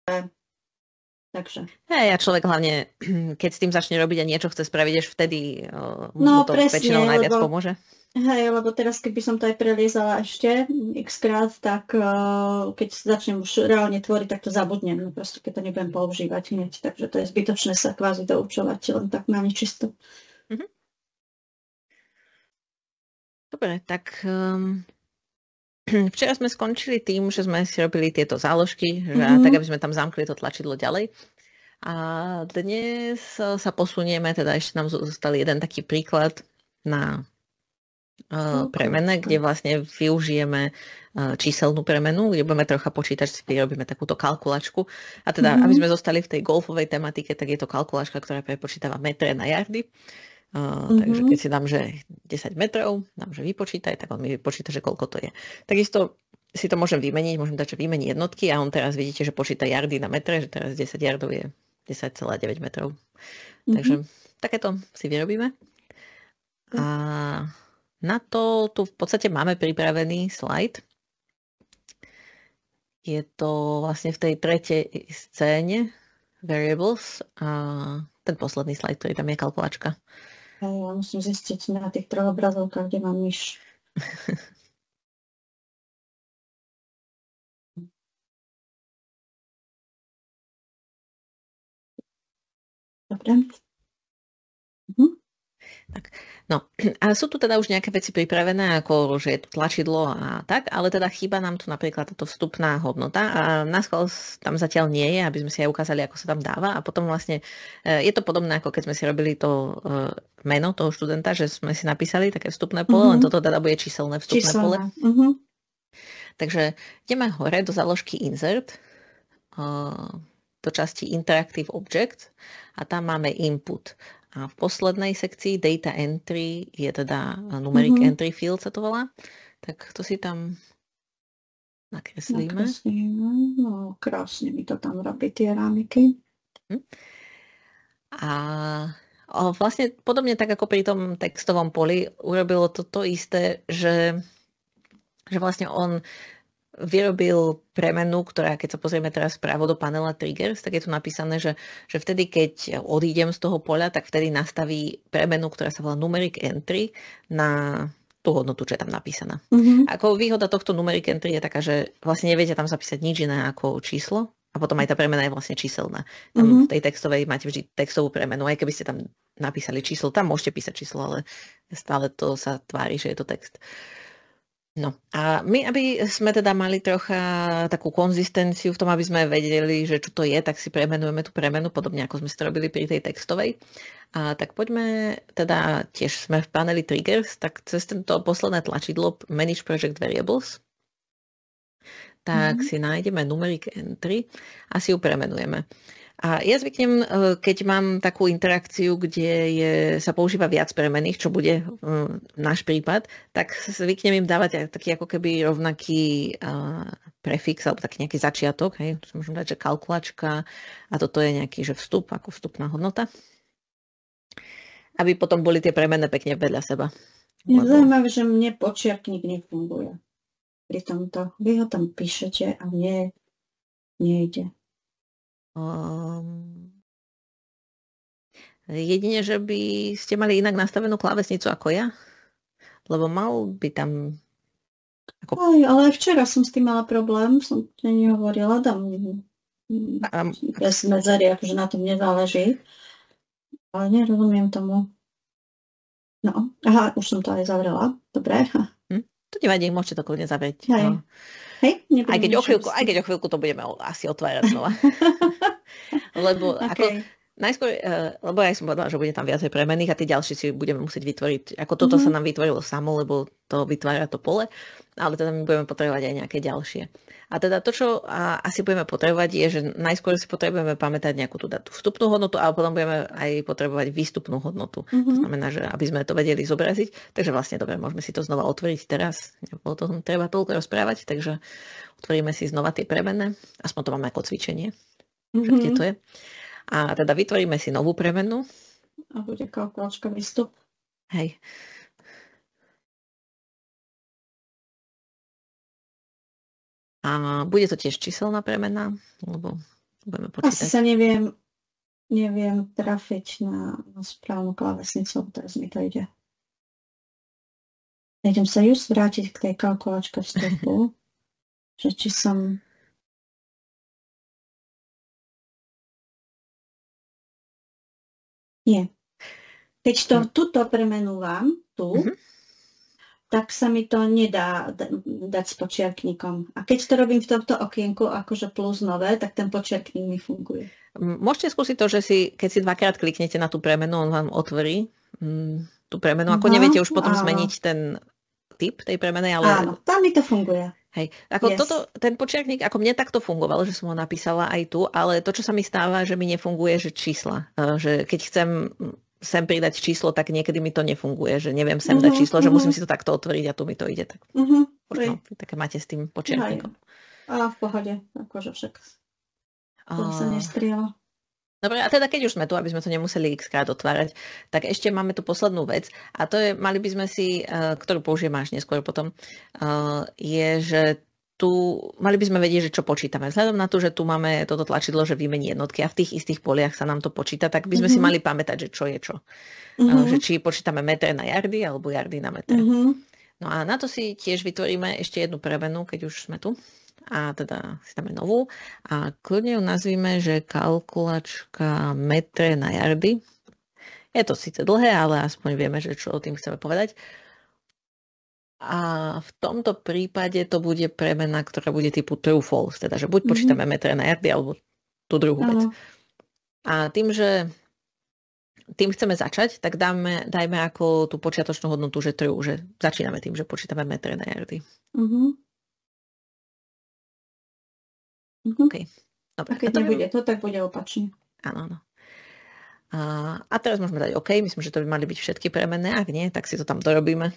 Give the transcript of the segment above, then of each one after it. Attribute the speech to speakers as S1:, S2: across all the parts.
S1: Takže.
S2: Hej, a človek hlavne, keď s tým začne robiť a niečo chce spraviť, až vtedy mu
S1: No
S2: to
S1: presne,
S2: väčšinou najviac
S1: lebo,
S2: pomôže.
S1: lebo teraz, keby som to aj preliezala ešte x-krát, tak keď začnem už reálne tvoriť, tak to zabudnem. No proste, keď to nebudem používať hneď. Takže to je zbytočné sa kvázi doučovať len tak na nečisto.
S2: Mhm. Dobre, tak včera sme skončili tým, že sme si robili tieto záložky, že tak, aby sme tam zamkli to tlačidlo ďalej. A dnes sa posunieme, teda ešte nám zostal jeden taký príklad na premene, kde vlastne využijeme číselnú premenu, kde budeme trocha počítať, si vyrobíme takúto kalkulačku. A teda, aby sme zostali v tej golfovej tematike, tak je to kalkulačka, ktorá prepočítava metre na jardy. Takže keď si dám, že 10 metrov, dám, že vypočítaj, tak on mi vypočíta, že koľko to je. Takisto si to môžem vymeniť, môžem dať, že vymení jednotky a on teraz vidíte, že počíta jardy na metre, že teraz 10 jardov je 10,9 metrov. Takže takéto si vyrobíme. A na to tu v podstate máme pripravený slajd. Je to vlastne v tej tretej scéne variables a ten posledný slajd, ktorý tam je kalkulačka.
S1: Ja musím zistiť na tých troch obrazovkách, kde mám myš. Dobre.
S2: Tak, no a sú tu teda už nejaké veci pripravené, ako že je tu tlačidlo a tak, ale teda chýba nám tu napríklad táto vstupná hodnota a naschvál tam zatiaľ nie je, aby sme si aj ukázali, ako sa tam dáva a potom vlastne je to podobné, ako keď sme si robili to meno toho študenta, že sme si napísali také vstupné pole, len toto teda bude číselné vstupné pole. Takže ideme hore do záložky Insert, do časti Interactive Object a tam máme Input. A v poslednej sekcii Data Entry je teda Numeric Entry Field sa to volá. Tak to si tam nakreslíme.
S1: No, krásne mi to tam robí tie rámiky.
S2: A vlastne podobne tak ako pri tom textovom poli urobilo to isté, že vlastne on vyrobil premenu, ktorá, keď sa pozrieme teraz vpravo do panela Triggers, tak je tu napísané, že vtedy, keď odídem z toho poľa, tak vtedy nastaví premenu, ktorá sa volá Numeric Entry na tú hodnotu, čo je tam napísaná. Ako výhoda tohto Numeric Entry je taká, že vlastne neviete tam zapísať nič iné ako číslo a potom aj tá premena je vlastne číselná. Tam v tej textovej máte vždy textovú premenu, aj keby ste tam napísali číslo, tam môžete písať číslo, ale stále to sa tvári, že je to text. No a my, aby sme teda mali trocha takú konzistenciu v tom, aby sme vedeli, že čo to je, tak si premenujeme tú premenu, podobne ako sme si to robili pri tej textovej. A tak poďme, teda tiež sme v paneli Triggers, tak cez tento posledné tlačidlo Manage Project Variables, tak si nájdeme Numeric Entry a si ju premenujeme. A ja zvyknem, keď mám takú interakciu, kde sa používa viac premenných, čo bude náš prípad, tak zvyknem im dávať taký ako keby rovnaký prefix, alebo taký nejaký začiatok, hej, môžem dať, že kalkulačka a toto je nejaký, že vstup, ako vstupná hodnota. Aby potom boli tie premenné pekne vedľa seba.
S1: Je zaujímavé, že mne počiarkník nefunguje. Pri tomto. Vy ho tam píšete a mne nejde.
S2: Jedine, že by ste mali inak nastavenú klávesnicu ako ja, lebo mal by tam...
S1: Ale včera som s tým mala problém, som to nehovorila, dám presne medzery, akože na tom nezáleží, ale nerozumiem tomu. No, aha, už som to aj zavrela, dobre.
S2: To nevadí, môžete to kľudne zavrieť.
S1: Hej,
S2: aj keď o chvíľku to budeme asi otvárať znova. Lebo ako... Najskôr, lebo ja som povedala, že bude tam viacej premenných a tie ďalšie si budeme musieť vytvoriť. Ako toto sa nám vytvorilo samo, lebo to vytvára to pole, ale teda my budeme potrebovať aj nejaké ďalšie. A teda to, čo asi budeme potrebovať, je, že najskôr si potrebujeme pamätať nejakú tú vstupnú hodnotu, ale potom budeme aj potrebovať výstupnú hodnotu. To znamená, že aby sme to vedeli zobraziť. Takže vlastne dobre, môžeme si to znova otvoriť teraz. Nebolo to treba toľko rozprávať, takže otvoríme si znova tie premenné. Aspoň to máme ako cvičenie. Že kde to je. A teda vytvoríme si novú premenu.
S1: A bude kalkulačka výstup.
S2: Hej. A bude to tiež číselná premena, lebo budeme
S1: Asi
S2: počítať.
S1: sa neviem trafiť na správnu klávesnicu, teraz mi to ide. Idem sa just vrátiť k tej kalkulačke vstupu, že či som... Nie. Keď to tuto premenúvam, tak sa mi to nedá dať s počiarkníkom. A keď to robím v tomto okienku, akože plus nové, tak ten počiarkník mi funguje.
S2: Môžete skúsiť to, že keď si dvakrát kliknete na tú premenu, on vám otvorí tú premenu. Ako neviete už potom zmeniť ten typ tej premeny, ale...
S1: Áno, tam mi to funguje.
S2: Hej, ako ten počiarkník, ako mne takto fungovalo, že som ho napísala aj tu, ale to, čo sa mi stáva, že mi nefunguje, že čísla. Že keď chcem sem pridať číslo, tak niekedy mi to nefunguje, že neviem sem dať číslo, že musím si to takto otvoriť a tu mi to ide. Tak možno také máte s tým počiarkníkom.
S1: A v pohode, akože však to sa nestriela.
S2: Dobre, a teda keď už sme tu, aby sme to nemuseli x-krát otvárať, tak ešte máme tu poslednú vec a to je, mali by sme si, ktorú použijem až neskôr potom, je, že tu mali by sme vedieť, že čo počítame. Vzhľadom na to, že tu máme toto tlačidlo, že vymení jednotky a v tých istých poliach sa nám to počíta, tak by sme si mali pamätať, že čo je čo. Že či počítame metre na jardy alebo jardy na metre. No a na to si tiež vytvoríme ešte jednu premenu, keď už sme tu. A teda si dáme novú a kľudne ju nazvíme, že kalkulačka metre na jardy. Je to síce dlhé, ale aspoň vieme, že čo o tým chceme povedať. A v tomto prípade to bude premena, ktorá bude typu true false, teda že buď počítame metre na jardy, alebo tú druhú vec. A tým, že tým chceme začať, tak dajme ako tú počiatočnú hodnotu, že true, že začíname tým, že počítame metre na jardy. Okay. Dobre,
S1: a keď nebude to, tak bude opačne.
S2: Áno. A teraz môžeme dať OK, myslím, že to by mali byť všetky premenné, ak nie, tak si to tam dorobíme.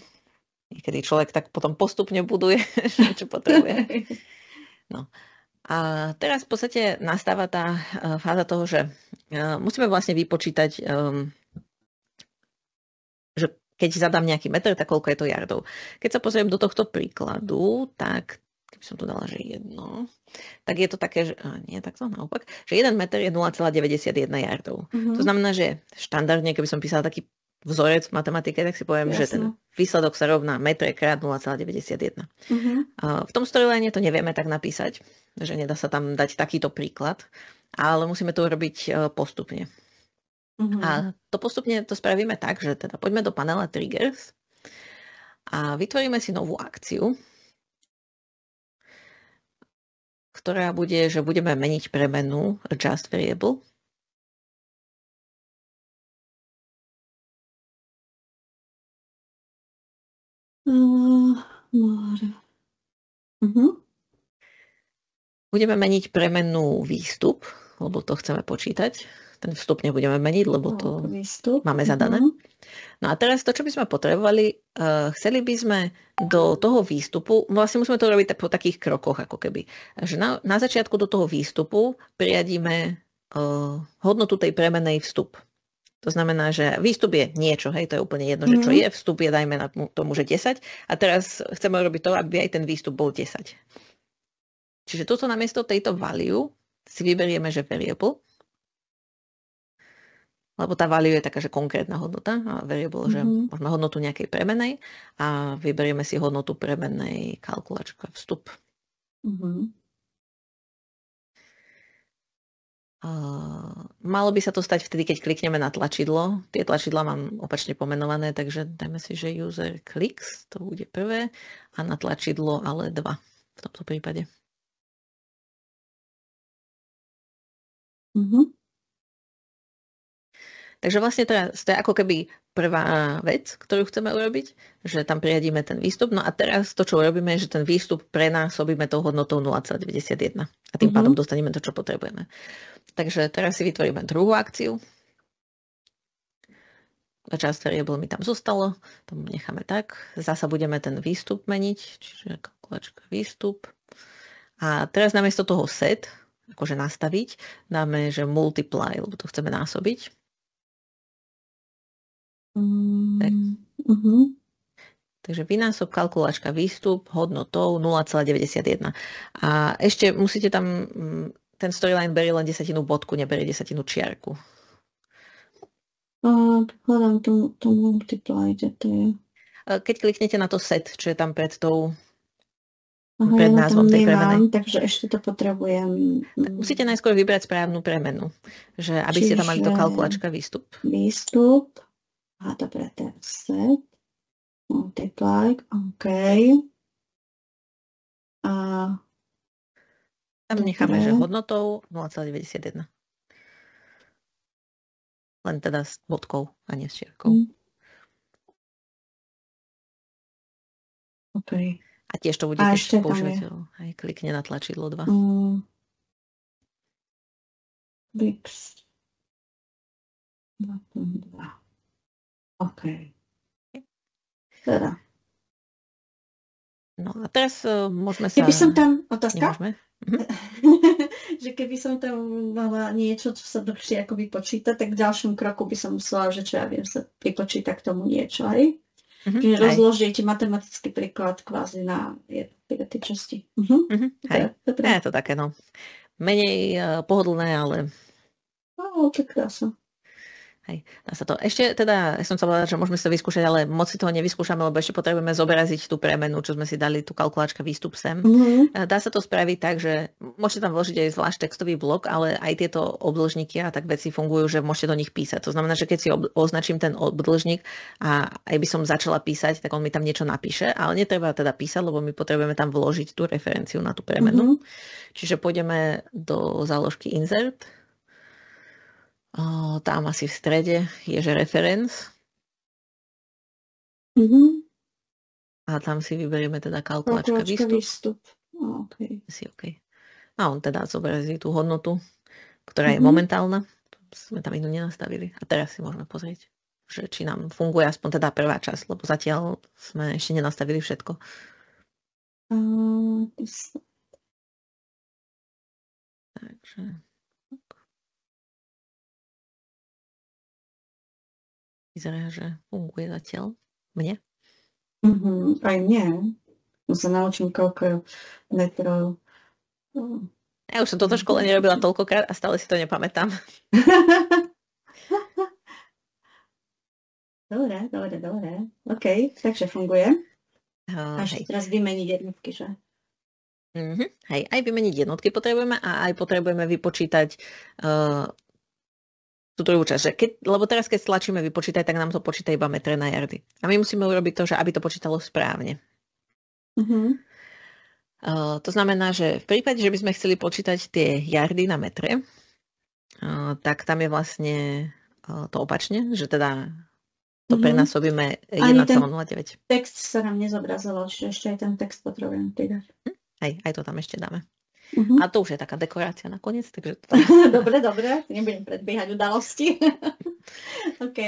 S2: Niekedy človek tak potom postupne buduje, čo potrebuje. No. A teraz v podstate nastáva tá fáza toho, že musíme vlastne vypočítať, že keď zadám nejaký meter, tak koľko je to jardov. Keď sa pozriem do tohto príkladu, tak keby som tu dala, že 1, tak je to také, že nie takto, naopak, že 1 meter je 0,91 jardov. To znamená, že štandardne, keby som písala taký vzorec v matematike, tak si poviem, že ten výsledok sa rovná metre krát 0,91. V tom storyline to nevieme tak napísať, že nedá sa tam dať takýto príklad, ale musíme to urobiť postupne. A to postupne to spravíme tak, že teda poďme do panela Triggers a vytvoríme si novú akciu, ktorá bude, že budeme meniť premenu adjust variable. Budeme meniť premenu výstup, lebo to chceme počítať. Ten vstup nebudeme meniť, lebo to máme zadané. No a teraz to, čo by sme potrebovali, chceli by sme do toho výstupu, vlastne musíme to robiť po takých krokoch, ako keby. Že na začiatku do toho výstupu priradíme hodnotu tej premenej vstup. To znamená, že výstup je niečo, hej, to je úplne jedno, že čo je, vstup je, dajme tomu, že 10 a teraz chceme robiť to, aby aj ten výstup bol 10. Čiže toto namiesto tejto value si vyberieme, že variable, lebo tá value je taká, že konkrétna hodnota a variable, že máme hodnotu nejakej premenej a vyberieme si hodnotu premenej kalkulačka vstup. Malo by sa to stať vtedy, keď klikneme na tlačidlo. Tie tlačidla mám opačne pomenované, takže dajme si, že user clicks, to bude prvé, a na tlačidlo ale 2 v tomto prípade. Takže vlastne teraz to je ako keby prvá vec, ktorú chceme urobiť, že tam priradíme ten výstup. No a teraz to, čo urobíme, je, že ten výstup prenásobíme tou hodnotou 0,91. A tým pádom dostaneme to, čo potrebujeme. Takže teraz si vytvoríme druhú akciu. Časť variable mi tam zostalo, to necháme tak. Zasa budeme ten výstup meniť, čiže kalkulačka výstup. A teraz namiesto toho set, akože nastaviť, dáme, že multiply, lebo to chceme násobiť. Takže vynásob kalkulačka výstup hodnotou 0,91. A ešte musíte tam ten storyline berie len 10 bodku, neberie 10 čiarku.
S1: Hľadám to multiply, kde to je.
S2: Keď kliknete na to set, čo je tam pred tou
S1: Aha,
S2: pred
S1: ja
S2: názvom tej premenej.
S1: Takže ešte to potrebujem.
S2: Musíte najskôr vybrať správnu premenu, že aby ste tam mali to kalkulačka výstup.
S1: Výstup. A dobre, teraz set. Multiply, OK. A
S2: tam necháme, že hodnotou 0,91. Len teda s bodkou a nie s čiarkou.
S1: OK.
S2: A tiež to bude, keď používateľ aj klikne na tlačidlo 2.
S1: Bix 2.2. OK. Teda.
S2: No a teraz môžeme sa...
S1: Keby som tam... Otázka?
S2: Nemôžeme?
S1: Že keby som tam mala niečo, čo sa dlhšie ako vypočíta, tak v ďalšom kroku by som musela, že čo ja viem, sa pripočíta k tomu niečo, aj? Čiže rozložíte matematický príklad kvázi na jednotlivé tie časti.
S2: Je to také, no. Menej pohodlné, ale...
S1: To krásne.
S2: Hej, dá sa to. Ešte teda, ja som sa povedala, že môžeme sa vyskúšať, ale moc si toho nevyskúšame, lebo ešte potrebujeme zobraziť tú premenu, čo sme si dali, tú kalkulačka výstup sem. Dá sa to spraviť tak, že môžete tam vložiť aj zvlášť textový blok, ale aj tieto obdĺžniky a tak veci fungujú, že môžete do nich písať. To znamená, že keď si označím ten obdĺžnik a aj by som začala písať, tak on mi tam niečo napíše, ale netreba teda písať, lebo my potrebujeme tam vložiť tú referenciu na tú premenu. Čiže pôjdeme do záložky Insert. Tam asi v strede je, že reference. A tam si vyberieme teda kalkulačka výstup.
S1: Okay.
S2: Okay. A on teda zobrazí tú hodnotu, ktorá je momentálna. Sme tam inú nenastavili. A teraz si môžeme pozrieť, že či nám funguje aspoň teda prvá časť, lebo zatiaľ sme ešte nenastavili všetko. Takže... Vyzerá, že funguje zatiaľ. Mne?
S1: Aj mne. Sa naučím koľko metrov.
S2: Ja už som toto školenie robila toľkokrát a stále si to nepamätám.
S1: Dobre. OK, takže funguje. Ešte teraz vymeniť jednotky, že?
S2: Hej, aj vymeniť jednotky potrebujeme a aj potrebujeme vypočítať tú druhú časť, lebo teraz keď stlačíme vypočítať, tak nám to počíta iba metre na jardy. A my musíme urobiť to, že aby to počítalo správne. To znamená, že v prípade, že by sme chceli počítať tie jardy na metre, tak tam je vlastne to opačne, že teda to prenásobíme 1,09.
S1: Text sa nám nezobrazoval, čiže ešte aj ten text potrebujem pridať.
S2: Aj to tam ešte dáme. A to už je taká dekorácia nakoniec, takže...
S1: Dobre, nebudem predbiehať udalosti. OK.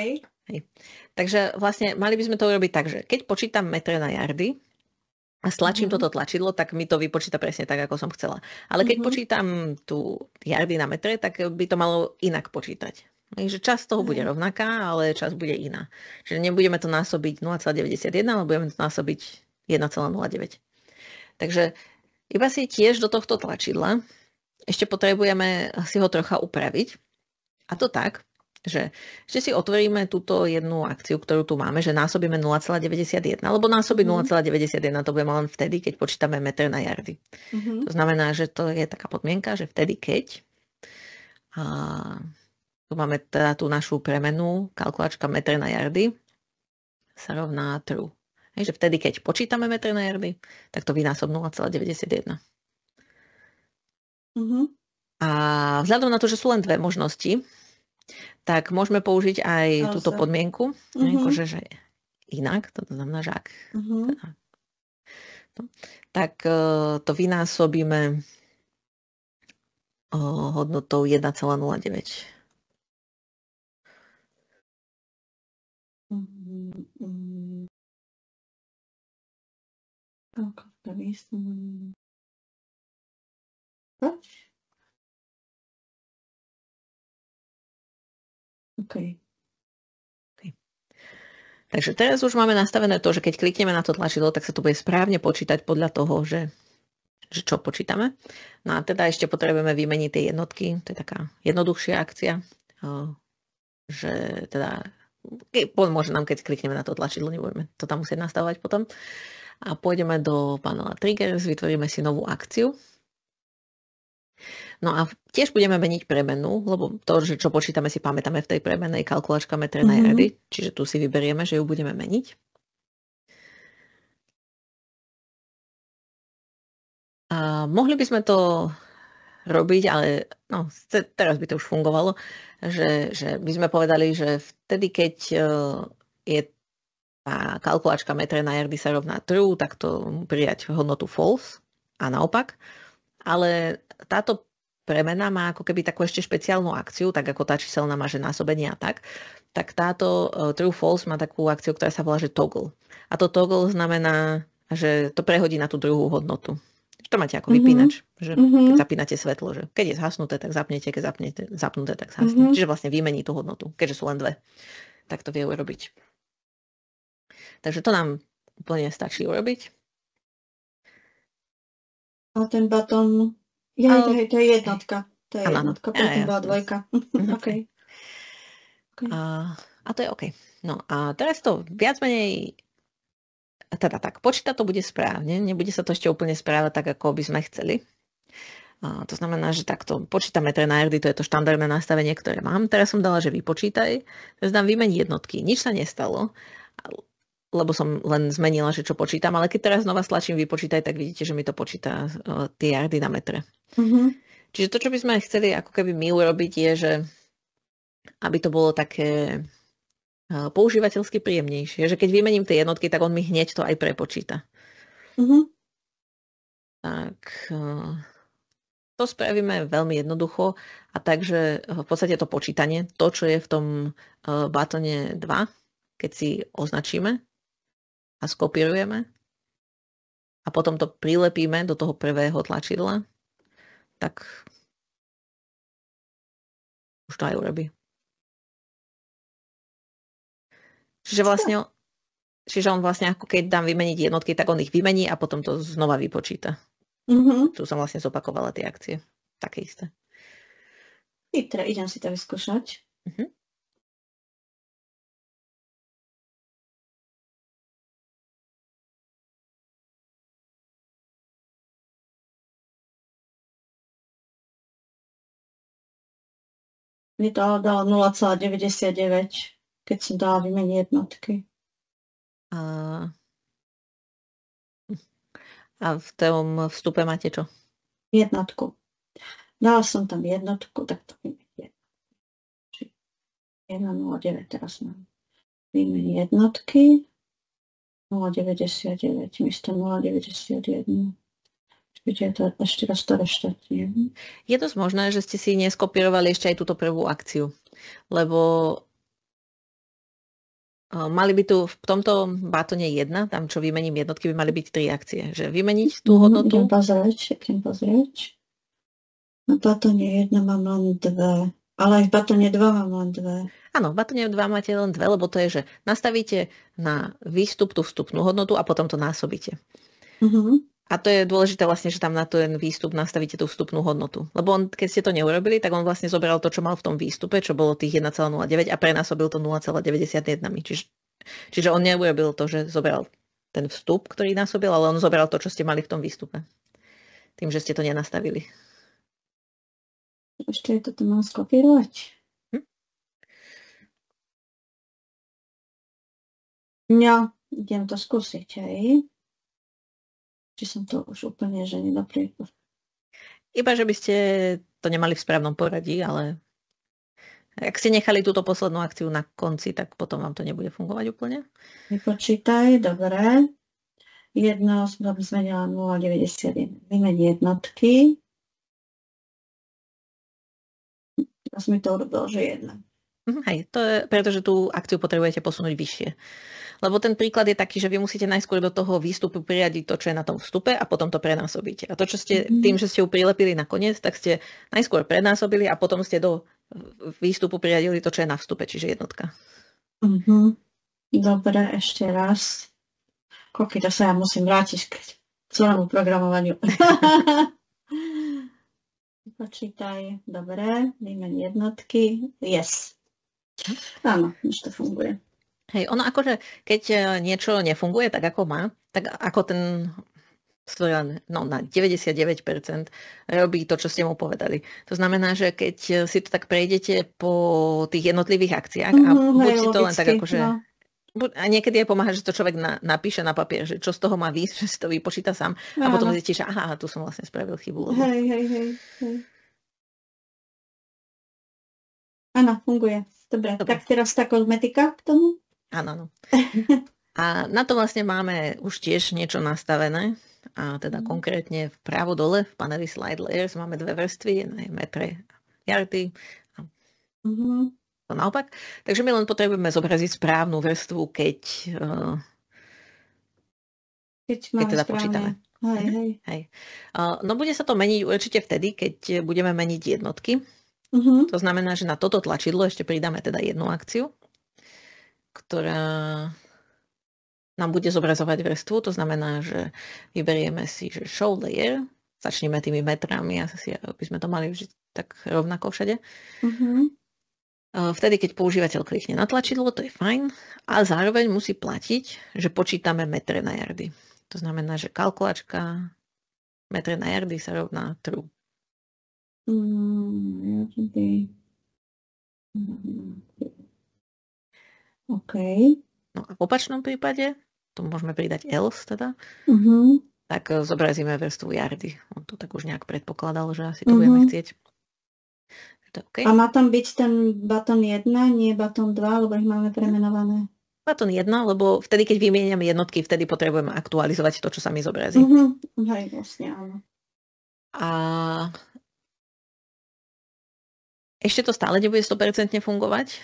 S2: Hej. Takže vlastne mali by sme to urobiť tak, že keď počítam metre na jardy a stlačím toto tlačidlo, tak mi to vypočíta presne tak, ako som chcela. Ale keď počítam tú jardy na metre, tak by to malo inak počítať. Takže časť toho bude rovnaká, ale časť bude iná. Čiže nebudeme to násobiť 0,91, ale budeme to násobiť 1,09. Takže iba si tiež do tohto tlačidla ešte potrebujeme si ho trocha upraviť. A to tak, že ešte si otvoríme túto jednu akciu, ktorú tu máme, že násobíme 0,91, lebo násobiť 0,91 to budeme len vtedy, keď počítame meter na jardy. To znamená, že to je taká podmienka, že vtedy, keď tu máme teda tú našu premenu, kalkulačka meter na jardy sa rovná true. Že vtedy, keď počítame metre na jardy, tak to vynásob 0,91. A vzhľadom na to, že sú len dve možnosti, tak môžeme použiť aj túto podmienku, že inak, to znamená, že ak. Tak to vynásobíme hodnotou 1,09.
S1: OK.
S2: Takže teraz už máme nastavené to, že keď klikneme na to tlačidlo, tak sa to bude správne počítať podľa toho, že že čo počítame. No a teda ešte potrebujeme vymeniť tie jednotky, to je taká jednoduchšia akcia, že teda pomôže nám, keď klikneme na to tlačidlo, nebudeme to tam musieť nastavovať potom. A pôjdeme do panela Triggers, vytvoríme si novú akciu. No a tiež budeme meniť premenu, lebo to, že čo počítame, si pamätáme v tej premennej kalkulačka metre na jardy, čiže tu si vyberieme, že ju budeme meniť. A mohli by sme to robiť, ale no, teraz by to už fungovalo, že by sme povedali, že vtedy, keď je tá kalkulačka metre na jardy sa rovná true, tak to prijať hodnotu false a naopak. Ale táto premena má ako keby takú ešte špeciálnu akciu, tak ako tá číselná má, že násobenie a tak táto true false má takú akciu, ktorá sa volá, že toggle. A to toggle znamená, že to prehodí na tú druhú hodnotu. To máte ako vypínač, že keď zapínate svetlo, že keď je zhasnuté, tak zapnete, keď zapnuté, tak zhasne. Čiže vlastne vymení tú hodnotu, keďže sú len dve. Tak to vie urobiť. Takže to nám úplne stačí urobiť.
S1: A ten button, to je jednotka. To je jednotka, potom bola dvojka. Okay.
S2: A to je OK. No a teraz to viac menej, teda tak, počítať to bude správne, nebude sa to ešte úplne správať tak, ako by sme chceli. To znamená, že takto počítam metre na jardy, to je to štandardné nastavenie, ktoré mám. Teraz som dala, že vypočítaj, teraz dám vymeniť jednotky. Nič sa nestalo, lebo som len zmenila, že čo počítam, ale keď teraz znova stlačím vypočítaj, tak vidíte, že mi to počíta tie jardy na metre. Čiže to, čo by sme chceli ako keby my urobiť, je, že aby to bolo také používateľsky príjemnejšie, že keď vymením tie jednotky, tak on mi hneď to aj prepočíta. Tak to spravíme veľmi jednoducho a takže v podstate to počítanie, to, čo je v tom batone 2, keď si označíme a skopírujeme a potom to prilepíme do toho prvého tlačidla, tak už to aj urobí. Čiže on vlastne ako keď dám vymeniť jednotky, tak on ich vymení a potom to znova vypočíta. Tu som vlastne zopakovala tie akcie. Také isté.
S1: Idem si to vyskúšať. Mi to dalo 0,99, keď som dala vymeniť jednotky.
S2: A v tom vstupe máte čo?
S1: Jednotku. Dala som tam jednotku, tak to vymeniť. 1,09 teraz mám. Vymeniť jednotky. 0,99 miesto 0,91. Ešte raz to reštartujem.
S2: Je dosť možné, že ste si neskopírovali ešte aj túto prvú akciu, lebo mali by tu v tomto batone 1, tam čo vymením jednotky, by mali byť 3 akcie. Že vymeniť tú hodnotu.
S1: Idem pozrieť. Na batone 1 mám len 2, ale aj v batone 2 mám len 2.
S2: Áno, v batone 2 máte len 2, lebo to je, že nastavíte na výstup tú vstupnú hodnotu a potom to násobíte. A to je dôležité vlastne, že tam na ten výstup nastavíte tú vstupnú hodnotu. Lebo keď ste to neurobili, tak on vlastne zobral to, čo mal v tom výstupe, čo bolo tých 1,09 a prenásobil to 0,91. Čiže on neurobil to, že zobral ten vstup, ktorý násobil, ale on zobral to, čo ste mali v tom výstupe. Tým, že ste to nenastavili.
S1: Ešte je to mám skopírovať. Ja idem to skúsiť, hej. Či som to už úplne, že nedopriekol.
S2: Iba, že by ste to nemali v správnom poradí, ale ak ste nechali túto poslednú akciu na konci, tak potom vám to nebude fungovať úplne.
S1: Vypočítaj, dobre. Jedno som zmenila 0,91. Vymeni jednotky. Teraz mi to urobil, že 1.
S2: Hej, to je, pretože tú akciu potrebujete posunúť vyššie. Lebo ten príklad je taký, že vy musíte najskôr do toho výstupu priradiť to, čo je na tom vstupe a potom to prenásobíte. A to, čo ste tým, že ste ju prilepili na koniec, tak ste najskôr prenásobili a potom ste do výstupu priradili to, čo je na vstupe, čiže jednotka.
S1: Dobre, ešte raz. Koľko to sa ja musím vrátiť, keď celému programovaniu. Počítaj, dobre, vymeň jednotky, yes. Áno, už to funguje.
S2: Hej, ono akože, keď niečo nefunguje tak, ako má, tak ako ten strojan, no na 99% robí to, čo ste mu povedali. To znamená, že keď si to tak prejdete po tých jednotlivých akciách a buď si to len tak akože... No. A niekedy aj pomáha, že to človek napíše na papier, že čo z toho má výsť, že si to vypočíta sám a potom zistí, že aha, tu som vlastne spravil chybu.
S1: Hej. Áno, funguje. Dobre, tak teraz tá kozmetika k tomu?
S2: Áno. A na to vlastne máme už tiež niečo nastavené. A teda konkrétne vpravo dole v paneli Slide Layers máme dve vrstvy, metre yardy. To naopak. Takže my len potrebujeme zobraziť správnu vrstvu, keď teda počítame. Hej. No bude sa to meniť určite vtedy, keď budeme meniť jednotky. To znamená, že na toto tlačidlo ešte pridáme teda jednu akciu, ktorá nám bude zobrazovať vrstvu. To znamená, že vyberieme si, že show layer, začneme tými metrami, asi by sme to mali vždy tak rovnako všade. Vtedy, keď používateľ klikne na tlačidlo, to je fajn, ale zároveň musí platiť, že počítame metre na yardy. To znamená, že kalkulačka metre na yardy sa rovná true.
S1: OK.
S2: No a v opačnom prípade, tu môžeme pridať else teda, tak zobrazíme vrstvu yardy. On to tak už nejak predpokladal, že asi to budeme chcieť. Okay.
S1: A má tam byť ten button 1, nie button 2, lebo ich máme premenované?
S2: Button 1, lebo vtedy, keď vymieniame jednotky, vtedy potrebujeme aktualizovať to, čo sa mi zobrazí.
S1: Hej, vlastne áno.
S2: A ešte to stále nebude 100% fungovať?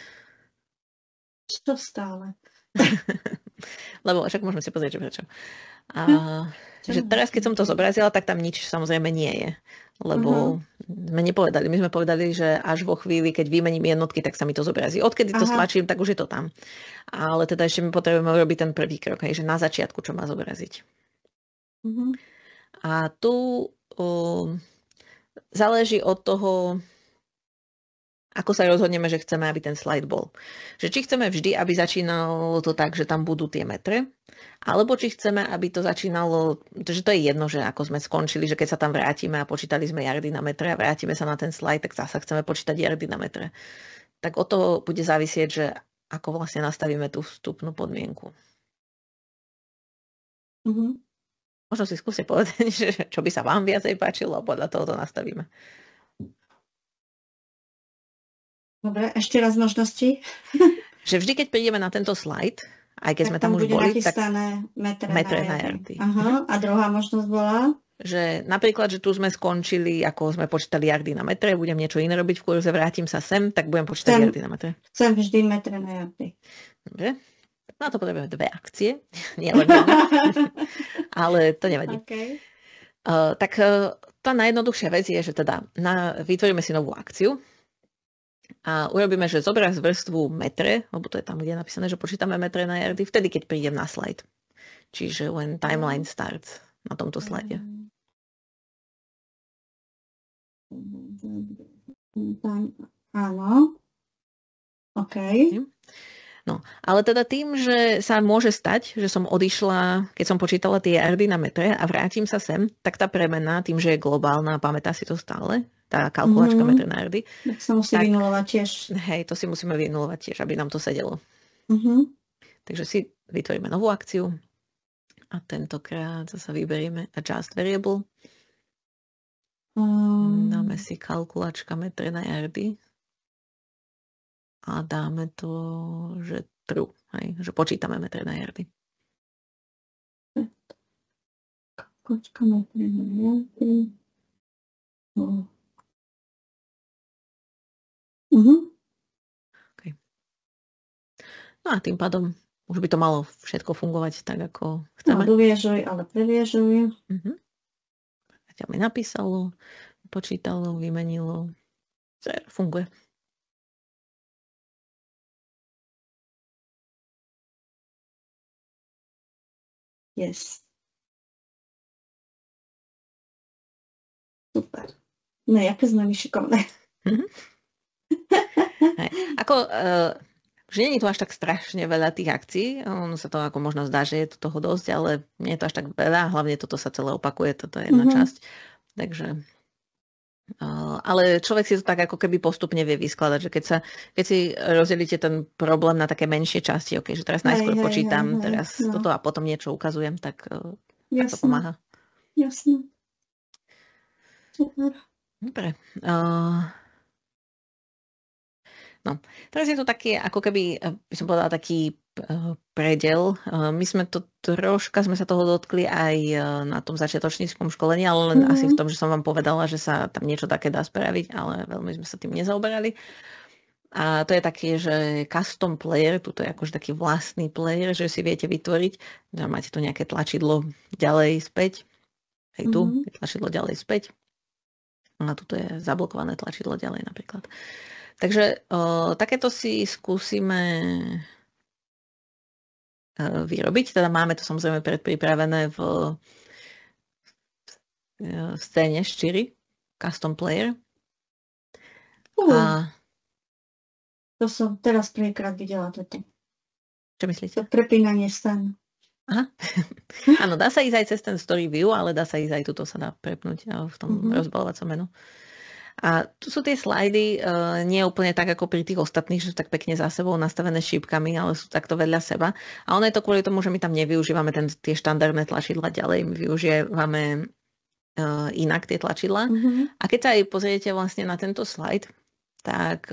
S1: Čo stále?
S2: Lebo však môžeme si pozrieť, že prečo. Že teraz, keď som to zobrazila, tak tam nič samozrejme nie je. Lebo sme nepovedali. My sme povedali, že až vo chvíli, keď vymením jednotky, tak sa mi to zobrazí. Odkedy to stlačím, tak už je to tam. Ale teda ešte my potrebujeme robiť ten prvý krok, že na začiatku, čo má zobraziť. A tu záleží od toho, ako sa rozhodneme, že chceme, aby ten slide bol. Že či chceme vždy, aby začínalo to tak, že tam budú tie metre, alebo či chceme, aby to začínalo, že to je jedno, že ako sme skončili, že keď sa tam vrátime a počítali sme yardy na metre a vrátime sa na ten slide, tak zasa chceme počítať yardy na metre. Tak od toho bude závisieť, že ako vlastne nastavíme tú vstupnú podmienku. Možno si skúste povedať, že čo by sa vám viacej páčilo a podľa toho to nastavíme.
S1: Dobre, ešte raz možnosti.
S2: Že vždy, keď prídeme na tento slide, aj keď sme tam už boli, tak metre na yardy.
S1: A druhá možnosť bola?
S2: Že napríklad, že tu sme skončili, ako sme počítali yardy na metre, budem niečo iné robiť v kurze, vrátim sa sem, tak budem počítať yardy na metre.
S1: Chcem vždy metre na yardy.
S2: Dobre. Na to potrebujeme dve akcie. Nie len jedna. Ale to nevadí.
S1: Okay.
S2: Tak tá najjednoduchšia vec je, že teda vytvoríme si novú akciu, a urobíme, že zobraz vrstvu metre, lebo to je tam, kde je napísané, že počítame metre na yardy, vtedy, keď prídem na slide. Čiže when timeline starts na tomto slide.
S1: Áno. OK.
S2: No, ale teda tým, že sa môže stať, že som odišla, keď som počítala tie yardy na metre a vrátim sa sem, tak tá premena, tým, že je globálna, pamätá si to stále, tá kalkulačka metre na yardy.
S1: Tak sa musí vynulovať tiež.
S2: Hej, to si musíme vynulovať tiež, aby nám to sedelo. Takže si vytvoríme novú akciu a tentokrát sa vyberieme adjust variable. Dáme si kalkulačka metre na yardy. A dáme to, že true, hej, že počítame metre na yardy.
S1: Kalkulačka metre na yardy.
S2: Okay. No a tým pádom už by to malo všetko fungovať tak, ako chceme.
S1: No, doviežuj, ale previežuj.
S2: Zatiaľ mi napísalo, počítalo, vymenilo. Funguje.
S1: Yes. Super. No, jaké sme my šikovné.
S2: Ako, že nie je tu až tak strašne veľa tých akcií, ono sa to ako možno zdá, že je to toho dosť, ale nie je to až tak veľa, hlavne toto sa celé opakuje, toto je jedna časť. Takže, ale človek si to tak ako keby postupne vie vyskladať, že keď si rozdelíte ten problém na také menšie časti, okay, že teraz najskôr počítam, teraz toto a potom niečo ukazujem, tak to pomáha.
S1: Jasné. Super.
S2: Dobre. No, teraz je to taký, ako keby, by som povedala, taký predel. My sme to troška, sme sa toho dotkli aj na tom začiatočníckom školení, ale len asi v tom, že som vám povedala, že sa tam niečo také dá spraviť, ale veľmi sme sa tým nezaoberali. A to je také, že custom player, tuto je akože taký vlastný player, že si viete vytvoriť, že máte tu nejaké tlačidlo ďalej späť, aj tu je tlačidlo ďalej späť. A tuto je zablokované tlačidlo ďalej napríklad. Takže takéto si skúsime vyrobiť. Teda máme to samozrejme predpripravené v scéne 4, custom player.
S1: To som teraz prvýkrát videla toto.
S2: Čo myslíte?
S1: To prepínanie scén.
S2: Aha. Áno, dá sa ísť aj cez ten story view, ale dá sa ísť aj tuto sa dá prepnúť v tom rozbalovacom menu. A tu sú tie slajdy nie úplne tak ako pri tých ostatných, že sú tak pekne za sebou nastavené šípkami, ale sú takto vedľa seba. A ono je to kvôli tomu, že my tam nevyužívame tie štandardné tlačidla ďalej, my využívame inak tie tlačidla. A keď sa aj pozriete vlastne na tento slajd, tak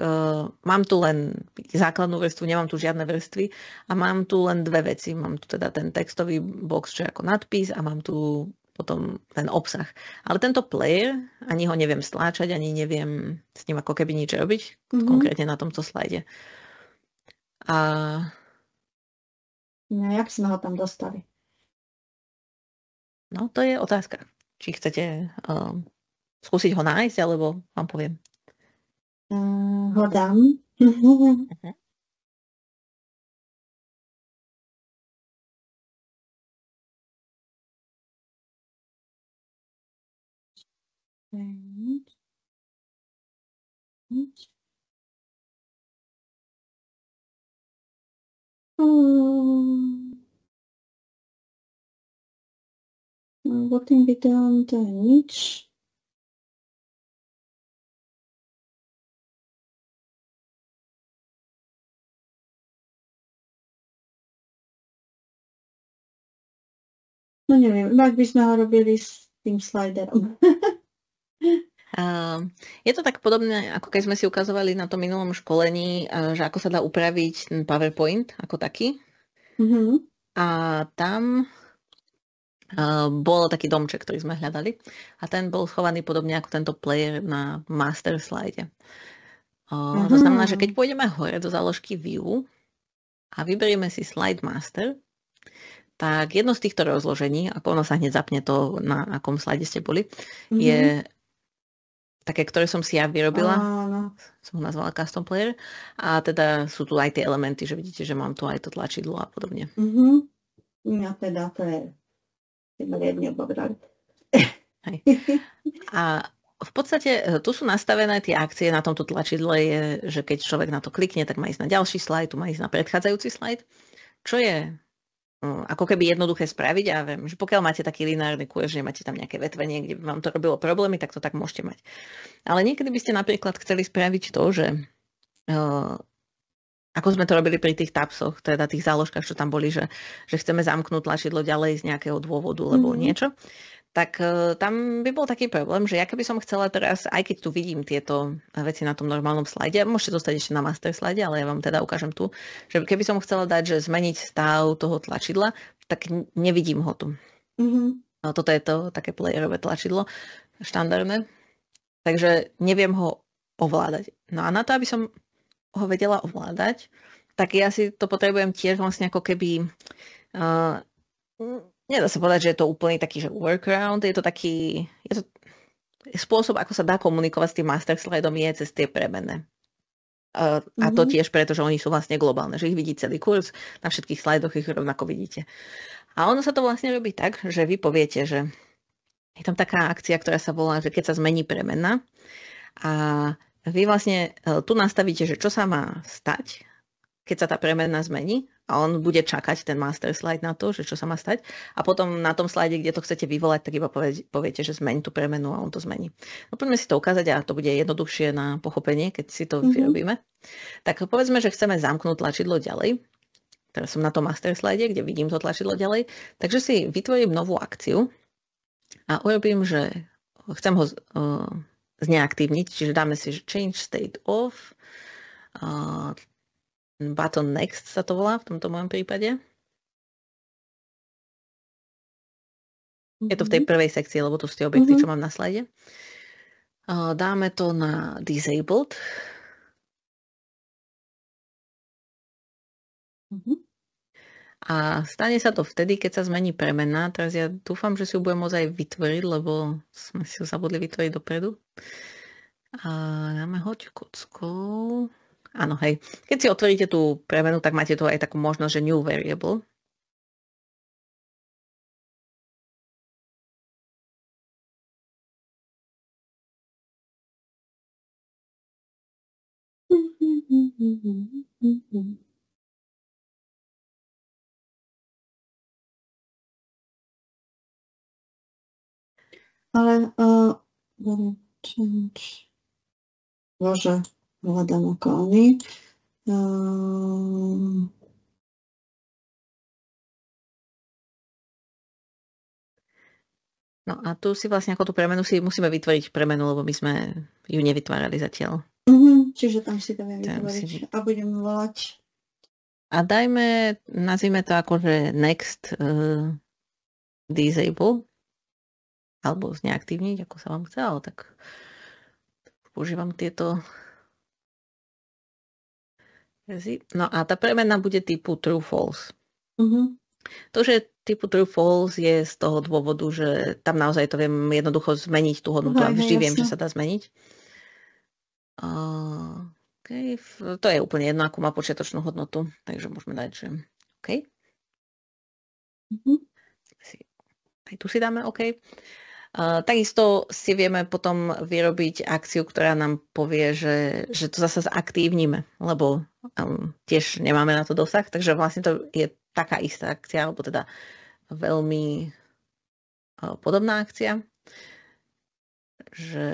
S2: mám tu len základnú vrstvu, nemám tu žiadne vrstvy a mám tu len dve veci. Mám tu teda ten textový box, čo je ako nadpis a mám tu potom ten obsah. Ale tento player, ani ho neviem stláčať, ani neviem s ním ako keby nič robiť, konkrétne na tomto slajde.
S1: No, jak sme ho tam dostali?
S2: No, to je otázka. Či chcete skúsiť ho nájsť, alebo vám poviem.
S1: Ho dám. Working video, to je nič. No neviem, ak by sme ho robili s tým sliderom.
S2: Je to tak podobné, ako keď sme si ukazovali na tom minulom školení, že ako sa dá upraviť ten PowerPoint ako taký. A tam bol taký domček, ktorý sme hľadali. A ten bol schovaný podobne ako tento player na master slide. To znamená, že keď pôjdeme hore do záložky View a vyberieme si Slide Master, tak jedno z týchto rozložení, ako ono sa hneď zapne to, na akom slide ste boli, je také, ktoré som si ja vyrobila. Som ho nazvala Custom Player. A teda sú tu aj tie elementy, že vidíte, že mám tu aj to tlačidlo a podobne.
S1: Ja teda to je riadne obobrali.
S2: A v podstate tu sú nastavené tie akcie na tomto tlačidle, je, že keď človek na to klikne, tak má ísť na ďalší slajd, tu má ísť na predchádzajúci slajd, čo je ako keby jednoduché spraviť. A viem, že pokiaľ máte taký lineárny kurz, že máte tam nejaké vetvenie, kde by vám to robilo problémy, tak to tak môžete mať. Ale niekedy by ste napríklad chceli spraviť to, že ako sme to robili pri tých tabsoch, teda tých záložkách, čo tam boli, že chceme zamknúť tlačidlo ďalej z nejakého dôvodu, lebo niečo, tak tam by bol taký problém, že ja keby som chcela teraz, aj keď tu vidím tieto veci na tom normálnom slajde, môžete dostať ešte na master slide, ale ja vám teda ukážem tu, že keby som chcela dať, že zmeniť stav toho tlačidla, tak nevidím ho tu. No, toto je to také playerové tlačidlo, štandardné, takže neviem ho ovládať. No a na to, aby som ho vedela ovládať, tak ja si to potrebujem tiež vlastne ako keby nedá sa povedať, že je to úplne taký, že workaround, je to taký, je to spôsob, ako sa dá komunikovať s tým master slideom je cez tie premenné. A to tiež preto, že oni sú vlastne globálne, že ich vidí celý kurz, na všetkých slajdoch ich rovnako vidíte. A ono sa to vlastne robí tak, že vy poviete, že je tam taká akcia, ktorá sa volá, že keď sa zmení premena a vy vlastne tu nastavíte, že čo sa má stať, keď sa tá premena zmení a on bude čakať ten master slide na to, že čo sa má stať a potom na tom slide, kde to chcete vyvolať, tak iba poviete, že zmeň tú premenu a on to zmení. No poďme si to ukázať a to bude jednoduchšie na pochopenie, keď si to vyrobíme. Tak povedzme, že chceme zamknúť tlačidlo ďalej. Teraz som na tom master slide, kde vidím to tlačidlo ďalej. Takže si vytvorím novú akciu a urobím, že chcem ho zneaktívniť, čiže dáme si, že change state off, button next sa to volá v tomto mojom prípade. Je to v tej prvej sekcii, lebo tu sú tie objekty, čo mám na slide. Dáme to na disabled. A stane sa to vtedy, keď sa zmení premena. Teraz ja dúfam, že si ju budem môcť aj vytvoriť, lebo sme si ju zabudli vytvoriť dopredu. A dáme hoď kockou. Áno, hej. Keď si otvoríte tú premenu, tak máte tu aj takú možnosť, že new variable.
S1: Ale change. Bože, hľadám okolný.
S2: No a tu si vlastne ako tú premenu si musíme vytvoriť premenu, lebo my sme ju nevytvárali zatiaľ.
S1: Čiže tam si to viem vytvoriť a budem volať.
S2: A nazvime to akože next disable alebo zneaktívniť, ako sa vám chce, ale tak používam tieto verzy. No a tá premena bude typu true false. To, že typu true false je z toho dôvodu, že tam naozaj to viem jednoducho zmeniť tú hodnotu a vždy viem, že sa dá zmeniť. Okay. To je úplne jedno, akú má počiatočnú hodnotu, takže môžeme dať, že OK. Aj tu si dáme OK. Takisto si vieme potom vyrobiť akciu, ktorá nám povie, že to zase zaktívnime, lebo tiež nemáme na to dosah, takže vlastne to je taká istá akcia, alebo teda veľmi podobná akcia. Že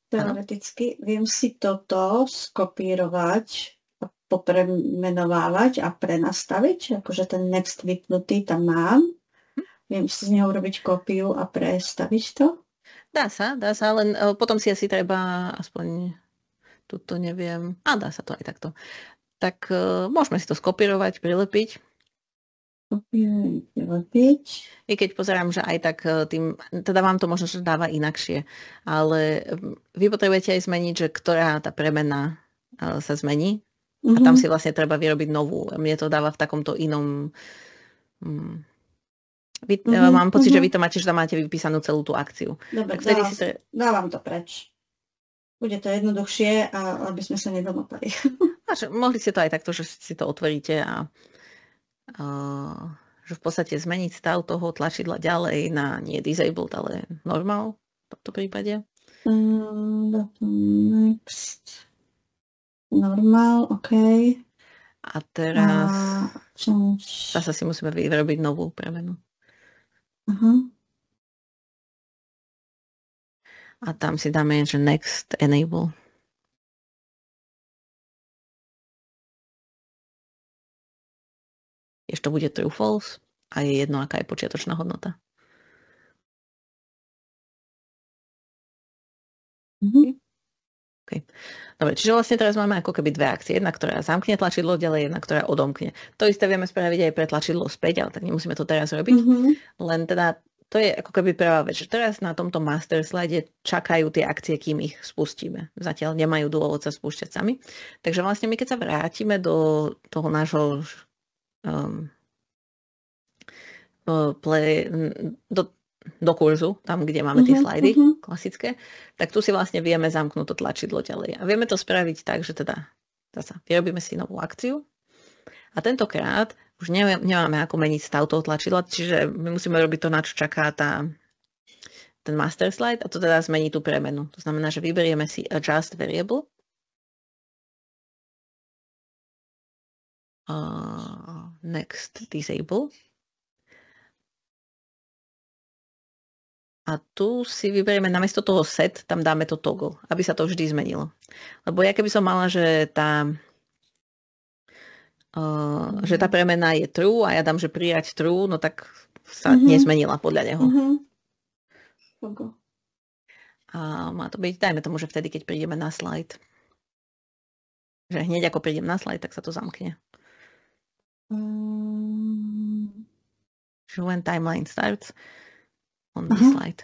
S1: teoreticky viem si toto skopírovať, popremenovávať a prenastaviť, akože ten next vypnutý tam mám. Viem si z neho urobiť kópiu a prestaviť to?
S2: Dá sa, len potom si asi treba aspoň tuto neviem. Dá sa to aj takto. Tak môžeme si to skopírovať, prilepiť. I keď pozerám, že aj tak teda vám to možno, že dáva inakšie, ale vy potrebujete aj zmeniť, že ktorá tá premena sa zmení a tam si vlastne treba vyrobiť novú. Mne to dáva v takomto inom... Mám pocit, že vy to máte, že tam máte vypísanú celú tú akciu.
S1: Dobre, dávam to preč. Bude to jednoduchšie, aby sme sa nedomotali.
S2: Mohli ste to aj takto, že si to otvoríte a že v podstate zmeniť stav toho tlačidla ďalej na nie disabled, ale normal v tomto prípade.
S1: Next. Normal, OK.
S2: A teraz zase si musíme vyrobiť novú premenu. A tam si dáme, že next enable. Ešte bude true false a je jedno, aká je počiatočná hodnota. Okay. Dobre, čiže vlastne teraz máme ako keby dve akcie. Jedna, ktorá zamkne tlačidlo, ďalej jedna, ktorá odomkne. To isté vieme spraviť aj pre tlačidlo späť, ale tak nemusíme to teraz robiť. Len teda to je ako keby prvá vec, že teraz na tomto master slide čakajú tie akcie, kým ich spustíme. Zatiaľ nemajú dôvod sa spúšťať sami. Takže vlastne my keď sa vrátime do toho nášho do kurzu, tam, kde máme tie slajdy klasické, tak tu si vlastne vieme zamknúť to tlačidlo ďalej. A vieme to spraviť tak, že teda zasa vyrobíme si novú akciu a tentokrát už nemáme ako meniť stav toho tlačidla, čiže my musíme robiť to, na čo čaká tá ten master slide a to teda zmení tú premenu. To znamená, že vyberieme si adjust variable. Next disable. A tu si vyberieme namiesto toho set, tam dáme to toggle, aby sa to vždy zmenilo. Lebo ja keby som mala, že tá premena je true a ja dám, že prijať true, no tak sa nezmenila podľa neho. A má to byť, dajme tomu, že vtedy, keď prídeme na slide. Že hneď ako prídem na slide, tak sa to zamkne. When timeline starts on the slide.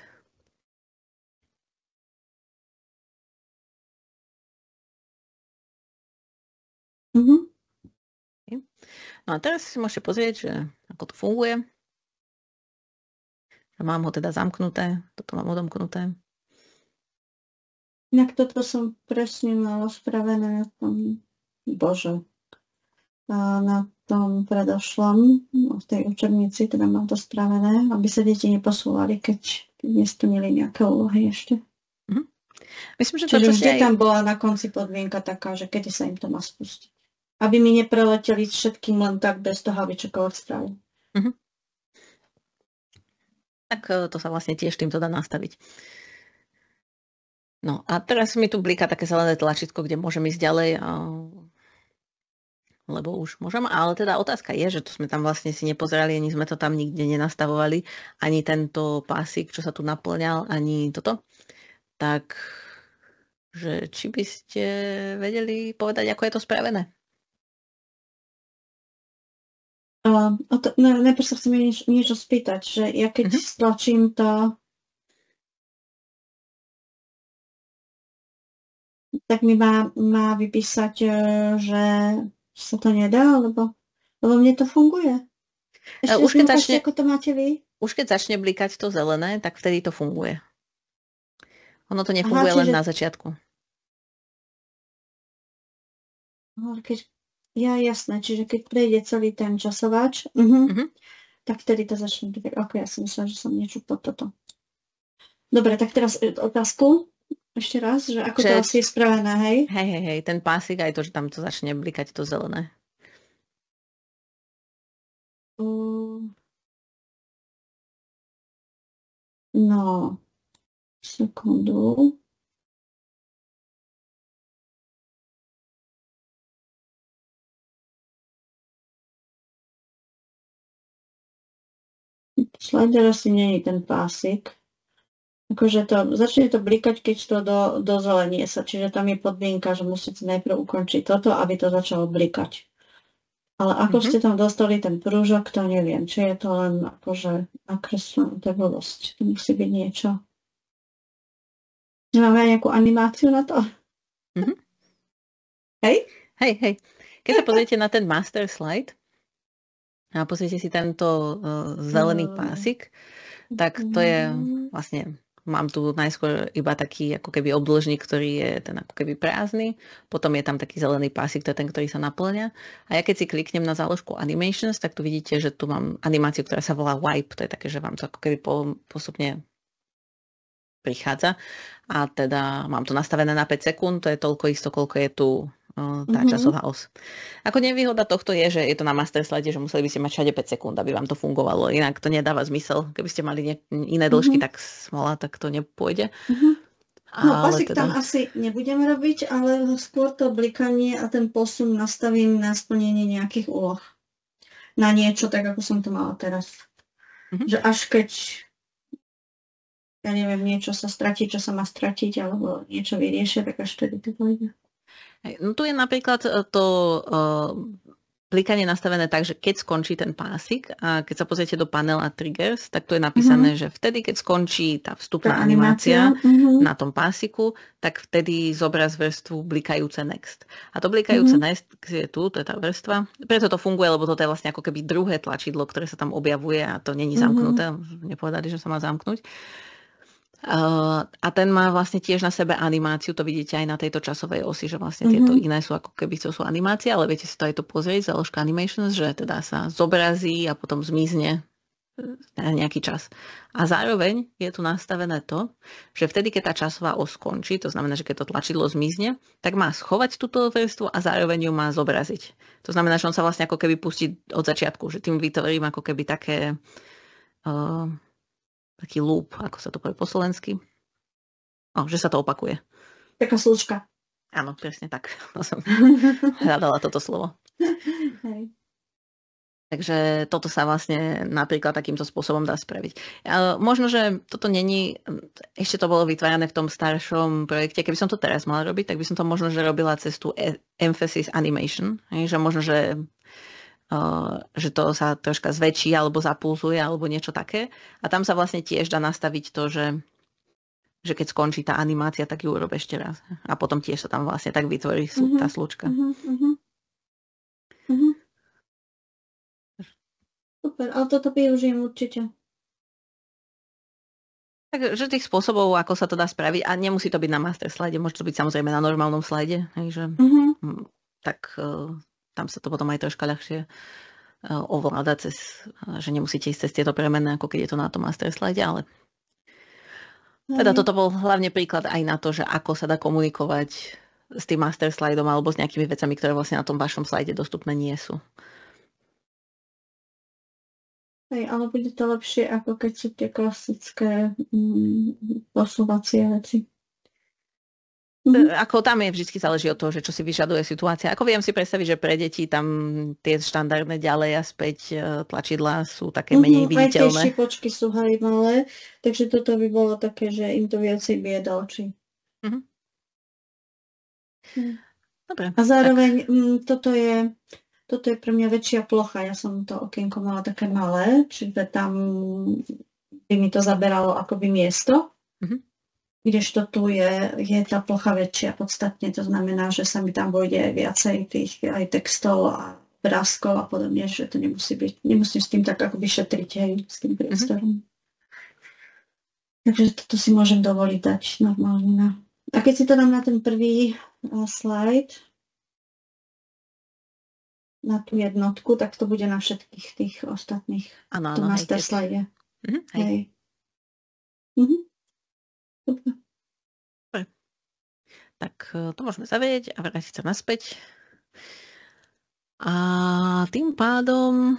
S2: Okay. No a teraz si môžete pozrieť, že ako to funguje. Že mám ho teda zamknuté, toto mám odomknuté.
S1: Inak toto som presne mala spravené na tom, na tom predošlom, v tej učebnici, teda mám to spravené, aby sa deti neposúvali, keď nesplnili nejaké úlohy ešte.
S2: Myslím, že
S1: čiže vždy tam bola na konci podmienka taká, že kedy sa im to má spustiť. Aby mi nepreleteli všetkým len tak, bez toho, aby čokoľvek spravili.
S2: Tak to sa vlastne tiež týmto dá nastaviť. No a teraz mi tu bliká také zelené tlačítko, kde môžem ísť ďalej, lebo už môžem, ale teda otázka je, že to sme tam vlastne si nepozerali, ani sme to tam nikde nenastavovali, ani tento pásik, čo sa tu naplňal, ani toto. Tak, že či by ste vedeli povedať, ako je to spravené?
S1: Najprv sa chcem niečo spýtať, že ja keď stlačím to, tak mi má vypísať, že sa to nedá, lebo mne to funguje. Ešte už keď začne, ako to máte vy?
S2: Už keď začne blikať to zelené, tak vtedy to funguje. Ono to nefunguje len na začiatku.
S1: Jasné, čiže keď prejde celý ten časovač, tak vtedy to začne blikať. Ja som myslela, že som niečo pod toto. Dobre, tak teraz otázku. Ešte raz, že ako to asi je spravené, hej?
S2: Hej, ten pásik, aj to, že tam to začne blikať to zelené.
S1: No, sekundu. Slider asi nie je ten pásik. Akože začne to blikať, keď to dozelenie sa. Čiže tam je podmienka, že musíte najprv ukončiť toto, aby to začalo blikať. Ale ako ste tam dostali ten prúžok, to neviem. Či je to len akože nakreslená blbosť. To musí byť niečo. Nemáme nejakú animáciu na to? Hej?
S2: Hej. Keď sa pozriete na ten master slide a pozriete si tento zelený pásik, tak to je vlastne... Mám tu najskôr iba taký ako keby obdĺžnik, ktorý je ten ako keby prázdny. Potom je tam taký zelený pásik, to je ten, ktorý sa naplňa. A ja keď si kliknem na záložku Animations, tak tu vidíte, že tu mám animáciu, ktorá sa volá Wipe. To je také, že vám to ako keby postupne prichádza. A teda mám to nastavené na 5 sekúnd, to je toľko isto, koľko je tu tá časová os. Ako nevýhoda tohto je, že je to na master slide, že museli by ste mať všade 5 sekúnd, aby vám to fungovalo. Inak to nedáva zmysel. Keby ste mali iné dĺžky, tak smola, tak to nepôjde.
S1: No, pasik tam asi nebudem robiť, ale skôr to blikanie a ten posun nastavím na splnenie nejakých úloh. Na niečo, tak ako som to mala teraz. Že až keď ja neviem, niečo sa stratí, čo sa má stratiť, alebo niečo vyriešia, tak až tedy to pôjde.
S2: No tu je napríklad to klikanie nastavené tak, že keď skončí ten pásik a keď sa pozriete do panela triggers, tak to je napísané, že vtedy, keď skončí tá vstupná animácia na tom pásiku, tak vtedy zobraz vrstvu blikajúce next. A to blikajúce next je tu, to je tá vrstva. Preto to funguje, lebo toto je vlastne ako keby druhé tlačidlo, ktoré sa tam objavuje a to není zamknuté. Nepovedali, že sa má zamknúť. A ten má vlastne tiež na sebe animáciu, to vidíte aj na tejto časovej osi, že vlastne tieto iné sú ako keby to sú animácie, ale viete si to aj to pozrieť, záložka Animations, že teda sa zobrazí a potom zmizne na nejaký čas. A zároveň je tu nastavené to, že vtedy, keď tá časová os skončí, to znamená, že keď to tlačidlo zmizne, tak má schovať túto vrstvu a zároveň ju má zobraziť. To znamená, že on sa vlastne ako keby pustí od začiatku, že tým vytvorím ako keby taký loop, ako sa to povie po slovensky. Že sa to opakuje.
S1: Taká slučka.
S2: Áno, presne tak. Som hľadala toto slovo.
S1: Hej.
S2: Takže toto sa vlastne napríklad takýmto spôsobom dá spraviť. Možno, že toto není, ešte to bolo vytvárané v tom staršom projekte. Keby som to teraz mala robiť, tak by som to možno, že robila cez tú emphasis animation. Že možno, že to sa troška zväčší alebo zapulzuje alebo niečo také. A tam sa vlastne tiež dá nastaviť to, že keď skončí tá animácia, tak ju urob ešte raz. A potom tiež sa tam vlastne tak vytvorí tá slučka.
S1: Super, ale toto využijem určite.
S2: Takže tých spôsobov, ako sa to dá spraviť, a nemusí to byť na master slide, môže to byť samozrejme na normálnom slide, tak tam sa to potom aj troška ľahšie ovláda že nemusíte ísť cez tieto premenné, ako keď je to na tom master slide, ale teda toto bol hlavne príklad aj na to, že ako sa dá komunikovať s tým master slideom alebo s nejakými vecami, ktoré vlastne na tom vašom slide dostupné nie sú.
S1: Hej, ale bude to lepšie, ako keď sú tie klasické posúvacie veci.
S2: Ako tam je vždy záleží od toho, že čo si vyžaduje situácia. Ako viem si predstaviť, že pre deti tam tie štandardné ďalej a späť tlačidlá sú také menej viditeľné.
S1: Aj tie šipočky sú malé, takže toto by bolo také, že im to viacej bije do očí.
S2: Dobre.
S1: A zároveň toto je pre mňa väčšia plocha. Ja som to okienko mala také malé, čiže tam by mi to zaberalo akoby miesto. Kdežto tu je tá plocha väčšia podstatne. To znamená, že sa mi tam vojde viacej tých aj textov a obrázkov a podobne, že to nemusím s tým tak akoby šetriť s tým priestorom. Takže toto si môžem dovoliť dať normálne. A keď si to dám na ten prvý slide, na tú jednotku, tak to bude na všetkých tých ostatných.
S2: Áno,
S1: to master slide. Hej.
S2: Dobre. Tak to môžeme zavrieť a vrátiť sa naspäť. A tým pádom,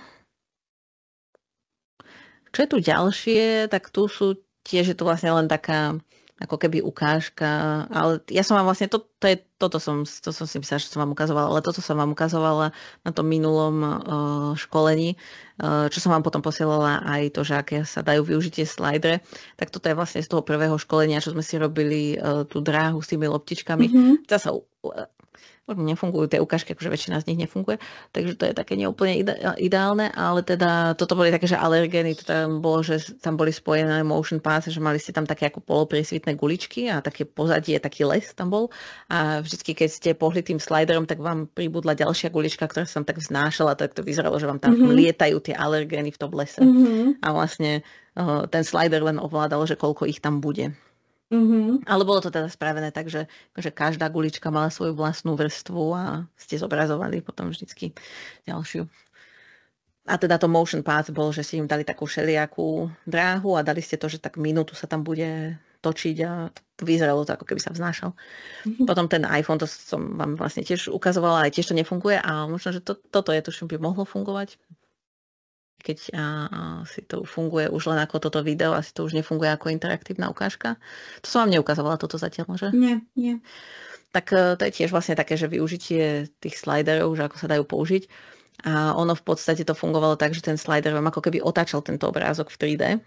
S2: čo je tu ďalšie, tak tu sú tiež, je to vlastne len taká ako keby ukážka, ale ja som vám vlastne, toto som si myslela, že som vám ukazovala, ale toto som vám ukazovala na tom minulom školení, čo som vám potom posielala aj to, že aké sa dajú využiť tie slidere, tak toto je vlastne z toho prvého školenia, čo sme si robili tú dráhu s tými loptičkami. Zasa nefungujú tie ukážky, akože väčšina z nich nefunguje, takže to je také neúplne ideálne, ale teda toto boli také, že alergény, to tam bolo, že tam boli spojené motion paths, že mali ste tam také ako polopriesvitné guličky a také pozadie, taký les tam bol a vždycky, keď ste pohli tým sliderom, tak vám pribudla ďalšia gulička, ktorá sa tam tak vznášala, tak to vyzeralo, že vám tam lietajú tie alergény v tom lese. A vlastne ten slider len ovládal, že koľko ich tam bude. Ale bolo to teda spravené tak, že každá gulička mala svoju vlastnú vrstvu a ste zobrazovali potom vždycky ďalšiu. A teda to motion path bol, že ste im dali takú všelijakú dráhu a dali ste to, že tak minútu sa tam bude točiť a vyzeralo to, ako keby sa vznášal. Potom ten iPhone, to som vám vlastne tiež ukazovala, ale tiež to nefunguje a možno, že toto je to, čo by mohlo fungovať. Keď si to funguje už len ako toto video, asi to už nefunguje ako interaktívna ukážka. To som vám neukazovala toto zatiaľ, že?
S1: Nie.
S2: Tak to je tiež vlastne také, že využitie tých sliderov, že ako sa dajú použiť. A ono v podstate to fungovalo tak, že ten slider vám ako keby otáčal tento obrázok v 3D.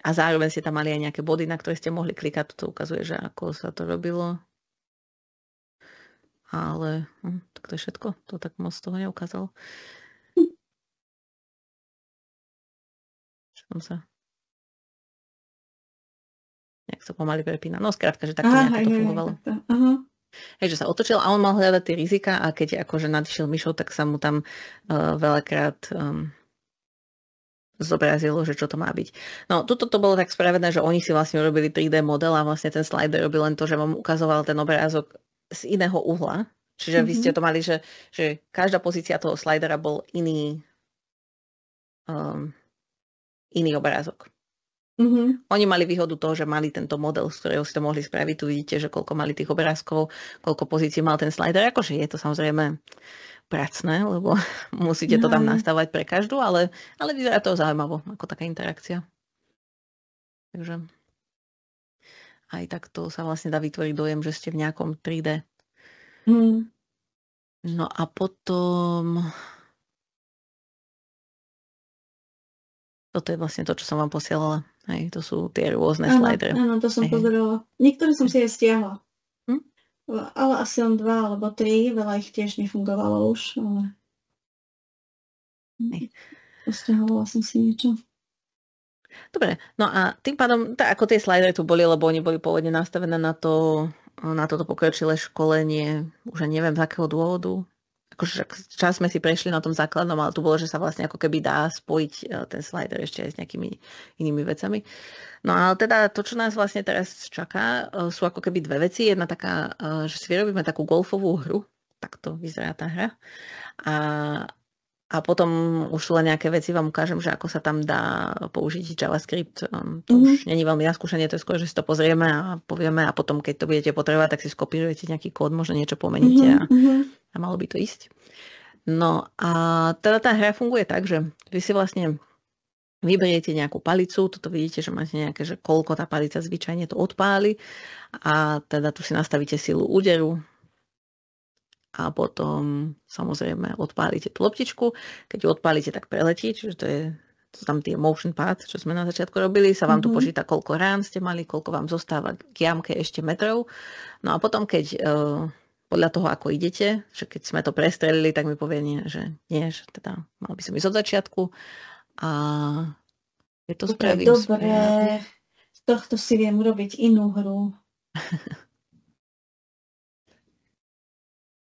S2: A zároveň ste tam mali aj nejaké body, na ktoré ste mohli klikať. To ukazuje, že ako sa to robilo. Ale tak to je všetko. To tak moc toho neukázalo. Nejak sa pomaly prepína. No skrátka, že takto nejako to fungovalo. Hej, že sa otočil a on mal hľadať tie rizika a keď akože nadišiel myšou, tak sa mu tam veľakrát zobrazilo, že čo to má byť. No, tuto to bolo tak spravené, že oni si vlastne urobili 3D model a vlastne ten slider robil len to, že vám ukazoval ten obrázok z iného uhla. Čiže vy ste to mali, že každá pozícia toho slidera bol iný iný obrázok. Oni mali výhodu toho, že mali tento model, z ktorého si to mohli spraviť. Tu vidíte, že koľko mali tých obrázkov, koľko pozícií mal ten slider. Akože je to samozrejme pracné, lebo musíte to tam nastavať pre každú, ale vyzerá to zaujímavo, ako taká interakcia. Takže aj takto sa vlastne dá vytvoriť dojem, že ste v nejakom 3D. No a potom... Toto je vlastne to, čo som vám posielala. Hej, to sú tie rôzne slidery.
S1: Áno, to som pozerala. Niektoré som si aj stiahla. Ale asi len 2 alebo 3, veľa ich tiež nefungovalo už, ale... Stiahovala som si niečo.
S2: Dobre, no a tým pádom, ako tie slidery tu boli, lebo oni boli pôvodne nastavené na toto pokročilé školenie, už neviem z akého dôvodu. Akože čas sme si prešli na tom základnom, ale tu bolo, že sa vlastne ako keby dá spojiť ten slider ešte aj s nejakými inými vecami. No ale teda to, čo nás vlastne teraz čaká, sú ako keby 2 veci. Jedna taká, že si vyrobíme takú golfovú hru, takto vyzerá tá hra. A potom už sú len nejaké veci, vám ukážem, že ako sa tam dá použiť JavaScript. To už není veľmi na skúšanie, to je skôr, že si to pozrieme a povieme a potom, keď to budete potrebovať, tak si skopírujete nejaký kód, možno niečo pomeníte a malo by to ísť. No a teda tá hra funguje tak, že vy si vlastne vyberiete nejakú palicu, toto vidíte, že máte nejaké, že koľko tá palica zvyčajne to odpáli a teda tu si nastavíte silu úderu a potom samozrejme odpálite tú loptičku. Keď ju odpálite, tak preletí, čiže to sú tam tie motion path, čo sme na začiatku robili, sa vám tu počíta, koľko rán ste mali, koľko vám zostáva k jamke ešte metrov. No a potom, keď podľa toho, ako idete, že keď sme to prestrelili, tak mi povie, že nie, že teda mal by som ísť od začiatku. A je to spravím
S1: správne. Z tohto si viem urobiť inú hru.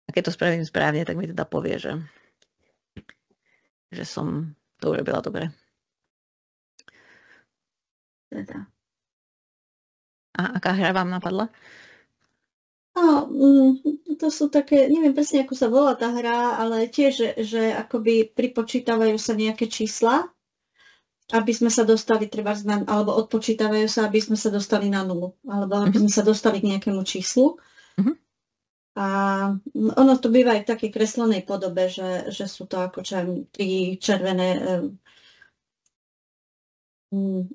S2: A keď to spravím správne, tak mi teda povie, že som to urobila dobre.
S1: Teda.
S2: A aká hra vám napadla?
S1: To sú také, neviem presne, ako sa volá tá hra, ale tiež, že akoby pripočítavajú sa nejaké čísla, aby sme sa dostali alebo odpočítavajú sa, aby sme sa dostali na 0, alebo aby sme sa dostali k nejakému číslu. A ono to býva aj v takej kreslenej podobe, že sú to ako 3 červené,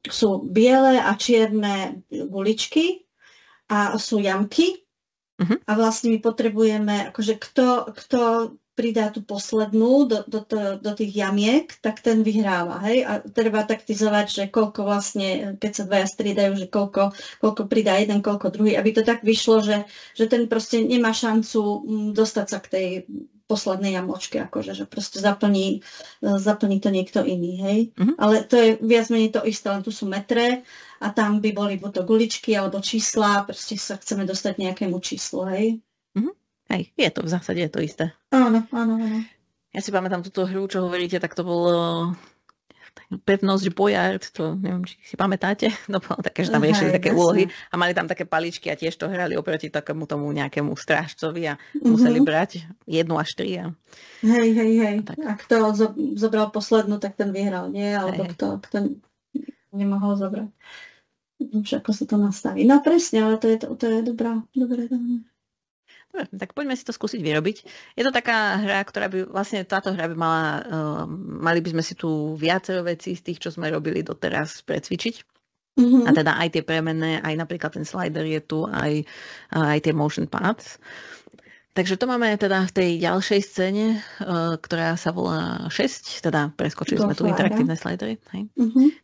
S1: sú biele a čierne guličky a sú jamky. A vlastne my potrebujeme, akože kto pridá tú poslednú do tých jamiek, tak ten vyhráva, hej? A treba taktizovať, že koľko vlastne, keď sa dvaja striedajú, že koľko pridá jeden, koľko druhý, aby to tak vyšlo, že ten proste nemá šancu dostať sa k tej poslednej jamočke, akože, že proste zaplní to niekto iný, hej? Ale to je viac menej to isté, len tu sú metre a tam by boli buď to guličky alebo čísla, proste sa chceme dostať nejakému číslu, hej?
S2: Hej, je to v zásade to isté.
S1: Áno.
S2: Ja si pamätám túto hru, čo hovoríte, tak to bolo pevnosť Bojard, to neviem, či si pamätáte, no bolo také, že tam riešili také úlohy a mali tam také paličky a tiež to hrali oproti takému tomu nejakému strážcovi a museli brať 1 až 3.
S1: Hej. A kto zobral poslednú, tak ten vyhral, nie? Alebo kto nemohol zobrať. Už ako sa to nastaví. No presne, ale to je dobré. Dobre,
S2: tak poďme si to skúsiť vyrobiť. Je to taká hra, ktorá by, vlastne táto hra by mali by sme si tu viacero vecí z tých, čo sme robili doteraz precvičiť. A teda aj tie premenné, aj napríklad ten slider je tu, aj tie motion paths. Takže to máme teda v tej ďalšej scéne, ktorá sa volá 6, teda preskočili sme tu interaktívne slidery.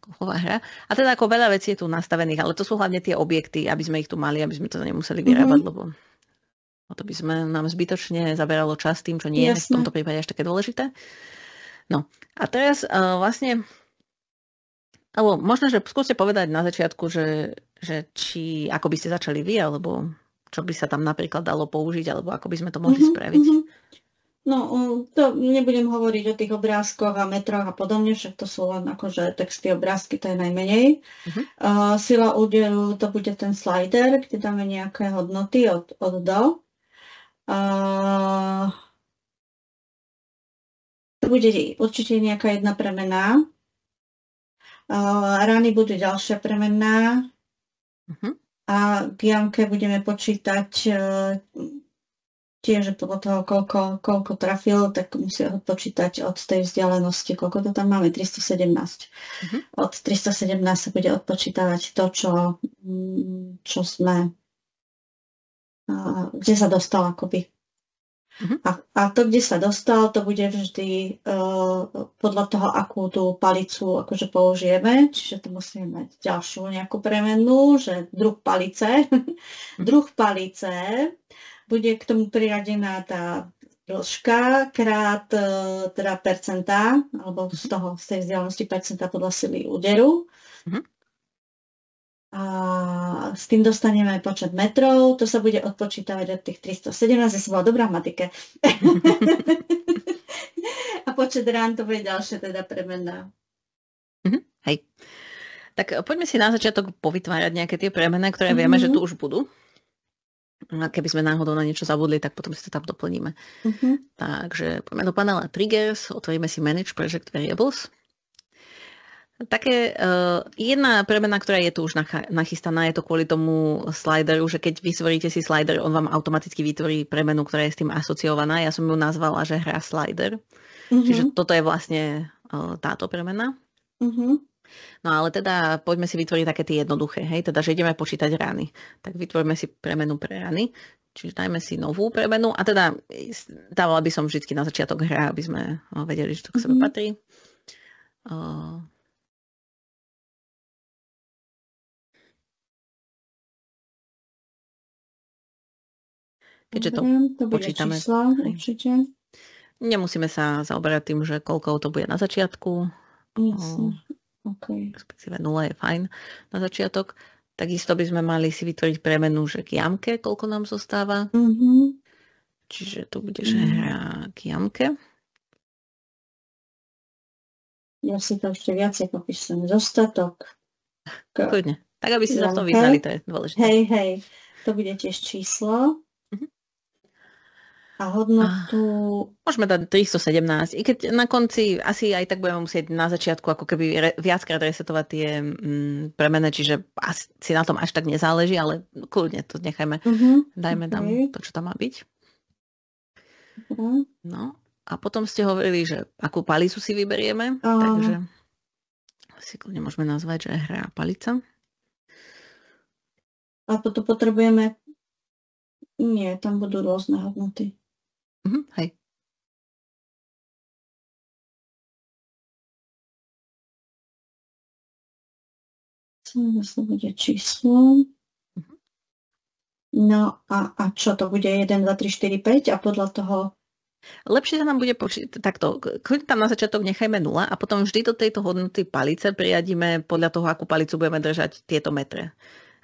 S2: Golfová hra. A teda ako veľa vecí je tu nastavených, ale to sú hlavne tie objekty, aby sme ich tu mali, aby sme to nemuseli vyrábať, lebo to by nám zbytočne zaberalo čas tým, čo nie je v tomto prípade až také dôležité. No a teraz vlastne, alebo možno, že skúste povedať na začiatku, že či ako by ste začali vy, alebo čo by sa tam napríklad dalo použiť, alebo ako by sme to mohli spraviť.
S1: No, to nebudem hovoriť o tých obrázkoch a metroch a podobne, však to sú len akože texty, obrázky, to je najmenej. Sila úderu, to bude ten slider, kde dáme nejaké hodnoty od do. To bude určite nejaká jedna premena. Rany budú ďalšia premenná. A k jamke budeme počítať tiež podľa toho, koľko trafil, tak musia ho počítať od tej vzdialenosti. Koľko to tam máme? 317. Od 317 sa bude odpočítavať to, čo sme, kde sa dostal akoby. A to, kde sa dostal, to bude vždy podľa toho, akú tú palicu akože použijeme. Čiže to musíme mať ďalšiu nejakú premennú, že druh palice. Druh palice bude k tomu priradená tá dĺžka krát teda percentá, alebo z tej vzdialenosti percentá podľa sily úderu. A s tým dostaneme počet metrov, to sa bude odpočítavať od tých 317, ja som bola dobrá v matike. A počet rán to bude ďalšie teda premenná.
S2: Hej. Tak poďme si na začiatok povytvárať nejaké tie premenné, ktoré vieme, že tu už budú. A keby sme náhodou na niečo zabudli, tak potom si to tam doplníme. Takže poďme do panela Triggers, otvoríme si Manage Project Variables. Také jedna premena, ktorá je tu už nachystaná, je to kvôli tomu slideru, že keď vytvoríte si slider, on vám automaticky vytvorí premenu, ktorá je s tým asociovaná. Ja som ju nazvala, že hra slider. Čiže toto je vlastne táto premena. No ale teda poďme si vytvoriť také tie jednoduché, hej, teda že ideme počítať rany. Tak vytvoríme si premenu pre rany, čiže dajme si novú premenu a teda dávala by som vždy na začiatok hra, aby sme vedeli, že to k sebe patrí. Keďže to počítame.
S1: Čísla, určite.
S2: Nemusíme sa zaoberať tým, že koľko to bude na začiatku. Respektíve 0 je fajn na začiatok. Takisto by sme mali si vytvoriť premenu, že k jamke, koľko nám zostáva. Čiže tu bude, že hra k jamke.
S1: Ja si to ešte viac popíšem. Zostatok.
S2: Kľudne. Tak, aby si sa v tom vyznali, to je dôležité.
S1: Hej. To bude tiež číslo. A hodnotu...
S2: Môžeme dať 317. I keď na konci asi aj tak budeme musieť na začiatku ako keby viackrát resetovať tie premene, čiže asi na tom až tak nezáleží, ale kľudne to nechajme. Dajme tam to, čo tam má byť. No a potom ste hovorili, že akú palicu si vyberieme, takže si kľudne môžeme nazvať, že hra palica.
S1: A potom potrebujeme... Nie, tam budú rôzne hodnoty.
S2: Hej.
S1: To bude číslo. No a čo to bude? 1, 2, 3, 4, 5 a podľa toho...
S2: Lepšie sa nám bude počítať takto. Kľudne tam na začiatok nechajme 0 a potom vždy do tejto hodnoty palice priradíme podľa toho, akú palicu budeme držať tieto metre.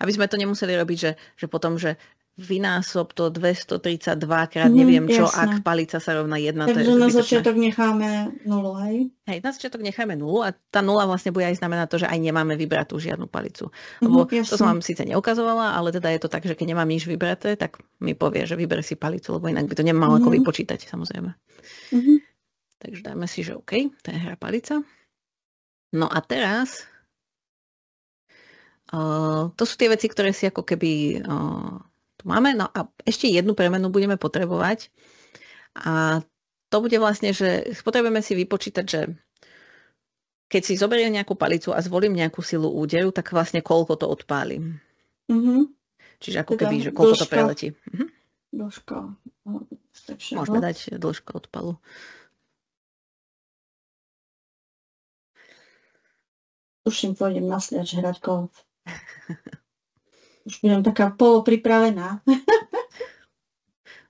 S2: Aby sme to nemuseli robiť, že potom, že vynásob to 232 krát neviem čo,
S1: jasné.
S2: Ak palica sa rovná 1.
S1: Takže na začiatok necháme 0, hej?
S2: Hej, na začiatok necháme 0 a tá 0 vlastne bude aj znamenať to, že aj nemáme vybratú žiadnu palicu. Lebo to som vám síce neukazovala, ale teda je to tak, že keď nemám nič vybraté, tak mi povie, že vyber si palicu, lebo inak by to nemal ako vypočítať, samozrejme. Takže dáme si, že OK, to je hra palica. No a teraz to sú tie veci, ktoré si ako keby tu máme. No a ešte jednu premenu budeme potrebovať. A to bude vlastne, že potrebujeme si vypočítať, že keď si zoberiem nejakú palicu a zvolím nejakú silu úderu, tak vlastne koľko to odpálim. Čiže ako keby, že koľko to preletí.
S1: Dĺžka.
S2: Môžeme dať dĺžka odpalu.
S1: Tuším, pôjdem nasliač hrať golf. Už budem taká polopripravená.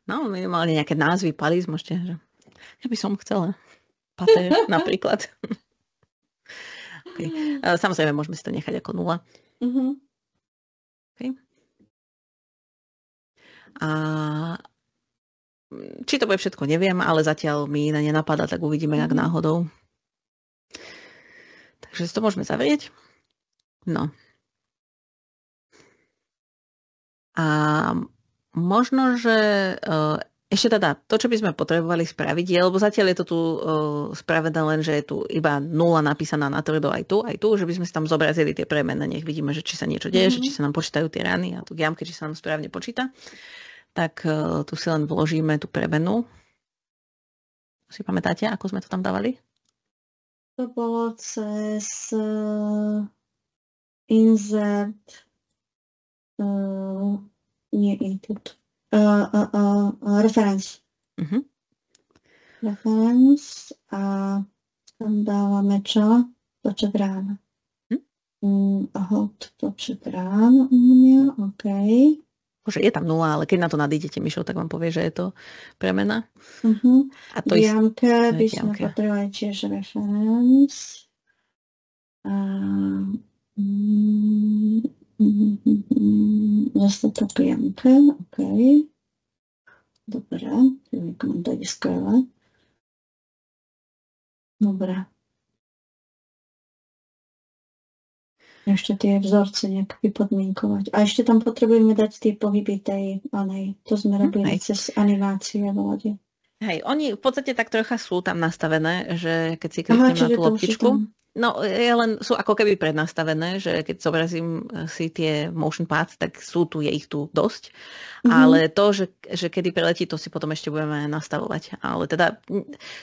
S2: No, minimálne nejaké názvy palíc môžete, že ja by som chcela. Pater napríklad. Okay. Samozrejme, môžeme si to nechať ako 0. Okay. A či to bude všetko, neviem, ale zatiaľ mi nenapadá, tak uvidíme, jak náhodou. Takže si to môžeme zavrieť. No. A možno, že Ešte teda, to, čo by sme potrebovali spraviť, je, lebo zatiaľ je to tu spravené len, že je tu iba 0 napísaná na tvrdo aj tu, že by sme si tam zobrazili tie premeny, nech vidíme, že či sa niečo deje, že či sa nám počítajú tie rany a tu jamke, či sa nám správne počíta. Tak tu si len vložíme tú premenu. Si pamätáte, ako sme to tam dávali?
S1: To bolo cez insert, nie input, reference. Reference a tam dávame čo? Počet rán. Počet rán u mňa, OK.
S2: Bože, je tam 0, ale keď na to nadídete myšou, tak vám povie, že je to premena.
S1: A to jamke by sme potrebovali tiež reference. Zase to jamke, OK. Dobre, to je skvelé. Dobre. Ešte tie vzorce nejak vypodmienkovať. A ešte tam potrebujeme dať tie pohyby tej onej. To sme robili cez animáciu a vláde.
S2: Hej, oni v podstate tak trocha sú tam nastavené, že keď si kliknem na tú loptičku, no sú ako keby prednastavené, že keď zobrazím si tie motion paths, tak je ich tu dosť. Ale to, že kedy preletí, to si potom ešte budeme nastavovať. Ale teda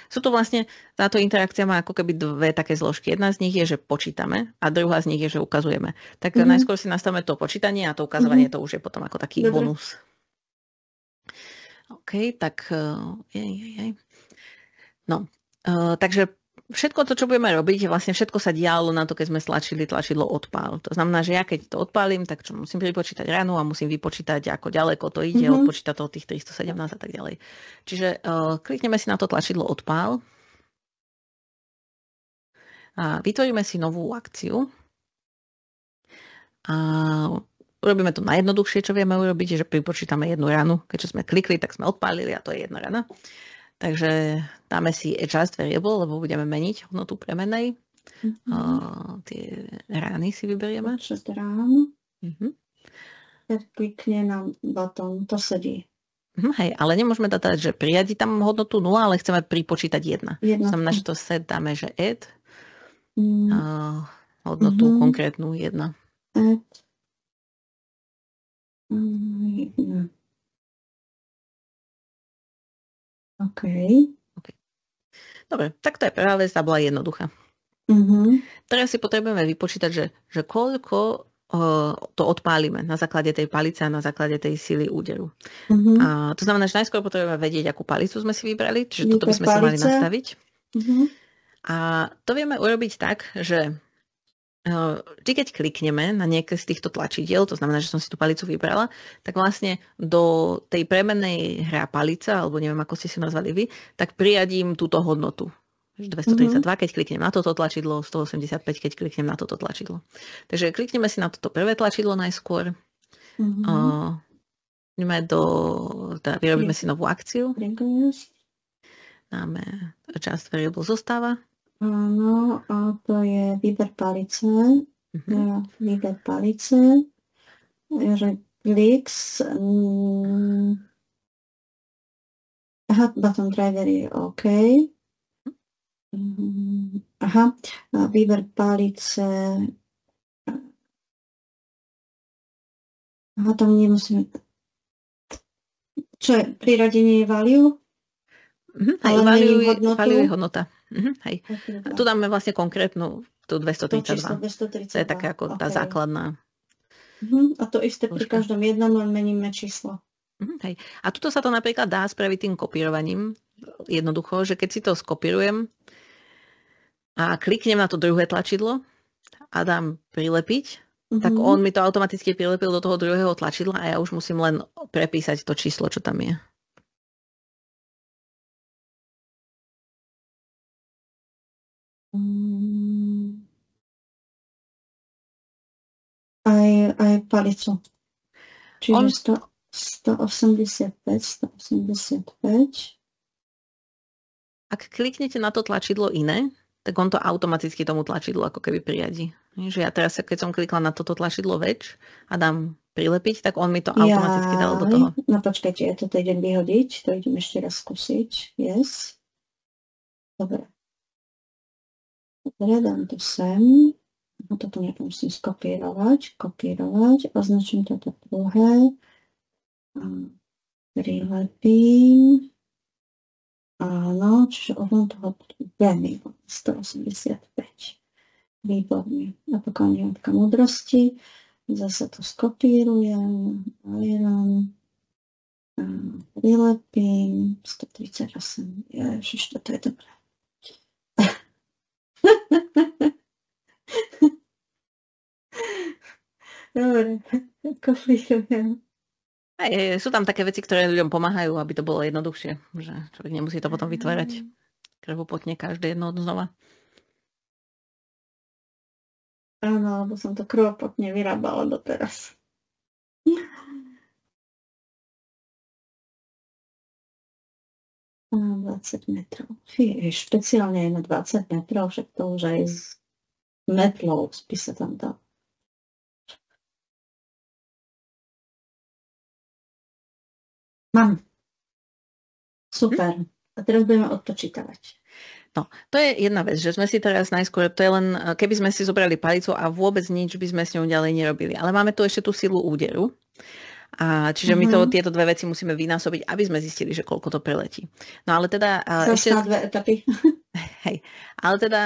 S2: sú tu vlastne, táto interakcia má ako keby dve také zložky. Jedna z nich je, že počítame a druhá z nich je, že ukazujeme. Tak najskôr si nastavíme to počítanie a to ukazovanie to už je potom ako taký bonus. OK, tak no, takže všetko to, čo budeme robiť, vlastne všetko sa dialo na to, keď sme stlačili tlačidlo odpál. To znamená, že ja keď to odpálim, tak čo musím vypočítať ránu a musím vypočítať, ako ďaleko to ide, odpočítať to od tých 317 a tak ďalej. Čiže klikneme si na to tlačidlo odpál a vytvoríme si novú akciu. A urobíme to najjednoduchšie, čo vieme urobiť, že pripočítame jednu ranu. Keďže sme klikli, tak sme odpálili a to je jedna rana. Takže dáme si adjust variable, lebo budeme meniť hodnotu premenej. Tie rány si vyberieme.
S1: Počet rán. Keď klikne na button, to sedí.
S2: Hej, ale nemôžeme dať, že priradiť tam hodnotu 0, ale chceme pripočítať 1. To znamená, že to set dáme, že add. Hodnotu konkrétnu 1.
S1: Add. 1. OK.
S2: Dobre, tak to je prvá vec, tá bola jednoduchá. Teraz si potrebujeme vypočítať, že koľko to odpálime na základe tej palice a na základe tej sily úderu. A to znamená, že najskôr potrebujeme vedieť, akú palicu sme si vybrali, čiže toto by sme si mali nastaviť. A to vieme urobiť tak, že vždy, keď klikneme na nejaké z týchto tlačidiel, to znamená, že som si tú palicu vybrala, tak vlastne do tej premennej hrá palica, alebo neviem, ako ste si nazvali vy, tak priradím túto hodnotu. 232, keď kliknem na toto tlačidlo, 185, keď kliknem na toto tlačidlo. Takže klikneme si na toto prvé tlačidlo najskôr. Vyrobíme si novú akciu. Dáme adjust variable zostáva.
S1: Áno, a to je výber palice. Výber palice. Kliks. Button driver je OK. Výber palice. Tam nemusíme. Čo je? Priradenie je value?
S2: Value je hodnota. Hej. A tu dáme vlastne konkrétnu tú 232. To je taká ako tá základná.
S1: A to isté pri každom jednom, len meníme číslo.
S2: Hej. A tuto sa to napríklad dá spraviť tým kopírovaním. Jednoducho, že keď si to skopírujem a kliknem na to druhé tlačidlo a dám prilepiť, tak on mi to automaticky prilepil do toho druhého tlačidla a ja už musím len prepísať to číslo, čo tam je.
S1: Aj palicu. Čiže 185.
S2: Ak kliknete na to tlačidlo iné, tak on to automaticky tomu tlačidlu ako keby priradí. Že ja teraz, keď som klikla na toto tlačidlo väč a dám prilepiť, tak on mi to automaticky dal do toho.
S1: No počkajte, ja toto idem vyhodiť, to idem ešte raz skúsiť. Yes. Dobre. Dobre, dám to sem. No toto nejak musím skopírovať, označím toto druhé. Prilepím. Áno, čiže ohľadom toho veľmi 185. Výborne. Napokon nejaká múdrosti. Zase to skopírujem. Iron. Prilepím. 138. Ježiš, toto je dobré. Dobre, kopírujem.
S2: Sú tam také veci, ktoré ľuďom pomáhajú, aby to bolo jednoduchšie. Že človek nemusí to potom vytvárať krvopotne každé jedno znova.
S1: Áno, lebo som to krvopotne vyrábala doteraz. A 20 metrov. Špeciálne je na 20 metrov, však to už aj z metlou by sa tam dal. Mám. Super. A teraz budeme odpočítavať.
S2: No, to je jedna vec, že sme si teraz najskôr, to je len, keby sme si zobrali palicu a vôbec nič by sme s ňou ďalej nerobili. Ale máme tu ešte tú silu úderu. A čiže my tieto dve veci musíme vynásobiť, aby sme zistili, že koľko to preletí. No ale teda...
S1: ešte dve etapy.
S2: Hej, ale teda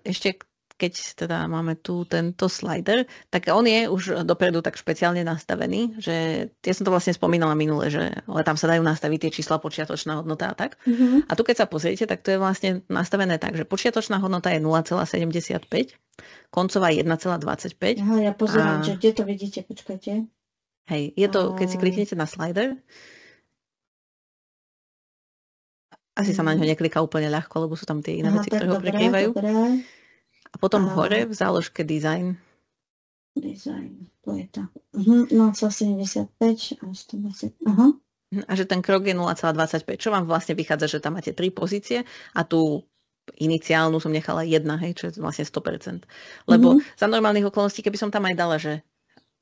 S2: ešte keď teda máme tu tento slider, tak on je už dopredu tak špeciálne nastavený, že ja som to vlastne spomínala minule, že ale tam sa dajú nastaviť tie čísla počiatočná hodnota a tak. A tu keď sa pozriete, tak to je vlastne nastavené tak, že počiatočná hodnota je 0,75, koncová 1,25.
S1: Aha, ja pozerám, že kde to vidíte, počkajte.
S2: Hej, je to, keď si kliknete na slider, asi sa na ňo nekliká úplne ľahko, lebo sú tam tie iné veci, ktoré ho prekrývajú. A potom hore v záložke design.
S1: Design, to je to. 0,75 a 120. Aha.
S2: A že ten krok je 0,25, čo vám vlastne vychádza, že tam máte 3 pozície a tú iniciálnu som nechala 1, hej, čo je vlastne 100%. Lebo za normálnych okolností, keby som tam aj dala, že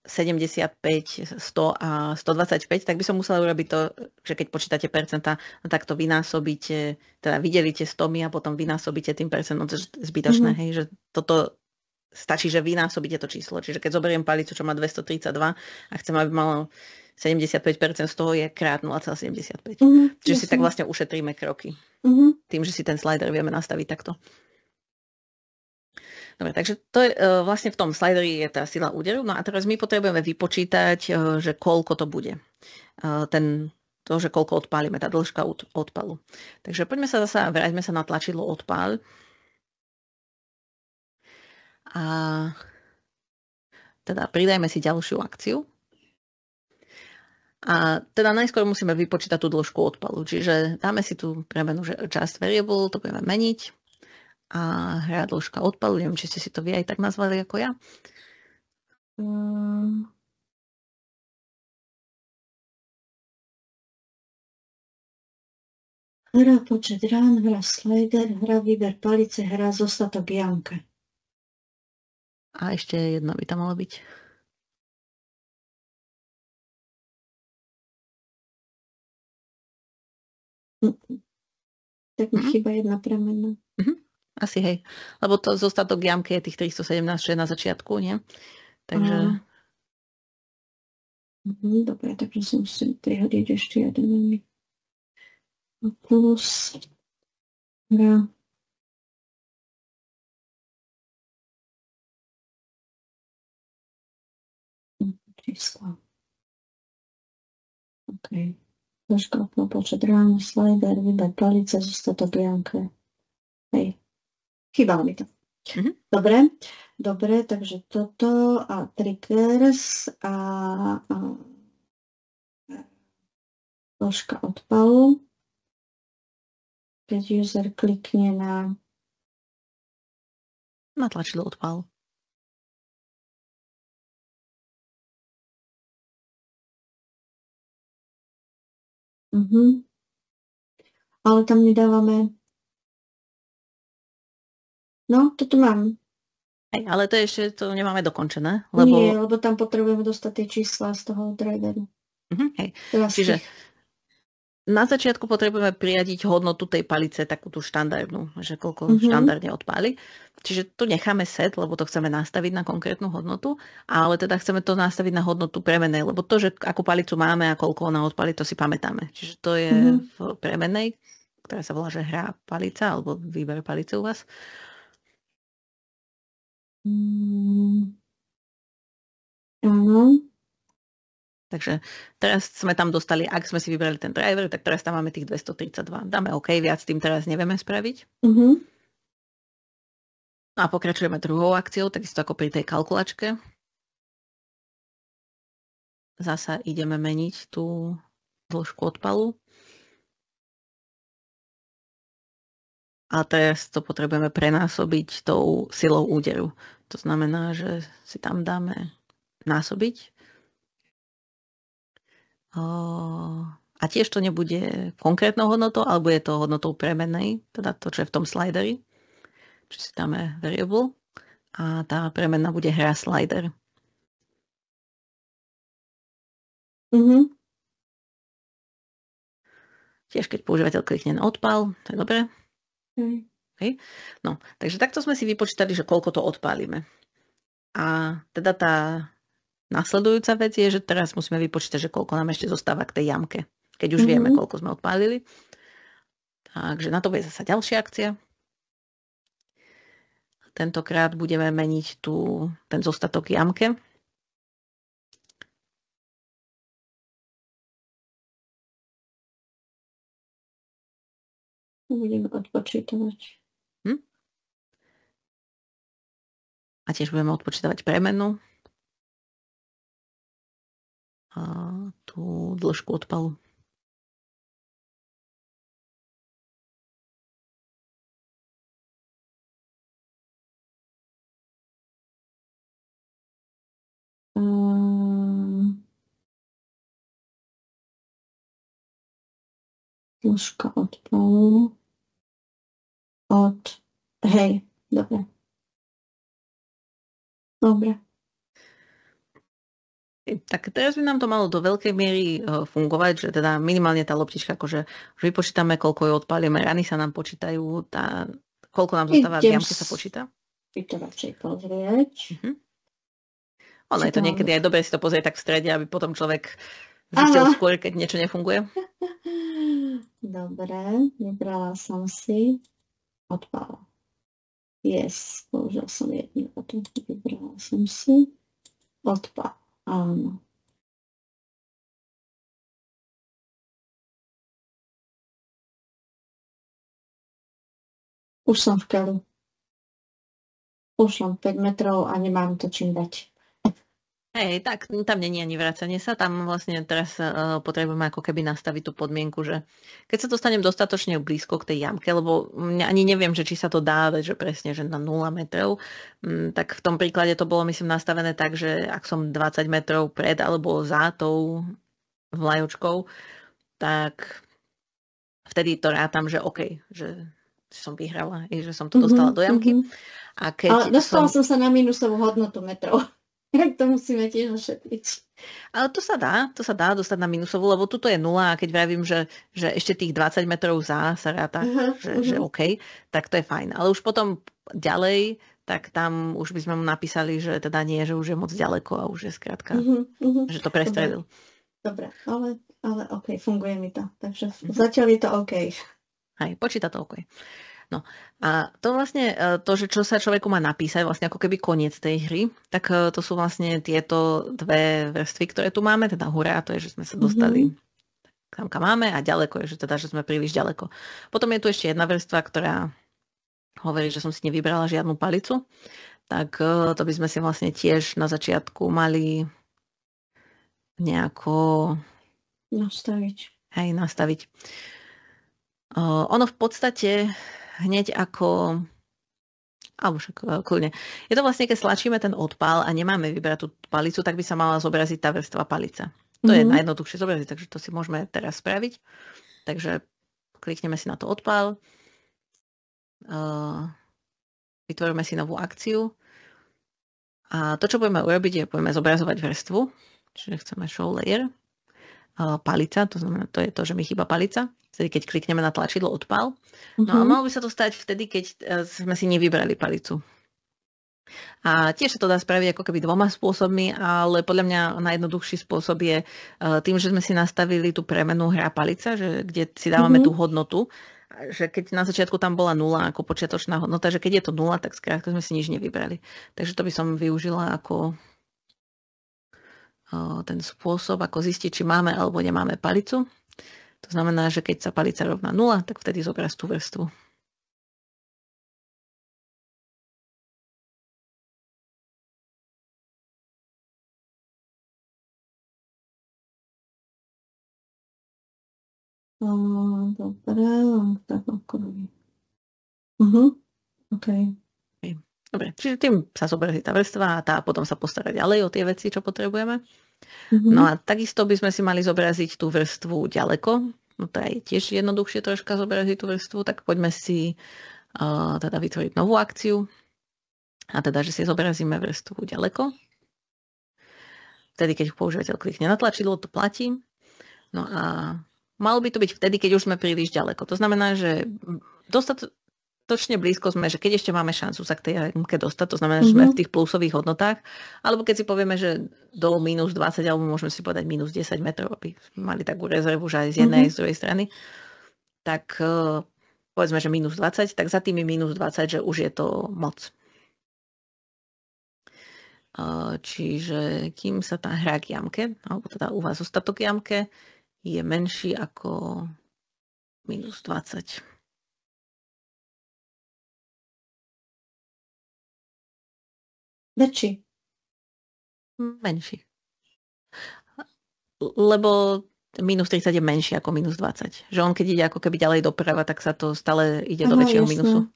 S2: 75, 100 a 125, tak by som musela urobiť to, že keď počítate percenta, no tak to vynásobíte, teda vydelíte 100 a potom vynásobíte tým percentom, to je zbytočné, hej, že toto stačí, že vynásobíte to číslo. Čiže keď zoberiem palicu, čo má 232 a chcem, aby malo 75% z toho je krát 0,75. Čiže si tak vlastne ušetríme kroky. Tým, že si ten slider vieme nastaviť takto. Dobre, takže to je, vlastne v tom slideri je tá sila úderu. No a teraz my potrebujeme vypočítať, že koľko to bude. To, že koľko odpálime, tá dĺžka odpalu. Takže poďme sa zasa, vráťme sa na tlačidlo odpál. A teda pridajme si ďalšiu akciu. A teda najskôr musíme vypočítať tú dĺžku odpalu. Čiže dáme si tú premenu, že just variable, to budeme meniť. A hra dĺžka odpalu, neviem, či ste si to vy aj tak nazvali ako ja.
S1: Hra počet rán, hra slider, hra výber palice, hra zostatok jamke.
S2: A ešte jedno by tam malo byť.
S1: Tak mi chýba jedna premena.
S2: Asi hej. Lebo to zostatok jamky je tých 317, čo je na začiatku, nie? Takže...
S1: Dobre, takže si musím prihodiť ešte jeden. Plus hra. Číslo. OK. Dĺžka počet rán, slider, výber palice, zostatok jamke. Hej. Chýbalo mi to. Dobre, takže toto a triggers a dĺžka odpalu. Keď user klikne na
S2: tlačidlo odpalu.
S1: Ale tam nedávame. No, toto mám.
S2: Hej, ale to ešte to nemáme dokončené,
S1: Nie,
S2: lebo...
S1: lebo tam potrebujeme dostať tie čísla z toho driveru.
S2: Hej.
S1: Teda z
S2: Čiže
S1: tých...
S2: na začiatku potrebujeme priradiť hodnotu tej palice, takú tú štandardnú, že koľko štandardne odpáli. Čiže tu necháme set, lebo to chceme nastaviť na konkrétnu hodnotu, ale teda chceme to nastaviť na hodnotu premennej, lebo to, že akú palicu máme a koľko ona odpáli, to si pamätáme. Čiže to je v premennej, ktorá sa volá, že hra palica, alebo výber palice u vás.
S1: Áno.
S2: Takže teraz sme tam dostali, ak sme si vybrali ten driver, tak teraz tam máme tých 232. Dáme OK, viac tým teraz nevieme spraviť. A pokračujeme druhou akciou, takisto ako pri tej kalkulačke. Zasa ideme meniť tú dĺžku odpalu. A teraz to potrebujeme prenásobiť tou silou úderu. To znamená, že si tam dáme násobiť. A tiež to nebude konkrétnou hodnotou, alebo je to hodnotou premennej, teda to, čo je v tom slideri. Čiže si dáme variable a tá premenná bude hra slider. Tiež keď používateľ klikne na odpal, to je dobré. Okay. No, takže takto sme si vypočítali, že koľko to odpálime. A teda tá nasledujúca vec je, že teraz musíme vypočítať, že koľko nám ešte zostáva k tej jamke, keď už vieme, koľko sme odpálili. Takže na to bude zasa ďalšia akcia. Tentokrát budeme meniť ten zostatok jamke.
S1: Budeme odpočítavať.
S2: A tiež budeme odpočítavať premenu. A tú dĺžku odpalu.
S1: Dĺžka odpalu hej, dobre. Dobre.
S2: Tak teraz by nám to malo do veľkej miery fungovať, že teda minimálne tá loptička, akože už vypočítame, koľko ju odpálime, rany sa nám počítajú, koľko nám zostáva v jamke sa počíta.
S1: Idem to radšej pozrieť.
S2: Ono je to niekedy aj dobre si to pozrieť tak v strede, aby potom človek zistil skôr, keď niečo nefunguje.
S1: Dobre, vybrala som si odpal. Yes, použil som jednu, potom vybrala som si odpal. Áno. Už som v keľu. Už len 5 metrov a nemám to čím dať.
S2: Hej, tak tam není ani vracanie sa, tam vlastne teraz potrebujeme ako keby nastaviť tú podmienku, že keď sa dostanem dostatočne blízko k tej jamke, lebo ani neviem, že či sa to dá, že presne, že na 0 metrov, tak v tom príklade to bolo, myslím, nastavené tak, že ak som 20 metrov pred alebo za tou vlajočkou, tak vtedy to rátam, že OK, že som vyhrala, že som to dostala do jamky. A keď
S1: ale dostala som sa na minusovú hodnotu metrov. To musíme tiež ošetriť.
S2: Ale to sa dá dostať na minusovú, lebo tuto je 0 a keď vravím, že ešte tých 20 metrov za sa ráta, že OK, tak to je fajn. Ale už potom ďalej, tak tam už by sme mu napísali, že teda nie, že už je moc ďaleko a už je skrátka, že to prestrelil.
S1: Dobre, ale OK, funguje mi to. Takže zatiaľ je to OK.
S2: Hej, počíta to OK. No a to vlastne, to, že čo sa človeku má napísať, vlastne ako keby koniec tej hry, tak to sú vlastne tieto dve vrstvy, ktoré tu máme, teda hurá, to je, že sme sa dostali tam, kam máme a ďaleko je, že teda, že sme príliš ďaleko. Potom je tu ešte jedna vrstva, ktorá hovorí, že som si nevybrala žiadnu palicu, tak to by sme si vlastne tiež na začiatku mali nejako
S1: nastaviť.
S2: Hej, nastaviť. Ono v podstate hneď ako, alebo však kľudne, je to vlastne, keď stlačíme ten odpál a nemáme vybrať tú palicu, tak by sa mala zobraziť tá vrstva palica. To je najjednoduchšie zobraziť, takže to si môžeme teraz spraviť. Takže klikneme si na to odpál, vytvoríme si novú akciu A to, čo budeme urobiť, je budeme zobrazovať vrstvu, čiže chceme show layer, palica, to znamená, to je to, že mi chýba palica, vtedy keď klikneme na tlačidlo odpal. No a malo by sa to stať vtedy, keď sme si nevybrali palicu. A tiež sa to dá spraviť ako keby 2 spôsobmi, ale podľa mňa najjednoduchší spôsob je tým, že sme si nastavili tú premenu hra palica, že kde si dávame tú hodnotu, že keď na začiatku tam bola 0 ako počiatočná hodnota, že keď je to 0, tak skrátka sme si nič nevybrali. Takže to by som využila ako ten spôsob, ako zistiť, či máme alebo nemáme palicu. To znamená, že keď sa palica rovná 0, tak vtedy zobraz tú vrstvu.
S1: Dobre, tak okolo. OK.
S2: Dobre, čiže tým sa zobrazí tá vrstva a tá potom sa postará ďalej o tie veci, čo potrebujeme. No a takisto by sme si mali zobraziť tú vrstvu ďaleko. No to je tiež jednoduchšie troška zobraziť tú vrstvu, tak poďme si teda vytvoriť novú akciu. A teda, že si zobrazíme vrstvu ďaleko. Vtedy, keď používateľ klikne na tlačidlo, to platí. No a malo by to byť vtedy, keď už sme príliš ďaleko. To znamená, že dostatočne blízko sme, že keď ešte máme šancu sa k tej jamke dostať, to znamená, že sme v tých plusových hodnotách, alebo keď si povieme, že do minus 20, alebo môžeme si povedať minus 10 metrov, aby mali takú rezervu, že aj z jednej, aj z druhej strany, tak povedzme, že minus 20, tak za tými minus 20, že už je to moc. Čiže kým sa tá hra k jamke, alebo teda u vás ostatok jamke, je menší ako minus 20.
S1: Väčší.
S2: Menší. Lebo minus 30 je menší ako minus 20. Že on keď ide ako keby ďalej doprava, tak sa to stále ide do väčšieho minusu.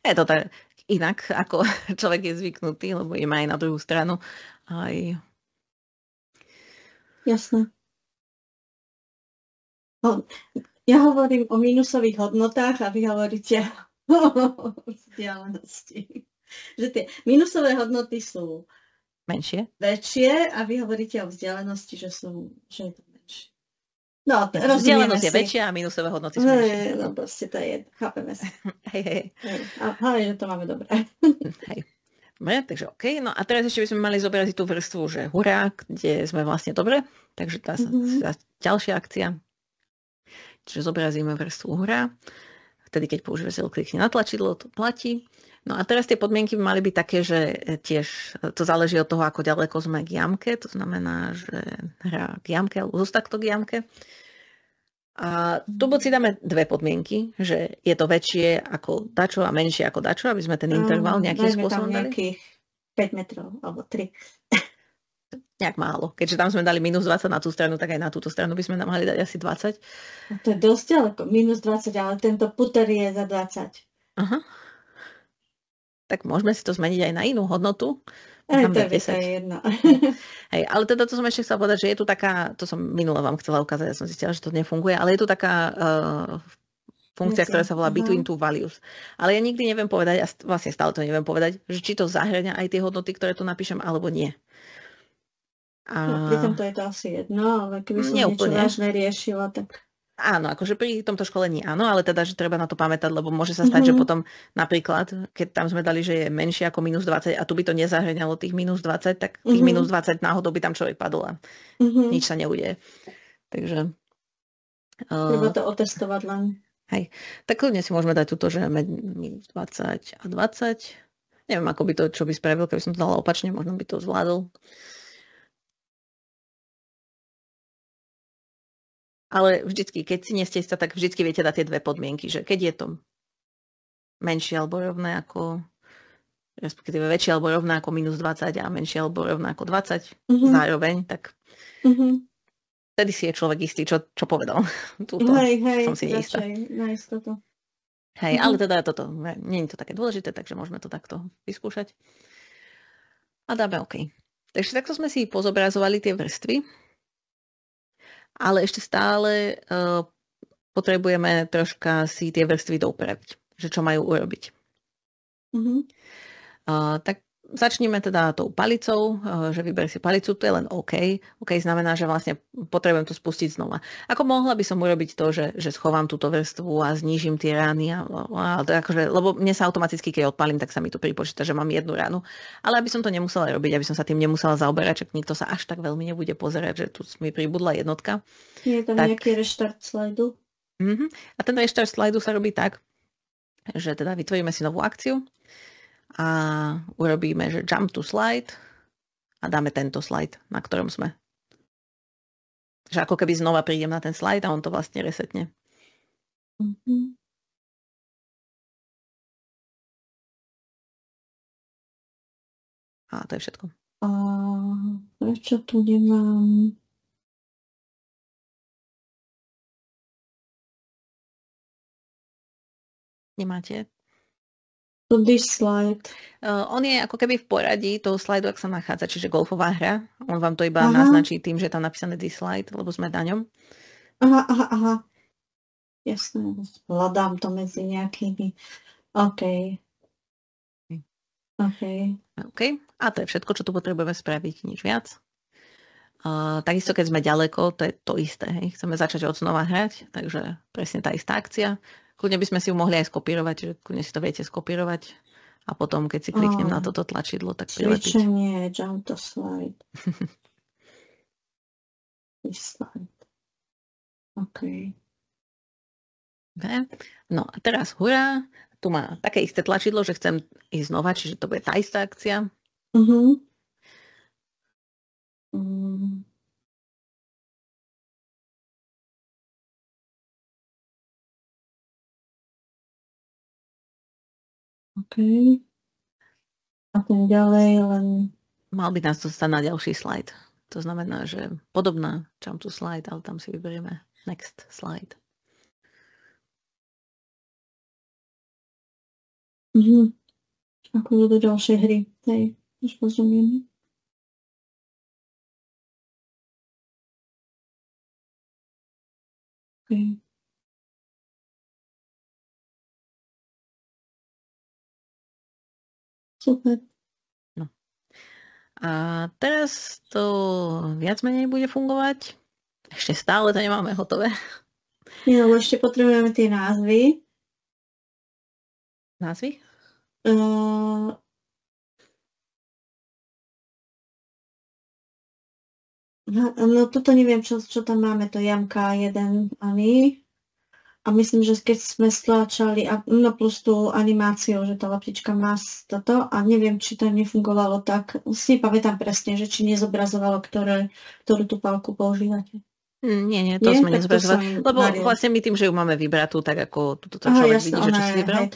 S2: Je to tak inak, ako človek je zvyknutý, lebo ideme aj na druhú stranu. Aj...
S1: Jasné. Ja hovorím o minusových hodnotách a vy hovoríte o vzdialenosti. Že tie minusové hodnoty sú väčšie a vy hovoríte o vzdialenosti, že je to menšie. No,
S2: vzdialenosť je väčšia a minusové hodnoty sú menšie.
S1: No proste to je, chápeme sa.
S2: Hej.
S1: A hlavne, že to máme dobré.
S2: Hej. Dobre, takže OK. No a teraz ešte by sme mali zobraziť tú vrstvu, že hurá, kde sme vlastne dobre. Takže tá ďalšia akcia. Čiže zobrazíme vrstvu hurá. Vtedy, keď používateľ klikne na tlačidlo, to platí. No a teraz tie podmienky by mali byť také, že tiež to záleží od toho, ako ďaleko sme k jamke. To znamená, že hra k jamke alebo zostatok k jamke. A tu si dáme 2 podmienky, že je to väčšie ako dačo a menšie ako dačo, aby sme ten interval nejakým spôsobom dali.
S1: Nejakých 5 metrov alebo 3.
S2: Nejak málo. Keďže tam sme dali minus 20 na tú stranu, tak aj na túto stranu by sme tam mali dať asi 20.
S1: A to je dosť ďaleko. Minus 20, ale tento puter je za 20.
S2: Aha. Tak môžeme si to zmeniť aj na inú hodnotu.
S1: To je jedno.
S2: Hej, ale teda to som ešte chcela povedať, že je tu taká, to som minule vám chcela ukázať, ja som zistila, že to nefunguje, ale je tu taká funkcia, ktorá sa volá between two values. Ale ja nikdy neviem povedať, a vlastne stále to neviem povedať, že či to zahŕňa aj tie hodnoty, ktoré tu napíšem, alebo nie.
S1: Pri tomto je to asi jedno, ale keby som niečo vážne riešila, tak...
S2: Áno, akože pri tomto školení áno, ale teda, že treba na to pamätať, lebo môže sa stať, že potom napríklad, keď tam sme dali, že je menšie ako minus 20 a tu by to nezahŕňalo tých minus 20, tak tých minus 20 náhodou by tam človek padol a nič sa neudeje. Takže...
S1: Treba to otestovať len.
S2: Hej, tak kľudne si môžeme dať túto, že minus 20 a 20. Neviem, ako by to, čo by spravil, keby som to dala opačne, možno by to zvládol. Ale vždycky, keď si nie ste istá, tak vždycky viete dať tie 2 podmienky, že keď je to menšie alebo rovné ako, respektíve väčšie alebo rovné ako minus 20 a menšie alebo rovné ako 20 zároveň, tak vtedy si je človek istý, čo povedal. Túto som si neistá. Hej, ale teda toto, nie je to také dôležité, takže môžeme to takto vyskúšať. A dáme OK. Takže takto sme si pozobrazovali tie vrstvy. Ale ešte stále potrebujeme troška si tie vrstvy doupraviť, že čo majú urobiť. Tak začneme teda tou palicou, že vyber si palicu, to je len OK. OK znamená, že vlastne potrebujem to spustiť znova. Ako mohla by som urobiť to, že schovám túto vrstvu a znížim tie rány, lebo mne sa automaticky, keď odpalím, tak sa mi tu pripočíta, že mám jednu ránu. Ale aby som to nemusela robiť, aby som sa tým nemusela zaoberať, čak nikto sa až tak veľmi nebude pozerať, že tu mi pribudla jednotka.
S1: Je tam nejaký reštart slajdu?
S2: A ten reštart slajdu sa robí tak, že teda vytvoríme si novú akciu a urobíme, že jump to slide a dáme tento slide, na ktorom sme. Že ako keby znova prídem na ten slide a on to vlastne resetne. A to je všetko.
S1: A prečo tu nemám...
S2: Nemáte?
S1: This slide.
S2: On je ako keby v poradí toho slajdu, ak sa nachádza, čiže golfová hra. On vám to iba naznačí tým, že je tam napísané this slide, lebo sme na ňom.
S1: Aha. Jasné, hľadám to medzi nejakými. OK.
S2: A to je všetko, čo tu potrebujeme spraviť, nič viac. Takisto, keď sme ďaleko, to je to isté. Hej. Chceme začať od znova hrať, takže presne tá istá akcia. Kľudne by sme si ju mohli aj skopírovať, že kľudne si to viete skopírovať a potom, keď si kliknem na toto tlačidlo, tak prilepiť.
S1: Cvičenie, jump to slide. Slide. OK.
S2: No a teraz hurá, tu má také isté tlačidlo, že chcem ísť znova, čiže to bude tá istá akcia.
S1: OK. A ten ďalej len...
S2: Mal by nás dostať na ďalší slajd. To znamená, že podobná jump to slide, ale tam si vyberieme next slide.
S1: Ako do ďalšej hry. Hej, už rozumiem. OK. Super.
S2: No. A teraz to viac menej bude fungovať. Ešte stále to nemáme hotové.
S1: Nie, lebo ešte potrebujeme tie názvy.
S2: Názvy?
S1: No toto neviem, čo tam máme, to jamka 1 ani. A myslím, že keď sme stlačali, no plus tú animáciu, že tá leptička má toto a neviem, či to nefungovalo tak, si nepamätám presne, že či nezobrazovalo, ktorú tú palku používate.
S2: Nie, to sme nezobrazovali, lebo vlastne my tým, že ju máme vybratú, tak ako toto človek vidí, že čo si vybral.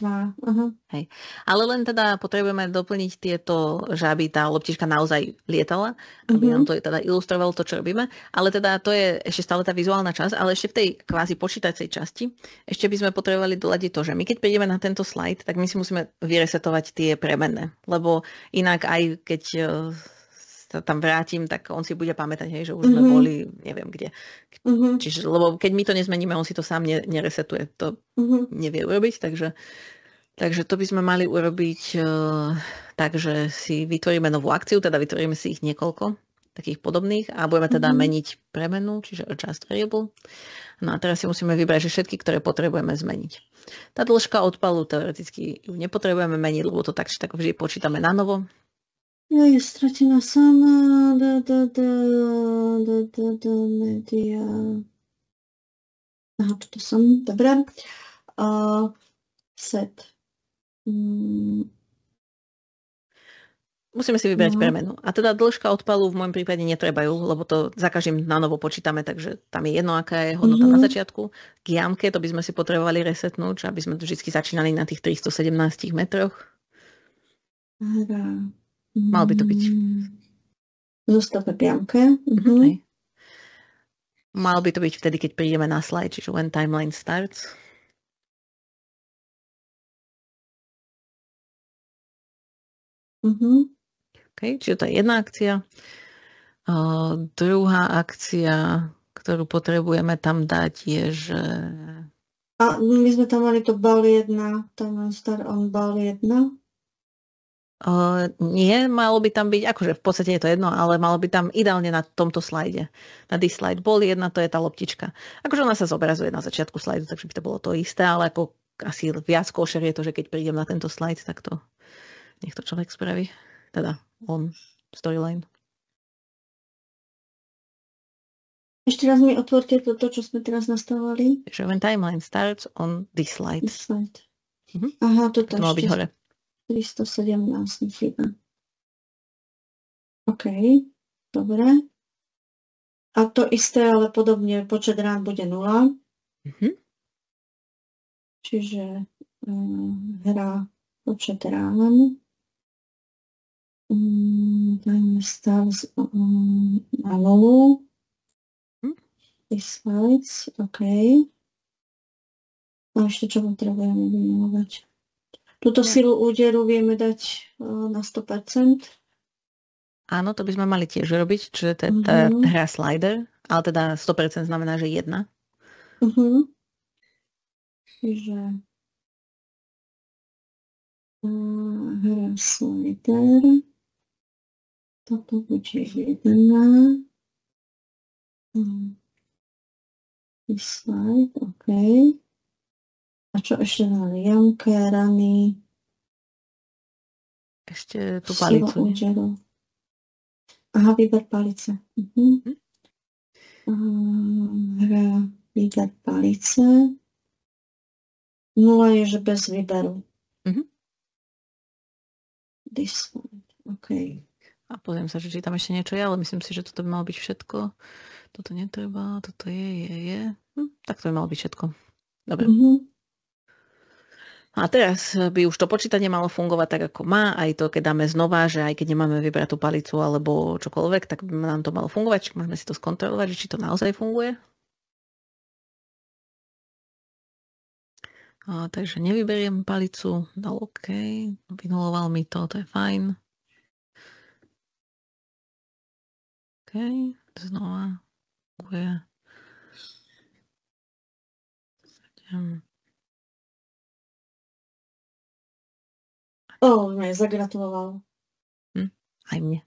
S2: Hej. Ale len teda potrebujeme doplniť tieto, že aby tá loptička naozaj lietala, aby nám to teda ilustrovalo to, čo robíme. Ale teda to je ešte stále tá vizuálna časť, ale ešte v tej kvázi počítacej časti ešte by sme potrebovali doľadiť to, že my keď prídeme na tento slajd, tak my si musíme vyresetovať tie premenné, lebo inak aj keď sa tam vrátim, tak on si bude pamätať, hej, že už sme boli, neviem kde. Čiže, lebo keď my to nezmeníme, on si to sám neresetuje. To nevie urobiť, takže to by sme mali urobiť tak, že si vytvoríme novú akciu, teda vytvoríme si ich niekoľko takých podobných a budeme teda meniť premenu, čiže adjust variable. No a teraz si musíme vybrať, že všetky, ktoré potrebujeme zmeniť. Tá dĺžka odpalu teoreticky ju nepotrebujeme meniť, lebo to tak, či tak vždy počítame na novo.
S1: Ja je stratená sama. Media. Aha, toto som. Dobre. Set.
S2: Musíme si vybrať premenu. A teda dĺžka odpalu v môjom prípade netrebajú, lebo to za každým na novo počítame, takže tam je jedno, aká je hodnota na začiatku. K jamke to by sme si potrebovali resetnúť, aby sme vždy začínali na tých 317 metroch. Mal by to byť.
S1: Zostave jamke.
S2: Mal by to byť vtedy, keď prídeme na slide, čiže when timeline starts. Okay, čiže to je jedna akcia. Druhá akcia, ktorú potrebujeme tam dať, je, že...
S1: A my sme tam mali to bal 1, timeline start on bal 1.
S2: Nie, malo by tam byť, akože v podstate je to jedno, ale malo by tam ideálne na tomto slajde. Na this slide ball 1, to je tá loptička. Akože ona sa zobrazuje na začiatku slajdu, takže by to bolo to isté, ale ako asi viac košer je to, že keď prídem na tento slajd, tak to nech to človek spraví. Teda on, storyline.
S1: Ešte raz mi otvorte to, čo sme teraz nastavovali.
S2: Takže when timeline starts on this slide.
S1: This slide. Aha, toto
S2: to malo byť hore.
S1: 317 chyba. OK, dobre. A to isté, ale podobne počet rán bude 0. Čiže hra počet rán. Dajme stav na 0. These slides, OK. A ešte čo potrebujeme vymenovať? Túto silu úderu vieme dať na 100%.
S2: Áno, to by sme mali tiež robiť, čiže to je tá hra slider, ale teda 100% znamená, že 1.
S1: Čiže hra slider. Toto bude 1. Slide, OK. A čo ešte dali? Jamke, rany.
S2: Ešte tú palicu.
S1: Aha, výber palice. Hra, výber palice. 0 je, že bez výberu. This slide, OK.
S2: A pozriem sa, že či tam ešte niečo je, ale myslím si, že toto by malo byť všetko. Toto netreba, toto je. Tak to by malo byť všetko. Dobre. A teraz by už to počítanie malo fungovať tak, ako má. Aj to, keď dáme znova, že aj keď nemáme vybrať tú palicu alebo čokoľvek, tak by nám to malo fungovať. Môžeme si to skontrolovať, či to naozaj funguje. Takže nevyberiem palicu. Dal OK. Vynuloval mi to je fajn. OK. Znova. Funguje.
S1: Mne zagratuloval.
S2: Aj mne.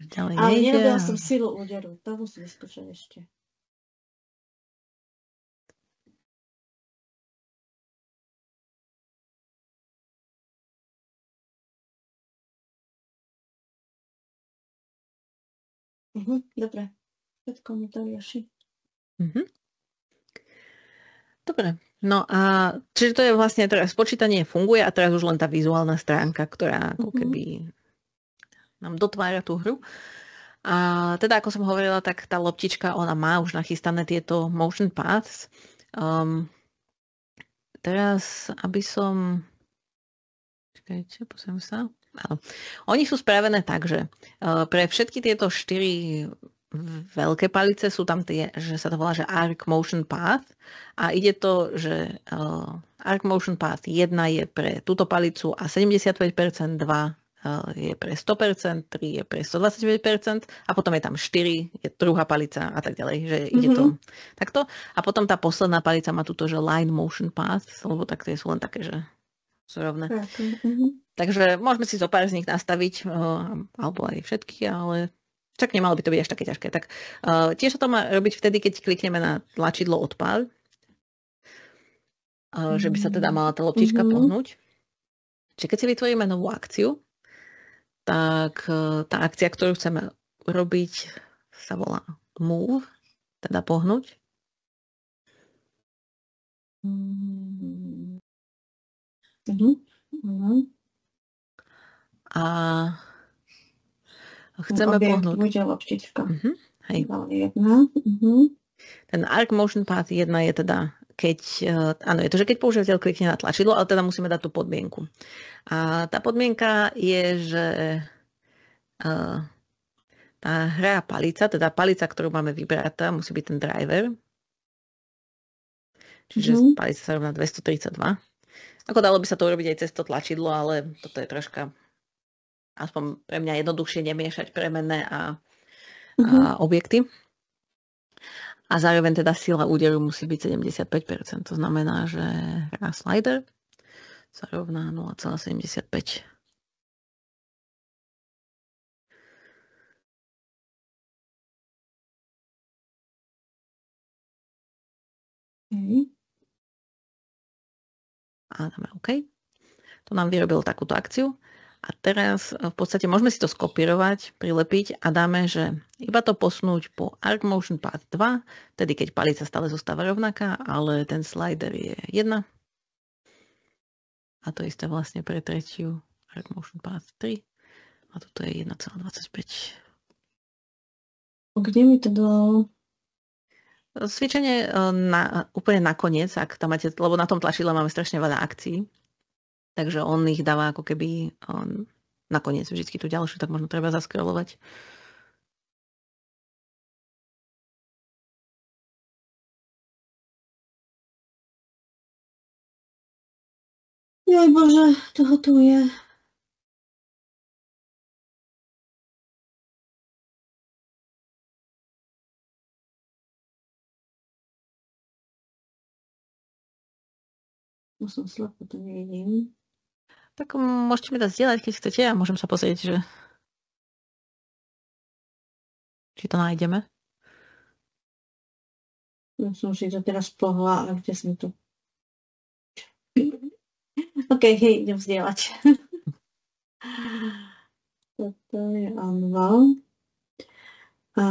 S2: Ďalej
S1: ale
S2: nejde.
S1: nerobila som silu úderu. To musím vyskúšať ešte. Dobre. Všetko mi to rieši.
S2: Dobre. No a čiže to je vlastne teraz počítanie funguje a teraz už len tá vizuálna stránka, ktorá ako keby nám dotvára tú hru. A teda ako som hovorila, tak tá loptička, ona má už nachystané tieto motion paths. Teraz, aby som... Čakajte, pozriem sa. Áno. Oni sú spravené tak, že pre všetky tieto 4 veľké palice sú tam tie, že sa to volá, že Arc Motion Path a ide to, že Arc Motion Path 1 je pre túto palicu a 75%, 2 je pre 100%, 3 je pre 129% a potom je tam 4, je druhá palica a tak ďalej, že ide to takto. A potom tá posledná palica má túto, že Line Motion Path, lebo tak tie sú len také, že sú rovné. Takže môžeme si zo pár z nich nastaviť, alebo aj všetky, ale však nemalo by to byť až také ťažké. Tak tiež sa to má robiť vtedy, keď klikneme na tlačidlo odpál, že by sa teda mala tá loptička pohnúť. Čiže keď si vytvoríme novú akciu, tak tá akcia, ktorú chceme robiť, sa volá move, teda pohnúť. A chceme pohnúť.
S1: Bude loptička.
S2: Hej. Ten Arc Motion Path 1 je teda, keď, áno, je to, že keď používateľ klikne na tlačidlo, ale teda musíme dať tú podmienku. A tá podmienka je, že tá hra palica, teda palica, ktorú máme vybrať, musí byť ten driver. Čiže palica sa rovná 232. Ako dalo by sa to urobiť aj cez to tlačidlo, ale toto je troška aspoň pre mňa jednoduchšie nemiešať premenné a objekty. A zároveň teda sila úderu musí byť 75%. To znamená, že hra slider sa rovná 0,75. A dáme OK. To nám vyrobil takúto akciu. A teraz v podstate môžeme si to skopírovať, prilepiť a dáme, že iba to posunúť po Arc Motion Path 2, tedy keď palica stále zostáva rovnaká, ale ten slider je 1. A to isté vlastne pre tretiu Arc Motion Path 3. A toto je 1,25.
S1: Kde mi to dalo?
S2: Cvičenie úplne nakoniec, ak tam máte, lebo na tom tlačidle máme strašne veľa akcií. Takže on ich dáva ako keby nakoniec vždycky tú ďalšiu, tak možno treba zaskrolovať.
S1: Joj Bože, toho tu je. Som slepo, to nevidím.
S2: Tak môžete mi to zdieľať, keď chcete, a môžem sa pozrieť, že či to nájdeme.
S1: Ja som si to teraz pohla, a kde som to... OK, hej, idem zdieľať. Toto je Anval. A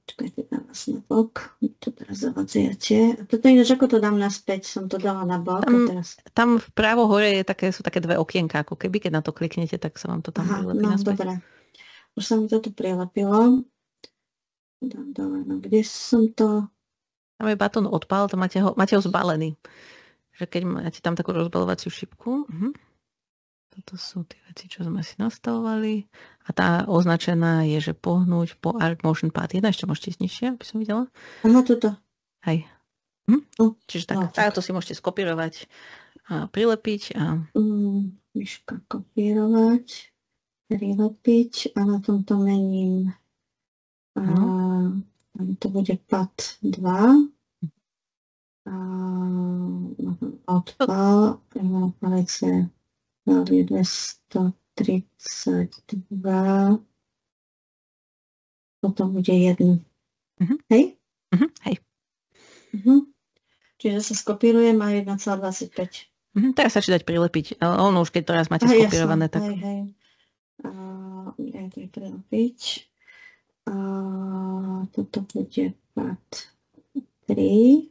S1: čakajte, dám vás na bok. To teraz zavadzajete. A toto ináč, ako to dám naspäť? Som to dala na bok.
S2: Tam vpravo hore sú také dve okienka, ako keby, keď na to kliknete, tak sa vám to tam prilepí naspäť.
S1: Dobre. Už sa mi to tu prilepilo. Dám dole, no kde som to?
S2: Tam je batón odpal, to máte ho zbalený. Že keď máte tam takú rozbalovaciu šipku, toto sú tie veci, čo sme si nastavovali. A tá označená je, že pohnúť po Arc Motion Path 1. Ešte môžete ísť nižšie, aby som videla.
S1: Áno, toto.
S2: Hej. Čiže tak, to si môžete skopírovať a prilepiť.
S1: Myška kopírovať, prilepiť a na tomto mením. To bude Path 2. Odpal. Palice value 232. Potom bude 1. Hej?
S2: Hej.
S1: Čiže sa skopírujem a 1,25.
S2: Teraz sa dať prilepiť. Ono už keď teraz máte skopírované, tak...
S1: Hej. Ja to je prilepiť. Toto bude Path 3.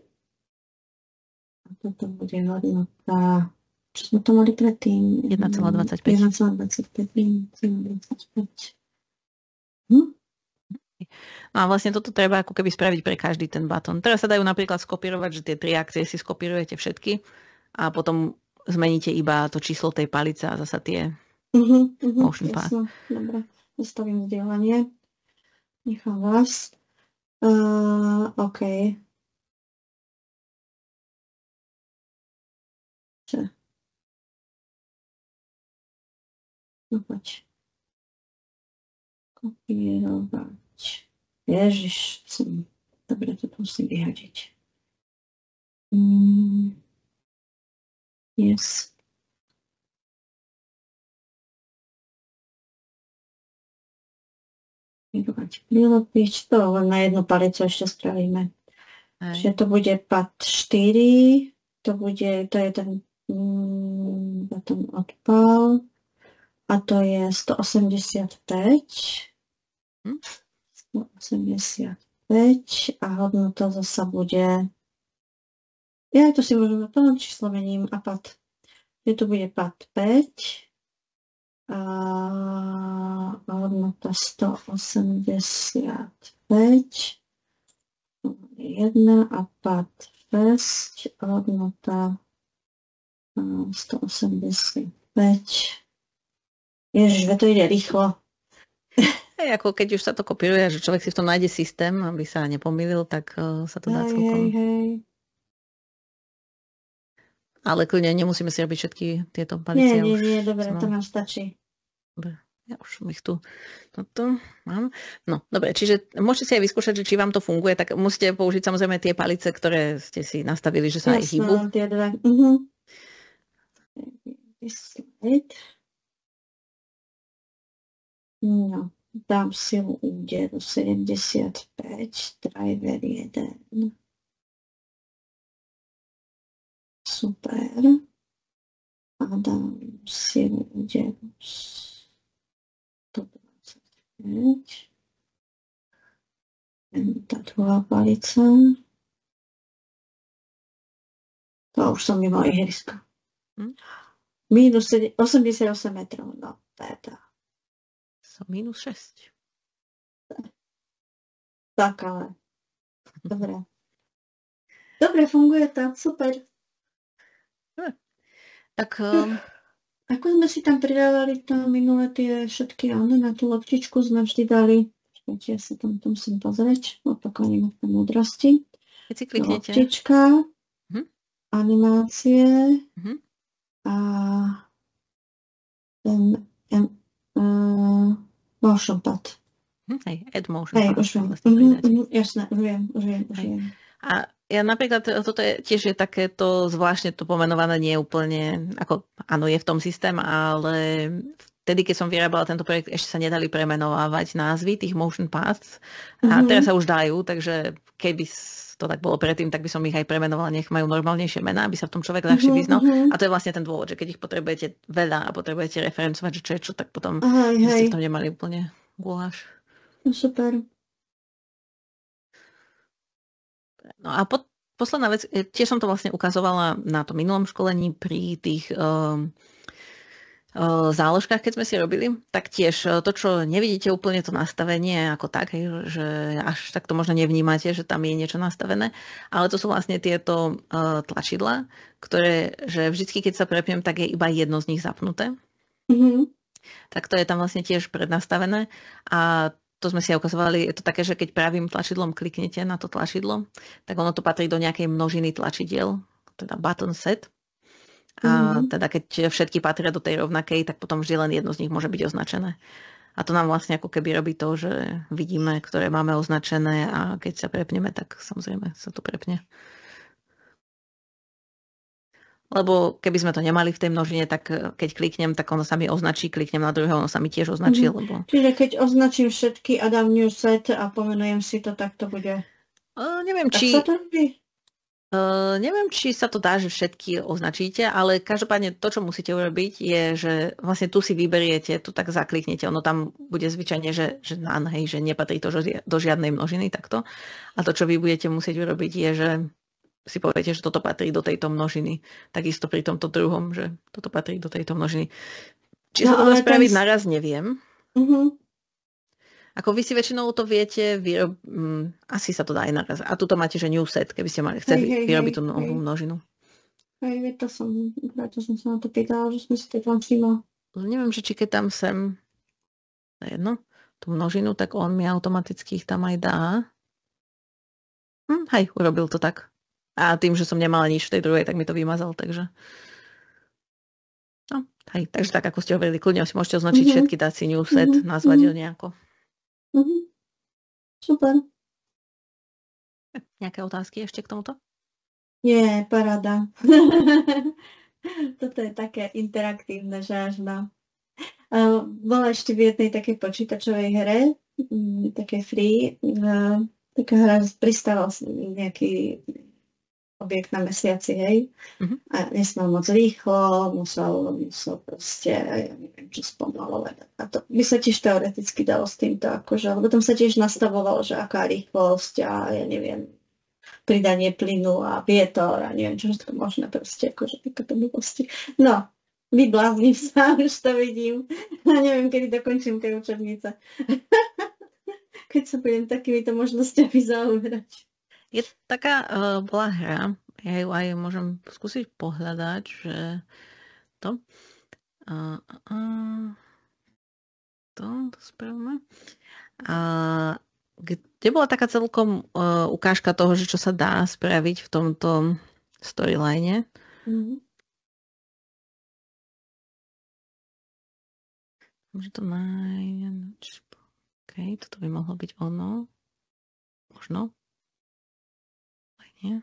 S1: A toto bude hodnota... Čo sme to mali predtým?
S2: 1,25.
S1: 1,25.
S2: No a vlastne toto treba ako keby spraviť pre každý ten batón. Teraz sa dajú napríklad skopírovať, že tie 3 akcie si skopírujete všetky a potom zmeníte iba to číslo tej palice a zasa tie motion path.
S1: Dobre, zastavím vzdielanie. Nechám vás. OK. Čo? No poď. Kopírovať. Ježiš, dobre, to musím vyhodiť. Yes. Prilepiť. To len na jednu palicu ešte spravíme. Čiže to bude Path 4. To je ten batón odpal. A to je 185. 185 a hodnota zasa bude... Ja to si môžeme, to len číslo mením a Path. Je tu bude Path 5 a hodnota 185. 1 a Path 6 a hodnota 185. Ježiš, to ide rýchlo.
S2: Hej, ako keď už sa to kopíruje, že človek si v tom nájde systém, aby sa nepomýlil, tak sa to dá celkom.
S1: Hej.
S2: Ale kľudne nemusíme si robiť všetky tieto palice.
S1: Nie, dobre, to nám stačí.
S2: Dobre, ja už ich tu toto mám. No, dobre, čiže môžete si aj vyskúšať, že či vám to funguje, tak musíte použiť samozrejme tie palice, ktoré ste si nastavili, že sa aj hýbu.
S1: Tie dve. slide. No, dám silu úderu 75, driver 1. Super. A dám silu úderu 125. Tá druhá palica. To už som mimo ihriska. Minus 88 metrov, no, teda.
S2: Som minus 6.
S1: Tak, ale. Dobre. Dobre, funguje to, super.
S2: Tak
S1: ako sme si tam pridávali to minulé tie všetky, áno, na tú loptičku sme vždy dali. Počkajte, ja sa tam to musím pozrieť. Opakovanie v múdrosti.
S2: keď si kliknete.
S1: Loptička, animácie a ten motion pad.
S2: Hej, add motion pad.
S1: Už viem. Jasné, už viem.
S2: A ja napríklad, toto je tiež takéto zvláštne to pomenované, nie je úplne, ako áno, je v tom systém, ale vtedy, keď som vyrábala tento projekt, ešte sa nedali premenovávať názvy tých motion paths a teraz sa už dajú, takže keby to tak bolo predtým, tak by som ich aj premenovala, nech majú normálnejšie mená, aby sa v tom človek ľahšie vyznal. A to je vlastne ten dôvod, že keď ich potrebujete veľa a potrebujete referencovať, že čo je čo, tak potom ste v tom nemali úplne guláš.
S1: Super.
S2: No a posledná vec, tiež som to vlastne ukazovala na tom minulom školení pri tých záložkách, keď sme si robili, tak tiež to, čo nevidíte úplne to nastavenie ako tak, že až tak to možno nevnímate, že tam je niečo nastavené, ale to sú vlastne tieto tlačidlá, ktoré, že vždycky, keď sa prepnem, tak je iba jedno z nich zapnuté. Tak to je tam vlastne tiež prednastavené a to sme si aj ukazovali, je to také, že keď pravým tlačidlom kliknete na to tlačidlo, tak ono to patrí do nejakej množiny tlačidiel, teda button set. A teda keď všetky patria do tej rovnakej, tak potom vždy len jedno z nich môže byť označené. A to nám vlastne ako keby robí to, že vidíme, ktoré máme označené a keď sa prepneme, tak samozrejme sa to prepne. Lebo keby sme to nemali v tej množine, tak keď kliknem, tak ono sa mi označí, kliknem na druhého, ono sa mi tiež označí. Lebo...
S1: Čiže keď označím všetky a dám new set a pomenujem si to, tak to bude...
S2: Neviem,
S1: tak sa to robí?
S2: Neviem, či sa to dá, že všetky označíte, ale každopádne to, čo musíte urobiť, je, že vlastne tu si vyberiete, tu tak zakliknete, ono tam bude zvyčajne, že none, hej, že nepatrí to do žiadnej množiny takto. A to, čo vy budete musieť urobiť, je, že si poviete, že toto patrí do tejto množiny. Takisto pri tomto druhom, že toto patrí do tejto množiny. Či sa to dá spraviť naraz, neviem. Ako vy si väčšinou to viete, asi sa to dá aj naraz. A tuto máte, že new set, keby ste mali chceli vyrobiť tú novú množinu.
S1: To som sa na to pýtala, že som si to tam všimla.
S2: Neviem, že či keď tam sem jedno, tú množinu, tak on mi automaticky ich tam aj dá. Hej, urobil to tak. A tým, že som nemala nič v tej druhej, tak mi to vymazal, takže... No, hej, takže tak, ako ste hovorili, kľudne si môžete označiť všetky, dať si new set, nazvať ho nejako.
S1: Super.
S2: Nejaké otázky ešte k tomuto?
S1: Nie, paráda. Toto je také interaktívne, že až na... Bola ešte v jednej takej počítačovej hre, také free, taká hra pristával nejaký objekt na mesiaci, hej. A nesmel moc rýchlo, musel proste, ja neviem, čo spomalovať. A to by sa tiež teoreticky dalo s týmto, akože, lebo tam sa tiež nastavovalo, že aká rýchlosť a ja neviem, pridanie plynu a vietor a neviem, čo všetko možné proste, akože takéto blbosti. No, vyblázním sa, už to vidím. A neviem, kedy dokončím tie učebnice. Keď sa budem takýmito možnosťami zaoberať.
S2: Je taká bola hra, ja ju aj môžem skúsiť pohľadať, že to spravíme. Kde bola taká celkom ukážka toho, že čo sa dá spraviť v tomto storyline. Môže to nájsť. OK, toto by mohlo byť ono. Možno. Nie.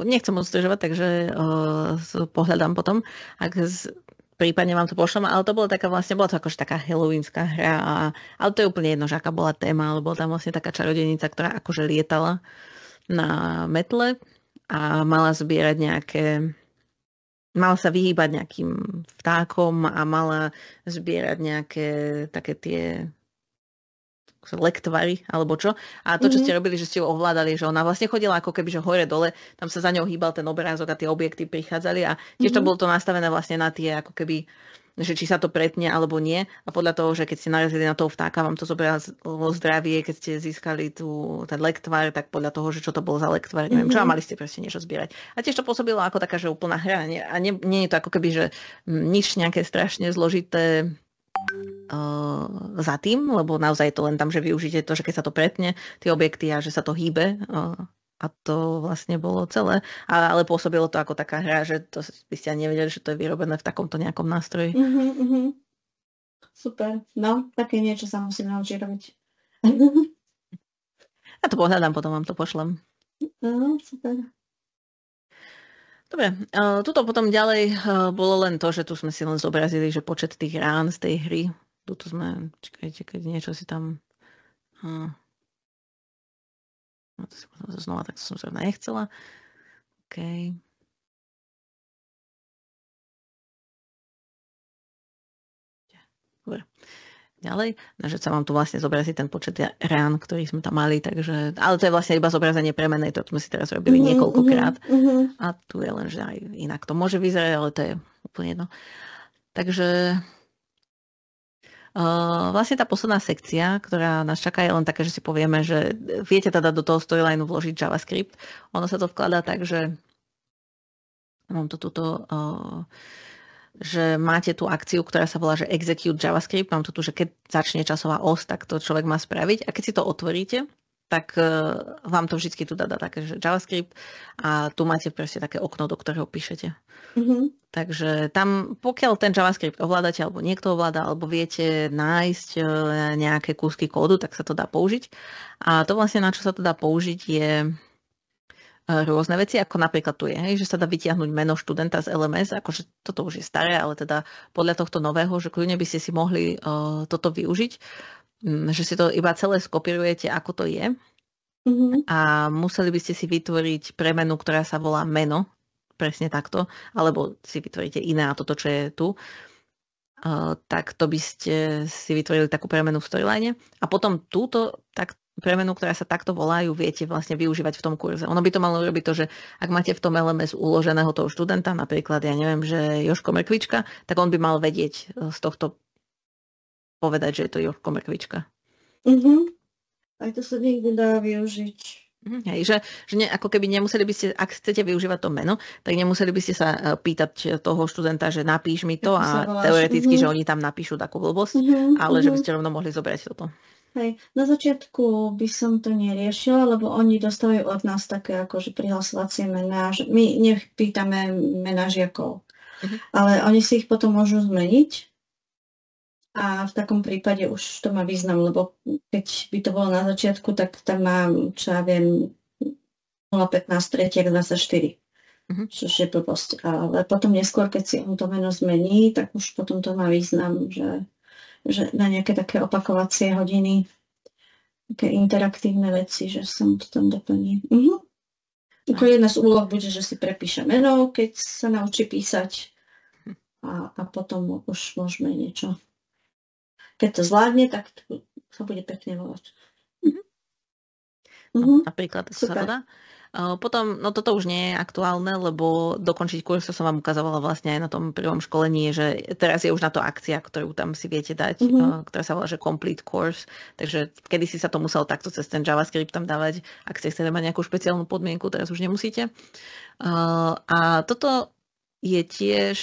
S2: nechcem moc zdržovať, takže pohľadám potom, prípadne vám to pošlem, ale to bola bola to akože taká halloweenská hra, ale to je úplne jedno, že aká bola téma, lebo tam vlastne taká čarodejnica, ktorá akože lietala na metle a mala sa vyhýbať nejakým vtákom a mala zbierať nejaké také tie lektvary, alebo čo. A to, čo ste robili, že ste ju ovládali, že ona vlastne chodila ako keby, že hore-dole, tam sa za ňou hýbal ten obrázok a tie objekty prichádzali a tiež to bolo to nastavené vlastne na tie, ako keby, že či sa to pretne alebo nie. A podľa toho, že keď ste narazili na toho vtáka, vám to zobralo zdravie, keď ste získali ten lektvar, tak podľa toho, že čo to bolo za lektvar, neviem čo, a mali ste proste niečo zbierať. A tiež to pôsobilo ako taká, že úplná hra. A nie je to ako keby, že nič nejaké strašne zložité za tým, lebo naozaj je to len tam, že využite to, že keď sa to pretne, tie objekty a že sa to hýbe a to vlastne bolo celé. Ale pôsobilo to ako taká hra, že to by ste ani nevedeli, že to je vyrobené v takomto nejakom nástroji.
S1: Super. No, také niečo sa musím naučiť robiť.
S2: Ja to pohľadám, potom vám to pošlem.
S1: Super.
S2: Dobre, tuto potom ďalej bolo len to, že tu sme si len zobrazili, že počet tých rán z tej hry. Tuto sme, čakajte, keď niečo si tam... Znova, tak som zrovna nechcela. OK. Dobre. Ďalej, že sa vám tu vlastne zobrazí ten počet rán, ktorý sme tam mali, takže, ale to je vlastne iba zobrazenie premennej, to sme si teraz robili niekoľkokrát a tu je len, že aj inak to môže vyzerať, ale to je úplne jedno. Takže vlastne tá posledná sekcia, ktorá nás čaká, je len také, že si povieme, že viete teda do toho storylineu vložiť JavaScript. Ono sa to vkladá tak, že mám to tuto... že máte tú akciu, ktorá sa volá, že execute JavaScript. Mám to tu, že keď začne časová os, tak to človek má spraviť. A keď si to otvoríte, tak vám to vždy tu dá také, že JavaScript a tu máte proste také okno, do ktorého píšete. Takže tam, pokiaľ ten JavaScript ovládate, alebo niekto ovláda, alebo viete nájsť nejaké kúsky kódu, tak sa to dá použiť. A to vlastne, na čo sa to dá použiť, je rôzne veci, ako napríklad tu je, že sa dá vytiahnuť meno študenta z LMS, akože toto už je staré, ale teda podľa tohto nového, že kľudne by ste si mohli toto využiť, že si to iba celé skopírujete, ako to je a museli by ste si vytvoriť premenu, ktorá sa volá meno, presne takto, alebo si vytvoríte iné a toto, čo je tu, tak to by ste si vytvorili takú premenu v storyline a potom túto premenu, ktorá sa takto volajú, viete vlastne využívať v tom kurze. Ono by to malo robiť to, že ak máte v tom LMS uloženého toho študenta, napríklad, ja neviem, že Jožko Mrkvička, tak on by mal vedieť z tohto povedať, že je to Jožko Mrkvička.
S1: Aj to sa niekde dá využiť.
S2: Hej, že ako keby nemuseli by ste, ak chcete využívať to meno, tak nemuseli by ste sa pýtať toho študenta, že napíš mi to a teoreticky, že oni tam napíšu takú blbosť, ale že by ste rovno mohli zobrať toto.
S1: Hej, na začiatku by som to neriešila, lebo oni dostávajú od nás také akože prihlasovacie mená, že my nepýtame mená žiakov, ale oni si ich potom môžu zmeniť a v takom prípade už to má význam, lebo keď by to bolo na začiatku, tak tam mám, čo ja viem, 0,15 tretiak 24, čo je blbosť. Ale potom neskôr, keď si on to meno zmení, tak už potom to má význam, že na nejaké také opakovacie hodiny, také interaktívne veci, že sa mu to tam doplní. Ako jedna z úloh bude, že si prepíše meno, keď sa naučí písať a potom už môžeme niečo. Keď to zvládne, tak sa bude pekne volať.
S2: Napríklad sa to dá. Potom, no toto už nie je aktuálne, lebo dokončiť kurz, som vám ukazovala vlastne aj na tom prvom školení, že teraz je už na to akcia, ktorú tam si viete dať, ktorá sa volá, že Complete Course. Takže kedysi sa to muselo takto cez ten JavaScript tam dávať, ak ste chceli mať nejakú špeciálnu podmienku, teraz už nemusíte. A toto je tiež...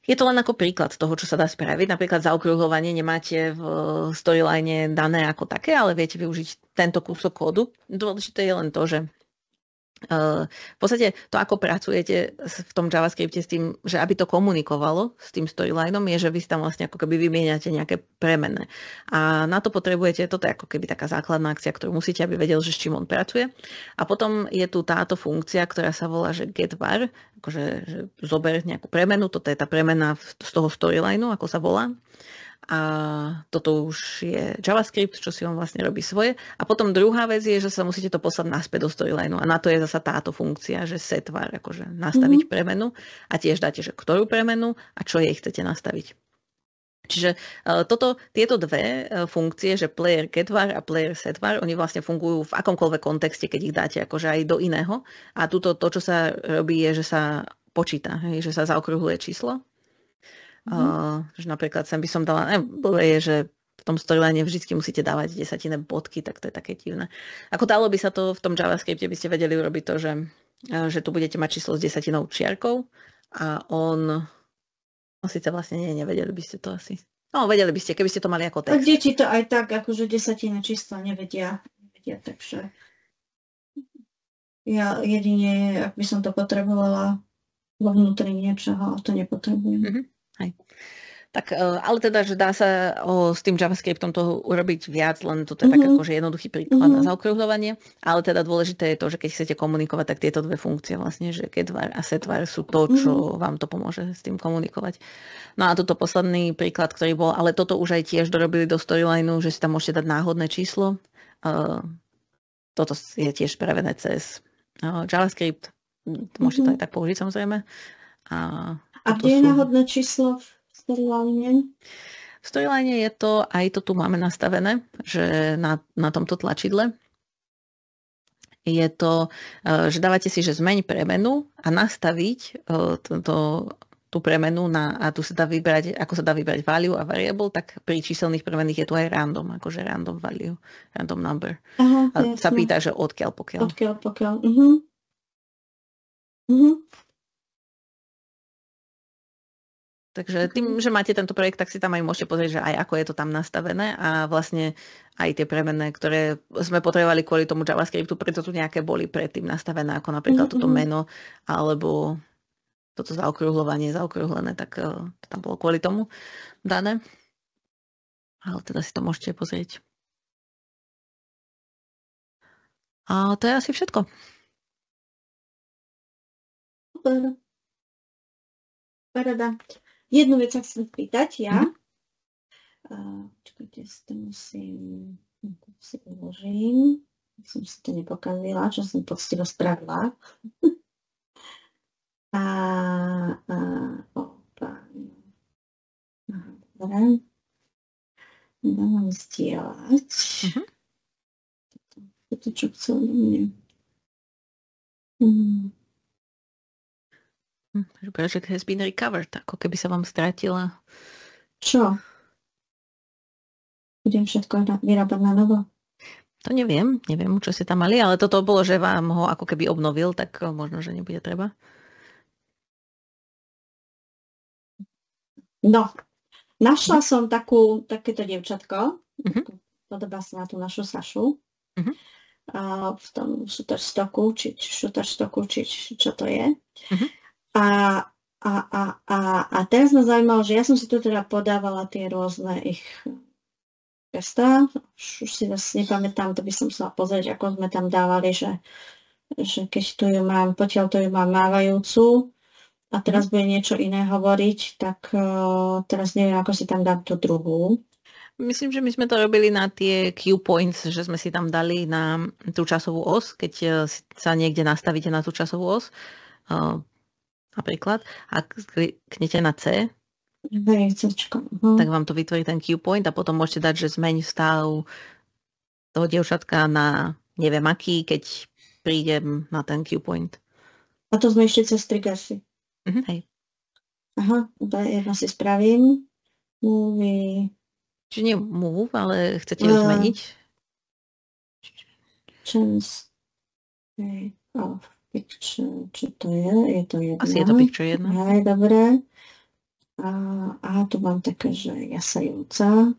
S2: Je to len ako príklad toho, čo sa dá spraviť. Napríklad zaokrúhľovanie nemáte v storyline dané ako také, ale viete využiť tento kúsok kódu. Dôležité je len to, že V podstate to, ako pracujete v tom JavaScripte s tým, že aby to komunikovalo s tým storylineom, je, že vy tam vlastne ako keby vymieňate nejaké premenné. A na to potrebujete, toto je ako keby taká základná akcia, ktorú musíte, aby vedel, že s čím on pracuje. A potom je tu táto funkcia, ktorá sa volá, že getVar, akože že zober nejakú premenu, toto je tá premena z toho storylineu, ako sa volá. A toto už je JavaScript, čo si on vlastne robí svoje. A potom druhá vec je, že sa musíte to poslať naspäť do storylineu. A na to je zasa táto funkcia, že setVar, akože nastaviť premenu a tiež dáte, že ktorú premenu a čo jej chcete nastaviť. Čiže tieto dve funkcie, že player getVar a player setVar, oni vlastne fungujú v akomkoľvek kontexte, keď ich dáte akože aj do iného. A tuto to, čo sa robí, je, že sa počíta, že sa zaokrúhluje číslo. Že napríklad sem by som dala, je, že v tom storyline vždy musíte dávať desatinné bodky, tak to je také divné. Ako dalo by sa to v tom JavaScripte, by ste vedeli urobiť to, že tu budete mať číslo s desatinou čiarkou a on síce vlastne nevedeli by ste to asi. No, vedeli by ste, keby ste to mali ako text.
S1: Tak deti to aj tak, akože desatinné čísla nevedia, takže ja jedine, ak by som to potrebovala vo vnútri niečoho, to nepotrebujem.
S2: Hej. Tak, ale teda, že dá sa s tým JavaScriptom toho urobiť viac, len to je tak akože jednoduchý príklad na zaokrúhľovanie, ale teda dôležité je to, že keď chcete komunikovať, tak tieto dve funkcie vlastne, že getVar a setVar sú to, čo vám to pomôže s tým komunikovať. No a toto posledný príklad, ktorý bol, ale toto už aj tiež dorobili do storylineu, že si tam môžete dať náhodné číslo. Toto je tiež spravené cez JavaScript, môžete to aj tak použiť samozrejme.
S1: A kde je náhodné číslo v storyline?
S2: V storyline je to, aj to tu máme nastavené, že na tomto tlačidle je to, že dávate si, že zmeň premenu a nastaviť tú premenu a tu sa dá vybrať, ako sa dá vybrať value a variable, tak pri číselných premenných je tu aj random, akože random value, random number.
S1: Aha,
S2: a sa pýta, že odkiaľ pokiaľ.
S1: Odkiaľ pokiaľ.
S2: Takže tým, že máte tento projekt, tak si tam aj môžete pozrieť, že aj ako je to tam nastavené a vlastne aj tie premenné, ktoré sme potrebovali kvôli tomu JavaScriptu, preto tu nejaké boli predtým nastavené, ako napríklad toto meno alebo toto zaokrúhlené, tak to tam bolo kvôli tomu dané. Ale teda si to môžete pozrieť. A to je asi všetko.
S1: Super. Paráda. Jednu vec sa chcem spýtať, ja. Čakajte, si to musím, si uložím. Som si to nepokazila, čo som poctivo spravila. Dobre. Dávam zdieľať. To, čo chcel do mňa.
S2: Project has been recovered, ako keby sa vám strátila.
S1: Čo? Budem všetko vyrábať na novo?
S2: To neviem, čo ste tam mali, ale toto bolo, že vám ho ako keby obnovil, tak možno, že nebude treba.
S1: No, našla som takéto dievčatko, podobá sa na tú našu Sašu, v tom Shutterstocku, či čo to je. A teraz ma zaujímalo, že ja som si tu teda podávala tie rôzne ich gestá. Už si zase nepamätám, to by som chcela pozrieť, ako sme tam dávali, že keď tu ju mám, potiaľ tu ju mám mávajúcu a teraz bude niečo iné hovoriť, tak teraz neviem, ako si tam dám tú druhú.
S2: Myslím, že my sme to robili na tie cue points, že sme si tam dali na tú časovú os, keď sa niekde nastavíte na tú časovú os. Napríklad, ak kliknete na C, tak vám to vytvorí ten cue point a potom môžete dať, že zmeň stav toho dievčatka na neviem aký, keď prídem na ten cue point.
S1: A to sme ešte cez triggersy.
S2: Hej.
S1: Aha, jedno si spravím. Movie.
S2: Čiže nie move, ale chcete ju zmeniť?
S1: Chance of picture, čo to je? Je to jedna.
S2: Asi je to picture jedna.
S1: Hej, dobre. A tu mám také, že jasajúca.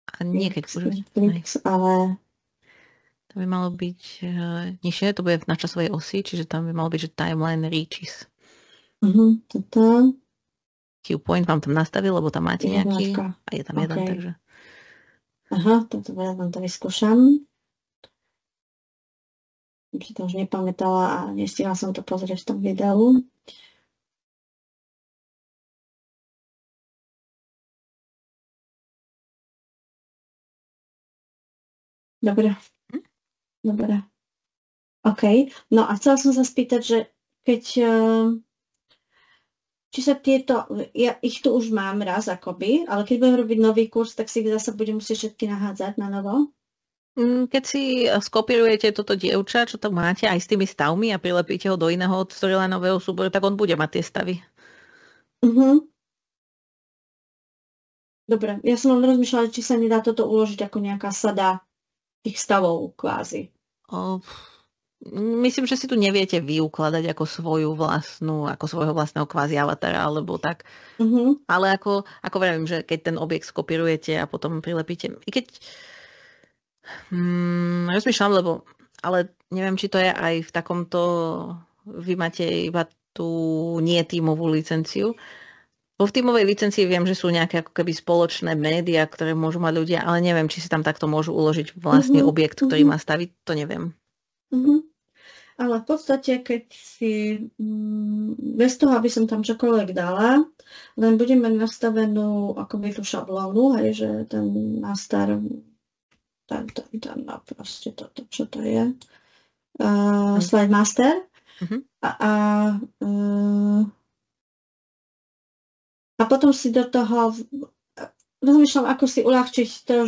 S2: A nie keď
S1: Netflix, ale
S2: Tam by malo byť nižšie, to bude na časovej osi, čiže tam by malo byť, že timeline reaches.
S1: Toto.
S2: Cue point vám tam nastavil, lebo tam máte nejaký. A je tam jeden, takže.
S1: Aha, toto vám to vyskúšam. Som si to už nepamätala a nestihla som to pozrieť v tom videu. Dobre. OK. No a chcela som sa spýtať, že keď... Či sa tieto... Ja ich tu už mám raz akoby, ale keď budem robiť nový kurz, tak si ich zase budem musieť všetky nahádzať na novo?
S2: Keď si skopírujete toto dievča, čo tam máte, aj s tými stavmi a prilepíte ho do iného storylineového súboru, tak on bude mať tie stavy. Dobre, ja som len rozmýšľala, či sa nedá toto uložiť ako nejaká sada tých stavov kvázi. Myslím, že si tu neviete vyukladať ako svojho vlastného kvázi avatara, alebo tak. Ale ako vravím, že keď ten objekt skopírujete a potom prilepíte. I keď rozmýšľam, ale neviem, či to je aj v takomto, vy máte iba tú nie tímovú licenciu. Vo tímovej licencii viem, že sú nejaké ako keby spoločné médiá, ktoré môžu mať ľudia, ale neviem, či si tam takto môžu uložiť vlastný objekt, ktorý má staviť, to neviem.
S1: Ale v podstate, keď si bez toho, aby som tam čokoľvek dala, len budem mať nastavenú akoby tú šablónu, hej, že ten master, proste toto, čo to je, slide master. A potom si do toho rozmýšľam, ako si uľahčiť to,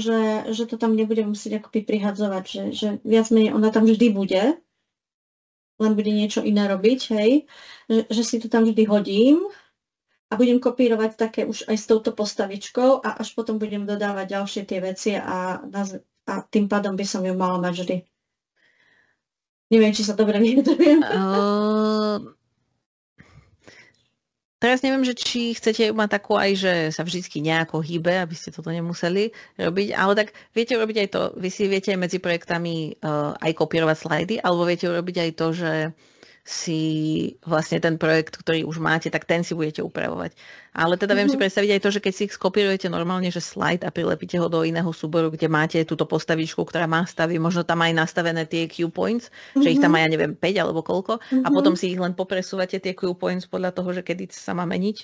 S1: že to tam nebudem musieť akoby prihadzovať, že viac menej ona tam vždy bude, len bude niečo iné robiť, hej, že si to tam vždy hodím a budem kopírovať také už aj s touto postavičkou a až potom budem dodávať ďalšie tie veci a tým pádom by som ju mala mať vždy. Neviem, či sa dobre vyjadrujem.
S2: Teraz neviem, že či chcete mať takú aj, že sa vždycky nejako hýbe, aby ste toto nemuseli robiť, ale tak viete urobiť aj to, vy si viete aj medzi projektami aj kopírovať slajdy, alebo viete urobiť aj to, že si vlastne ten projekt, ktorý už máte, tak ten si budete upravovať. Ale teda viem si predstaviť aj to, že keď si ich skopírujete normálne, že slide a prilepíte ho do iného súboru, kde máte túto postavičku, ktorá má stavy, možno tam aj nastavené tie cue points, že ich tam má, ja neviem, 5 alebo koľko, a potom si ich len popresúvate tie cue points podľa toho, že kedy sa má meniť,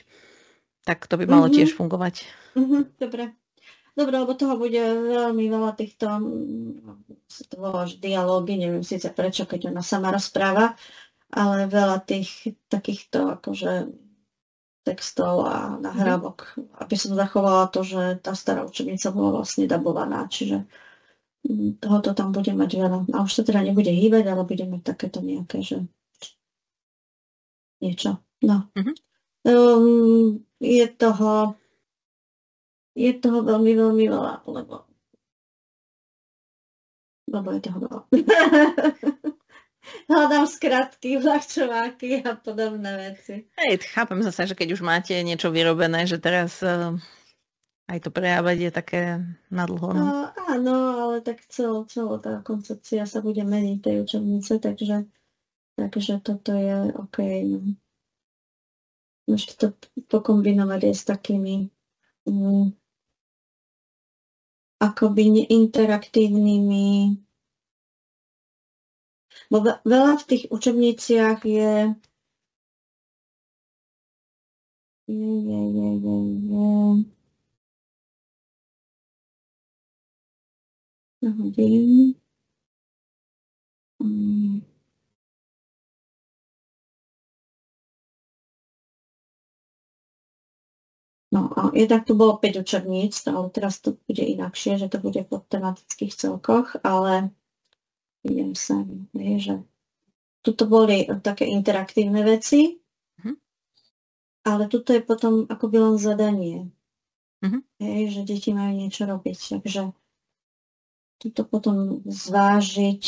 S2: tak to by malo tiež fungovať.
S1: Dobre, lebo toho bude veľmi veľa týchto dialógy, neviem síce prečo, keď ona sama rozpráva, ale veľa tých takýchto akože textov a nahrávok, aby som zachovala to, že tá stará učebnica bola vlastne dabovaná, čiže tohoto tam bude mať veľa. A už sa teda nebude hýbať, ale bude mať takéto nejaké, že niečo. No. Je toho veľmi, veľmi veľa, lebo je toho veľa. Hľadám skratky, ľahčováky a podobné veci.
S2: Hej, chápem zase, že keď už máte niečo vyrobené, že teraz aj to prejavať je také nadlho. No?
S1: Áno, ale tak celá tá koncepcia sa bude meniť tej učebnice, takže toto je OK. No. Môžete to pokombinovať aj s takými akoby neinteraktívnymi. Bo veľa v tých učebniciach je No a jednak tu bolo 5 učebníc, ale teraz to bude inakšie, že to bude po tematických celkoch, ale idem sem, že tuto boli také interaktívne veci, ale tuto je potom akoby len zadanie, že deti majú niečo robiť, takže tuto potom zvážiť,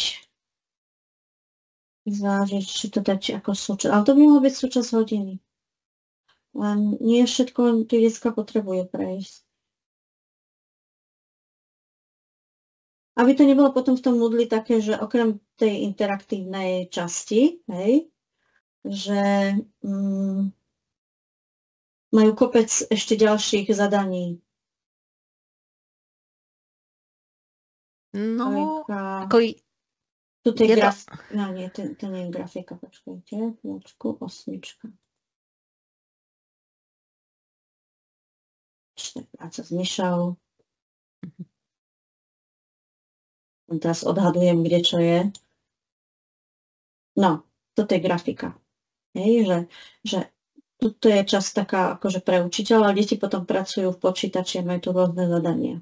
S1: či to dať ako súčasť, ale to by mohlo byť súčasť hodiny. Len nie všetko tie decka potrebuje prejsť. aby to nebolo potom v tom Moodle také, že okrem tej interaktívnej časti, hej, že majú kopec ešte ďalších zadaní.
S2: No,
S1: Trojka.
S2: ako
S1: Tu je
S2: je to...
S1: No nie, to nie je grafika, počkajte, chvíľočku, 8. Práca s myšou. Teraz odhadujem, kde čo je. No, toto je grafika. Hej, že toto je časť taká akože pre učiteľa, ale deti potom pracujú v počítači a majú tu rôzne zadania.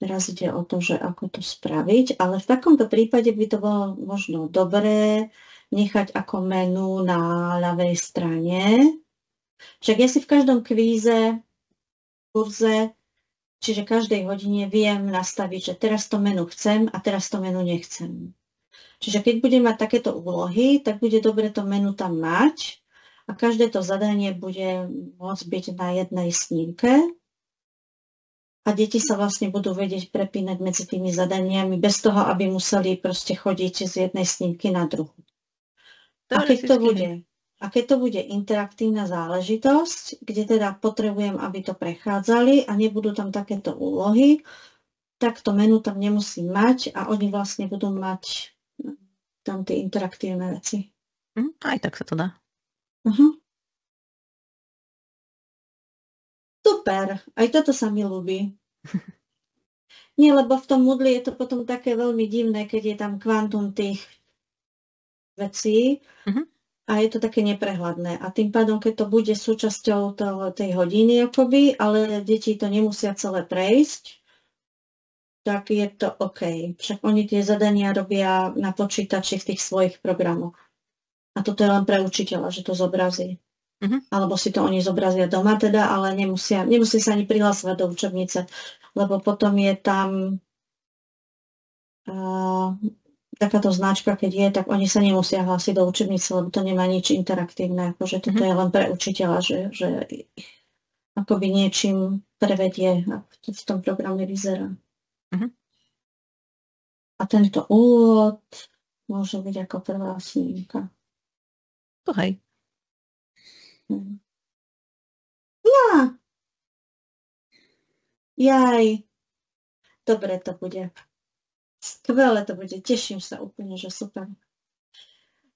S1: Teraz ide o to, že ako to spraviť, ale v takomto prípade by to bolo možno dobré nechať ako menu na ľavej strane. Však ja si v každom kvíze, kurze, čiže každej hodine viem nastaviť, že teraz to menu chcem a teraz to menu nechcem. Čiže keď budem mať takéto úlohy, tak bude dobre to menu tam mať a každé to zadanie bude môcť byť na jednej snímke. A deti sa vlastne budú vedieť prepínať medzi tými zadaniami bez toho, aby museli proste chodiť z jednej snímky na druhú. A keď to bude interaktívna záležitosť, kde teda potrebujem, aby to prechádzali a nebudú tam takéto úlohy, tak to menu tam nemusím mať a oni vlastne budú mať tam tie interaktívne veci.
S2: Aj tak sa to dá.
S1: Super, aj toto sa mi ľúbi. Nie, lebo v tom Moodle je to potom také veľmi divné, keď je tam kvantum tých vecí a je to také neprehľadné. A tým pádom, keď to bude súčasťou tej hodiny akoby, ale deti to nemusia celé prejsť, tak je to OK. Však oni tie zadania robia na počítači v tých svojich programoch. A toto je len pre učiteľa, že to zobrazí. Alebo si to oni zobrazia doma teda, ale nemusia sa ani prihlasovať do učebnice, lebo potom je tam takáto značka, keď je, tak oni sa nemusia hlásiť do učebnice, lebo to nemá nič interaktívne, akože toto je len pre učiteľa, že akoby niečím prevedie, ako to v tom programe vyzerá. A tento úvod môže byť ako prvá snímka.
S2: To hej.
S1: Ja. Jaj. Dobre to bude. Skvelé to bude. Teším sa úplne, že super.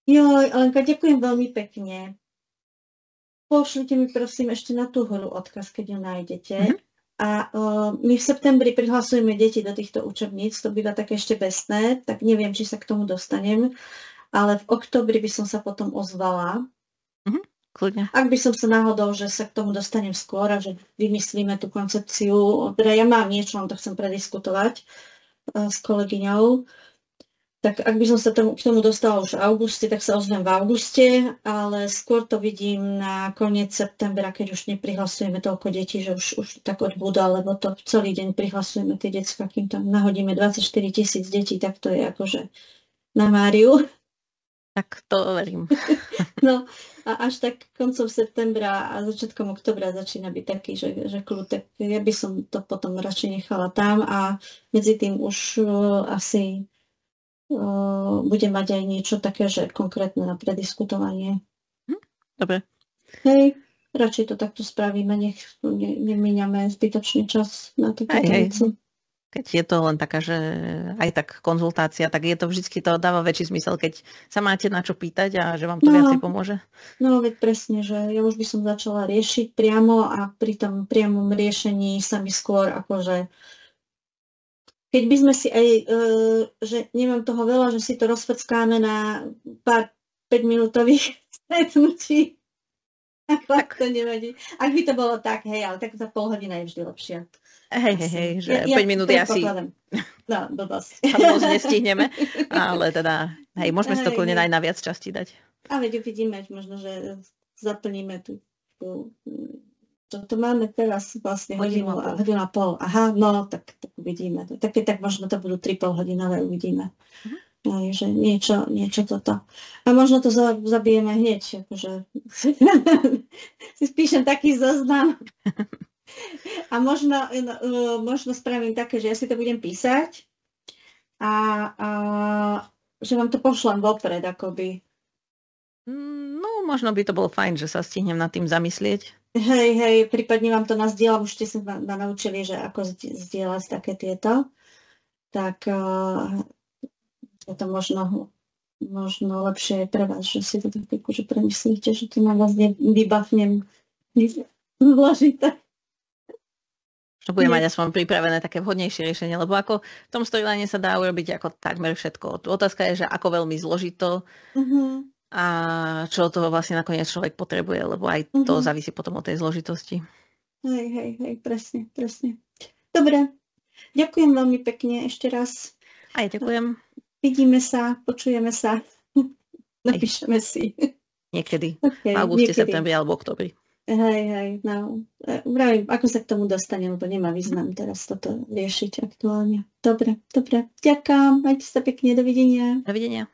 S1: Joj, Alenka, ďakujem veľmi pekne. Pošlite mi prosím ešte na tú hru odkaz, keď ju nájdete. A my v septembri prihlasujeme deti do týchto učebníc. To býva také ešte besné, tak neviem, či sa k tomu dostanem. Ale v októbri by som sa potom ozvala.
S2: Kľudne.
S1: Ak by som sa náhodou, že sa k tomu dostanem skôr a že vymyslíme tú koncepciu, teda ja mám niečo, len to chcem prediskutovať s kolegyňou, tak ak by som sa k tomu dostala už v auguste, tak sa ozvem v auguste, ale skôr to vidím na koniec septembra, keď už neprihlasujeme toľko detí, že už tak odbúda, lebo to celý deň prihlasujeme tie decka, kým tam nahodíme 24 000 detí, tak to je akože na Máriu.
S2: Tak to verím.
S1: No a až tak koncom septembra a začiatkom októbra začína byť taký, že kľud, tak ja by som to potom radšej nechala tam a medzi tým už asi budem mať aj niečo také, že konkrétne na prediskutovanie.
S2: Dobre.
S1: Hej, radšej to takto spravíme, nech nemíňame zbytočný čas na takéto veci.
S2: Keď je to len taká, že aj tak konzultácia, tak je to vždycky to dáva väčší zmysel, keď sa máte na čo pýtať a že vám to viacej pomôže. No,
S1: veď presne, že ja už by som začala riešiť priamo a pri tom priamom riešení sa mi skôr akože keď by sme si aj, že nemám toho veľa, že si to rozfeckáme na pár 5-minútových stretnutí, tak to nevadí. Ak by to bolo tak, hej, ale tak za pol hodina je vždy lepšia.
S2: Hej, že 5 minút je asi...
S1: No, blbosť.
S2: Samozrejme nestihneme, ale teda, hej, môžeme si to kľudne aj na viac časti dať.
S1: A veď uvidíme, možno, že zaplníme tú to máme teraz vlastne hodinu a pol. Aha, no, tak uvidíme. Tak možno to budú 3,5 hodinové, uvidíme. Že niečo toto. A možno to zabijeme hneď, akože si spíšem taký zoznam. A možno spravím také, že ja si to budem písať a že vám to pošlem vopred, akoby.
S2: No, možno by to bolo fajn, že sa stihnem nad tým zamyslieť.
S1: Hej, prípadne vám to nazdieľam, už ste sa ma naučili, že ako zdieľať také tieto. Tak je to možno lepšie pre vás, že si to tak že premyslíte, že to na vás nevybafnem zložité.
S2: Že budem mať aspoň pripravené také vhodnejšie riešenie, lebo ako v tom storyline sa dá urobiť ako takmer všetko. Otázka je, že ako veľmi zložito a čo toho vlastne nakoniec človek potrebuje, lebo aj to závisí potom od tej zložitosti.
S1: Hej, presne. Dobre, ďakujem veľmi pekne ešte raz.
S2: Aj ďakujem.
S1: Vidíme sa, počujeme sa, napíšeme si.
S2: Niekedy, v auguste, septembri alebo oktobri.
S1: Hej, no. Vravím, ako sa k tomu dostanem, lebo nemá význam teraz toto riešiť aktuálne. Dobre. Ďakujem, majte sa pekne, dovidenia.
S2: Dovidenia.